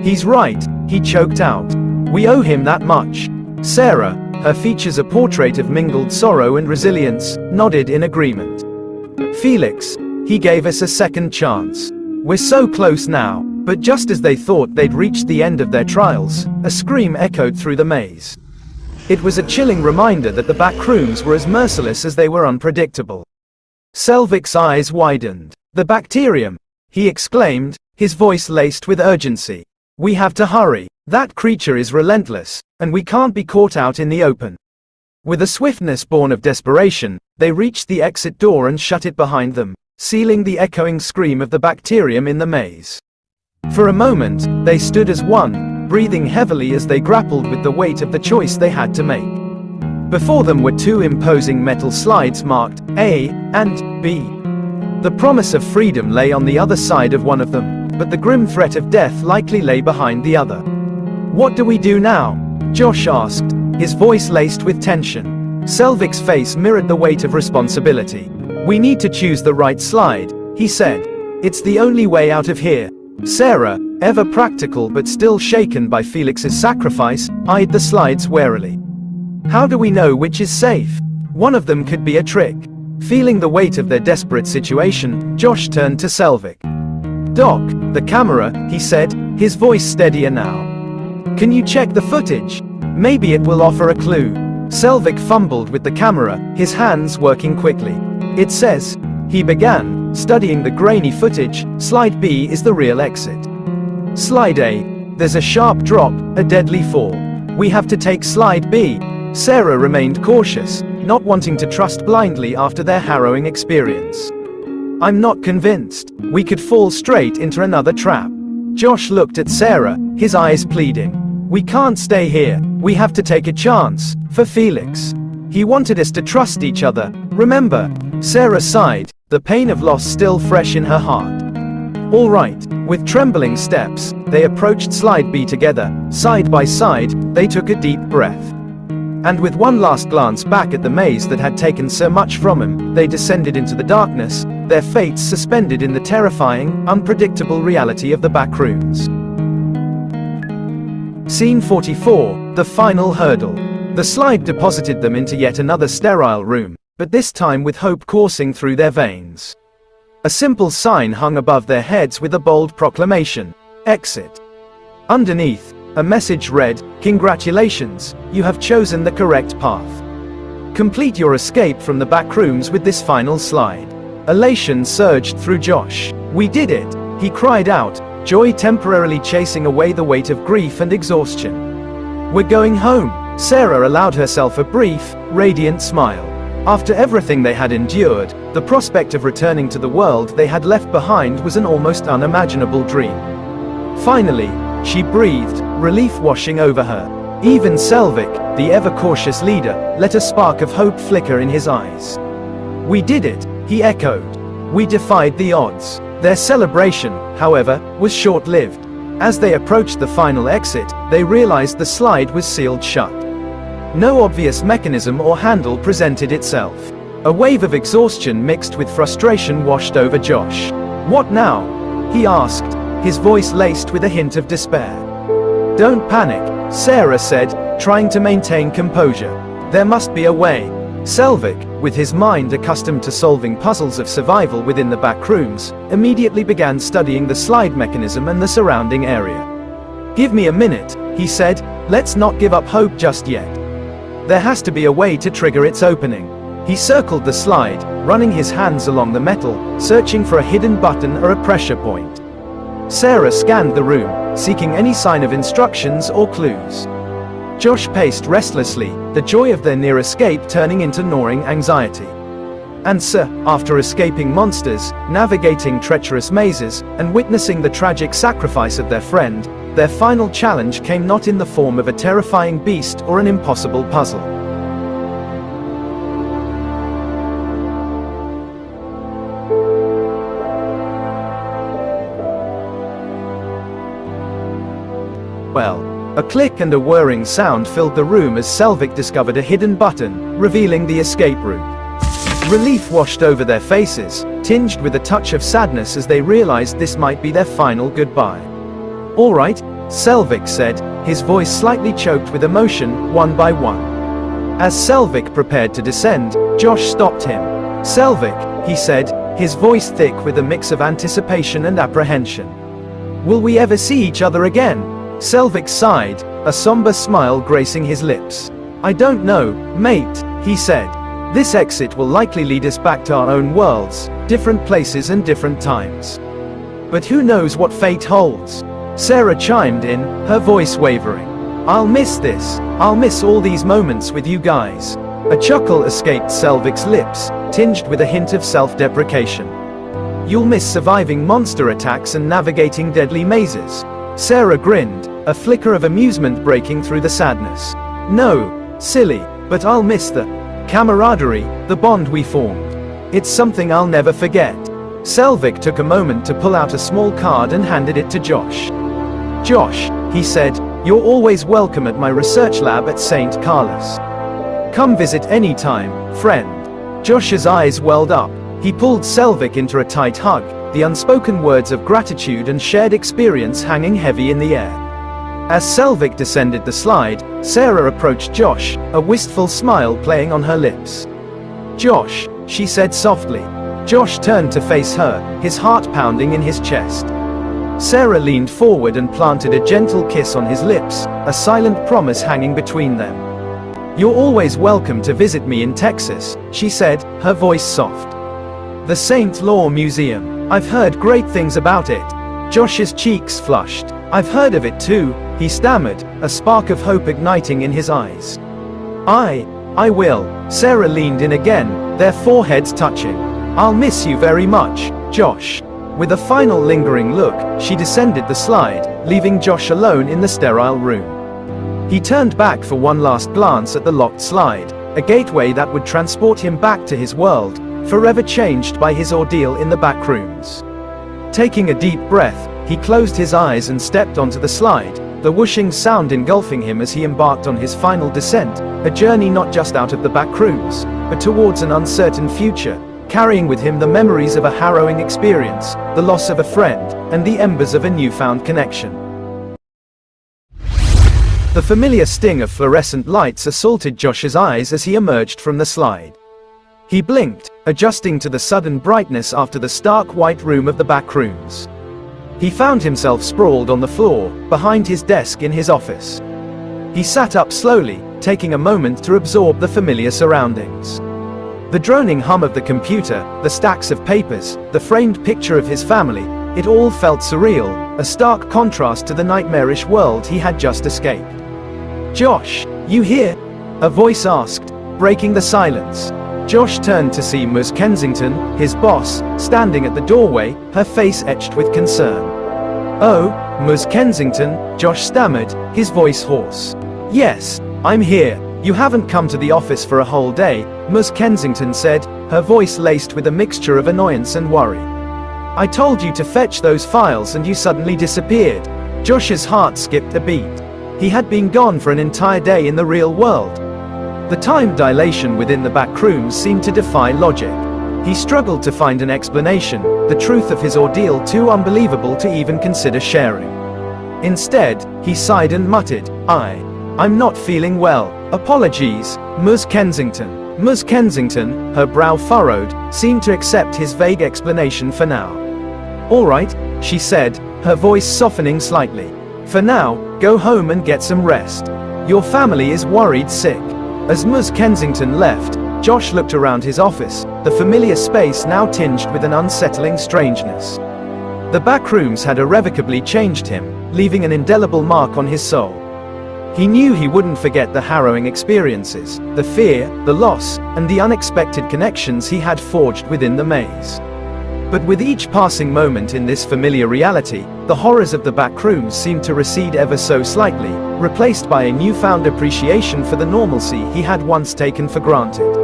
Speaker 1: "He's right," he choked out. "We owe him that much." Sarah, her features a portrait of mingled sorrow and resilience, nodded in agreement. "Felix, he gave us a second chance. We're so close now." But just as they thought they'd reached the end of their trials, a scream echoed through the maze. It was a chilling reminder that the back rooms were as merciless as they were unpredictable. Selvic's eyes widened. "The bacterium!" he exclaimed, his voice laced with urgency. "We have to hurry. That creature is relentless, and we can't be caught out in the open." With a swiftness born of desperation, they reached the exit door and shut it behind them, sealing the echoing scream of the bacterium in the maze. For a moment, they stood as one, breathing heavily as they grappled with the weight of the choice they had to make. Before them were two imposing metal slides marked A and B. The promise of freedom lay on the other side of one of them, but the grim threat of death likely lay behind the other. "What do we do now?" Josh asked, his voice laced with tension. Selvic's face mirrored the weight of responsibility. "We need to choose the right slide," he said. "It's the only way out of here." Sarah, ever practical but still shaken by Felix's sacrifice, eyed the slides warily. "How do we know which is safe?" One of them could be a trick. Feeling the weight of their desperate situation, Josh turned to Selvic. "Doc, the camera," he said, his voice steadier now. "Can you check the footage? Maybe it will offer a clue." Selvic fumbled with the camera, his hands working quickly. "It says," he began, studying the grainy footage, "Slide B is the real exit. Slide A. There's a sharp drop, a deadly fall. We have to take Slide B." Sarah remained cautious, not wanting to trust blindly after their harrowing experience. "I'm not convinced. We could fall straight into another trap." Josh looked at Sarah, his eyes pleading. "We can't stay here. We have to take a chance, for Felix. He wanted us to trust each other, remember?" Sarah sighed, the pain of loss still fresh in her heart. "All right." With trembling steps, they approached Slide B together, side by side. They took a deep breath. And with one last glance back at the maze that had taken so much from him, they descended into the darkness, their fates suspended in the terrifying, unpredictable reality of the backrooms. Scene 44, the final hurdle. The slide deposited them into yet another sterile room, but this time with hope coursing through their veins. A simple sign hung above their heads with a bold proclamation: "Exit." Underneath, a message read, "Congratulations, you have chosen the correct path. Complete your escape from the backrooms with this final slide." Elation surged through Josh. "We did it!" he cried out, joy temporarily chasing away the weight of grief and exhaustion. "We're going home." Sarah allowed herself a brief, radiant smile. After everything they had endured, the prospect of returning to the world they had left behind was an almost unimaginable dream. Finally, she breathed, relief washing over her. Even Selvic, the ever-cautious leader, let a spark of hope flicker in his eyes. "We did it," he echoed. "We defied the odds." Their celebration, however, was short-lived. As they approached the final exit, they realized the slide was sealed shut. No obvious mechanism or handle presented itself. A wave of exhaustion mixed with frustration washed over Josh. "What now?" he asked, his voice laced with a hint of despair. "Don't panic," Sarah said, trying to maintain composure. "There must be a way." Selvic, with his mind accustomed to solving puzzles of survival within the backrooms, immediately began studying the slide mechanism and the surrounding area. "Give me a minute," he said, "let's not give up hope just yet. There has to be a way to trigger its opening." He circled the slide, running his hands along the metal, searching for a hidden button or a pressure point. Sarah scanned the room, seeking any sign of instructions or clues. Josh paced restlessly, the joy of their near escape turning into gnawing anxiety. And so, after escaping monsters, navigating treacherous mazes, and witnessing the tragic sacrifice of their friend, their final challenge came not in the form of a terrifying beast or an impossible puzzle. Well, a click and a whirring sound filled the room as Selvic discovered a hidden button, revealing the escape route. Relief washed over their faces, tinged with a touch of sadness as they realized this might be their final goodbye. "All right," Selvic said, his voice slightly choked with emotion, one by one. As Selvic prepared to descend, Josh stopped him. "Selvic," he said, his voice thick with a mix of anticipation and apprehension. "Will we ever see each other again?" Selvic sighed, a somber smile gracing his lips. "I don't know, mate," he said. "This exit will likely lead us back to our own worlds, different places and different times. But who knows what fate holds?" Sarah chimed in, her voice wavering. "I'll miss this. I'll miss all these moments with you guys." A chuckle escaped Selvic's lips, tinged with a hint of self-deprecation. "You'll miss surviving monster attacks and navigating deadly mazes." Sarah grinned, a flicker of amusement breaking through the sadness. "No, silly, but I'll miss the camaraderie, the bond we formed. It's something I'll never forget." Selvic took a moment to pull out a small card and handed it to Josh. "Josh," he said, "you're always welcome at my research lab at St. Carlos. Come visit anytime, friend." Josh's eyes welled up. He pulled Selvic into a tight hug, the unspoken words of gratitude and shared experience hanging heavy in the air. As Selvic descended the slide, Sarah approached Josh, a wistful smile playing on her lips. Josh, she said softly. Josh turned to face her, his heart pounding in his chest. Sarah leaned forward and planted a gentle kiss on his lips, a silent promise hanging between them. "You're always welcome to visit me in Texas," she said, her voice soft. "The St. Law Museum. I've heard great things about it." Josh's cheeks flushed. "I've heard of it too," he stammered, a spark of hope igniting in his eyes. I will." Sarah leaned in again, their foreheads touching. "I'll miss you very much, Josh." With a final lingering look, she descended the slide, leaving Josh alone in the sterile room. He turned back for one last glance at the locked slide, a gateway that would transport him back to his world, forever changed by his ordeal in the back rooms. Taking a deep breath, he closed his eyes and stepped onto the slide, the whooshing sound engulfing him as he embarked on his final descent, a journey not just out of the back rooms, but towards an uncertain future, carrying with him the memories of a harrowing experience, the loss of a friend, and the embers of a newfound connection. The familiar sting of fluorescent lights assaulted Josh's eyes as he emerged from the slide. He blinked, adjusting to the sudden brightness after the stark white room of the back rooms. He found himself sprawled on the floor, behind his desk in his office. He sat up slowly, taking a moment to absorb the familiar surroundings. The droning hum of the computer, the stacks of papers, the framed picture of his family, it all felt surreal, a stark contrast to the nightmarish world he had just escaped. "Josh, you here?" a voice asked, breaking the silence. Josh turned to see Ms. Kensington, his boss, standing at the doorway, her face etched with concern. "Oh, Ms. Kensington," Josh stammered, his voice hoarse. "Yes, I'm here. You haven't come to the office for a whole day," Ms. Kensington said, her voice laced with a mixture of annoyance and worry. "I told you to fetch those files and you suddenly disappeared." Josh's heart skipped a beat. He had been gone for an entire day in the real world. The time dilation within the back rooms seemed to defy logic. He struggled to find an explanation, the truth of his ordeal too unbelievable to even consider sharing. Instead, he sighed and muttered, I'm not feeling well. Apologies, Ms. Kensington." Ms. Kensington, her brow furrowed, seemed to accept his vague explanation for now. "All right," she said, her voice softening slightly. "For now, go home and get some rest. Your family is worried sick." As Ms. Kensington left, Josh looked around his office, the familiar space now tinged with an unsettling strangeness. The back rooms had irrevocably changed him, leaving an indelible mark on his soul. He knew he wouldn't forget the harrowing experiences, the fear, the loss, and the unexpected connections he had forged within the maze. But with each passing moment in this familiar reality, the horrors of the back rooms seemed to recede ever so slightly, replaced by a newfound appreciation for the normalcy he had once taken for granted.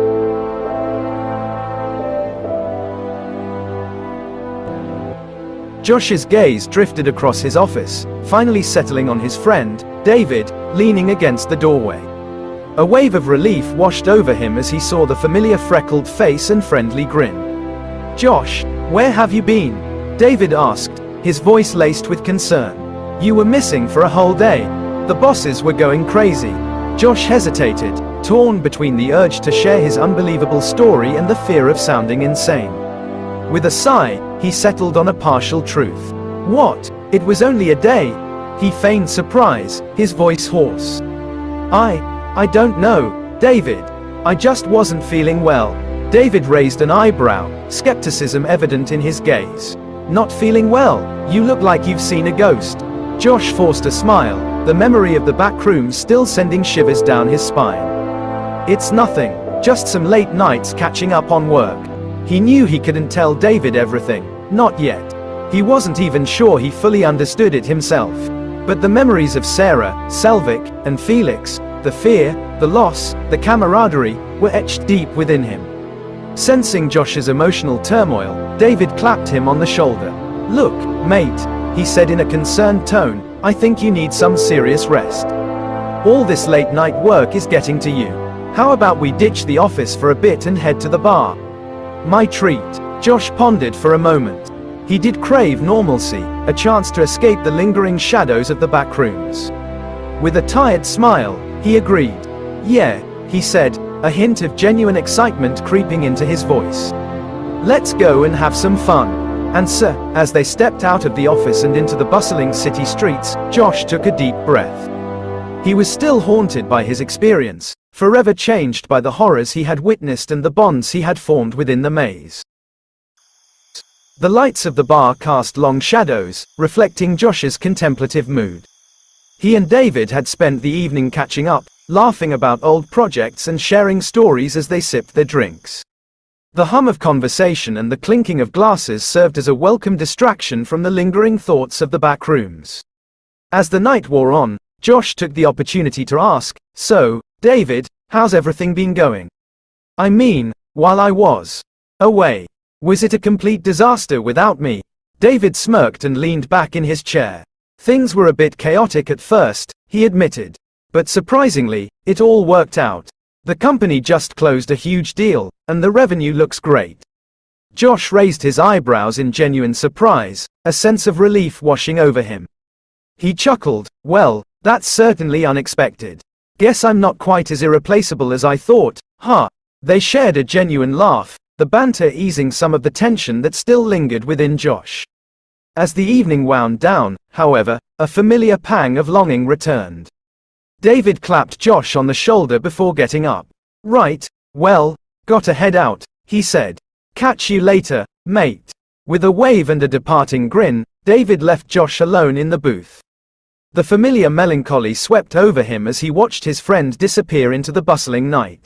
Speaker 1: Josh's gaze drifted across his office, finally settling on his friend, David, leaning against the doorway. A wave of relief washed over him as he saw the familiar freckled face and friendly grin. "Josh, where have you been?" David asked, his voice laced with concern. "You were missing for a whole day. The bosses were going crazy." Josh hesitated, torn between the urge to share his unbelievable story and the fear of sounding insane. With a sigh, he settled on a partial truth. "What? It was only a day?" He feigned surprise, his voice hoarse. I don't know, David. I just wasn't feeling well." David raised an eyebrow, skepticism evident in his gaze. "Not feeling well? You look like you've seen a ghost." Josh forced a smile, the memory of the back room still sending shivers down his spine. "It's nothing, just some late nights catching up on work." He knew he couldn't tell David everything, not yet. He wasn't even sure he fully understood it himself. But the memories of Sarah, Selvic, and Felix, the fear, the loss, the camaraderie, were etched deep within him. Sensing Josh's emotional turmoil, David clapped him on the shoulder. "Look, mate," he said in a concerned tone, "I think you need some serious rest. All this late night work is getting to you. How about we ditch the office for a bit and head to the bar?" "My treat." Josh pondered for a moment. He did crave normalcy, a chance to escape the lingering shadows of the back rooms. With a tired smile, he agreed. "Yeah," he said, a hint of genuine excitement creeping into his voice. "Let's go and have some fun." And sir, as they stepped out of the office and into the bustling city streets, Josh took a deep breath. He was still haunted by his experience, forever changed by the horrors he had witnessed and the bonds he had formed within the maze. The lights of the bar cast long shadows, reflecting Josh's contemplative mood. He and David had spent the evening catching up, laughing about old projects and sharing stories as they sipped their drinks. The hum of conversation and the clinking of glasses served as a welcome distraction from the lingering thoughts of the back rooms. As the night wore on, Josh took the opportunity to ask, "So, David, how's everything been going? I mean, while I was away, was it a complete disaster without me?" David smirked and leaned back in his chair. "Things were a bit chaotic at first," he admitted. "But surprisingly, it all worked out. The company just closed a huge deal, and the revenue looks great." Josh raised his eyebrows in genuine surprise, a sense of relief washing over him. He chuckled, "Well, that's certainly unexpected. Guess I'm not quite as irreplaceable as I thought, huh?" They shared a genuine laugh, the banter easing some of the tension that still lingered within Josh. As the evening wound down, however, a familiar pang of longing returned. David clapped Josh on the shoulder before getting up. "Right, well, gotta head out," he said. "Catch you later, mate." With a wave and a departing grin, David left Josh alone in the booth. The familiar melancholy swept over him as he watched his friend disappear into the bustling night.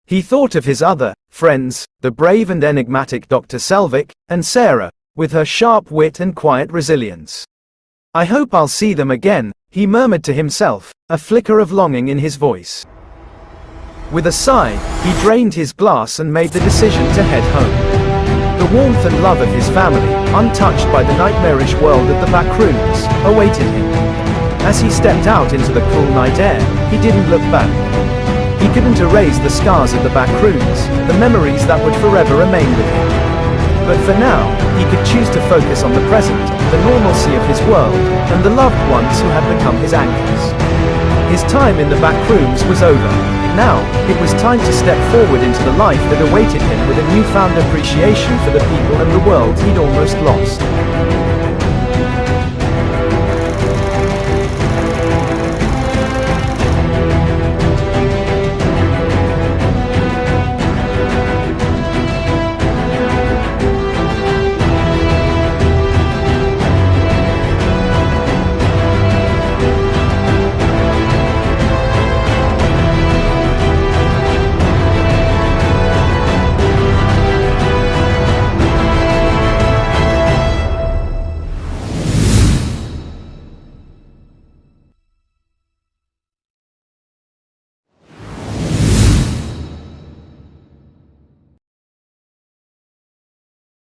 Speaker 1: He thought of his other friends, the brave and enigmatic Dr. Selvic, and Sarah, with her sharp wit and quiet resilience. "I hope I'll see them again," he murmured to himself, a flicker of longing in his voice. With a sigh, he drained his glass and made the decision to head home. The warmth and love of his family, untouched by the nightmarish world of the Backrooms, awaited him. As he stepped out into the cool night air, he didn't look back. He couldn't erase the scars of the Backrooms, the memories that would forever remain with him. But for now, he could choose to focus on the present, the normalcy of his world, and the loved ones who had become his anchors. His time in the Backrooms was over. Now, it was time to step forward into the life that awaited him with a newfound appreciation for the people and the world he'd almost lost.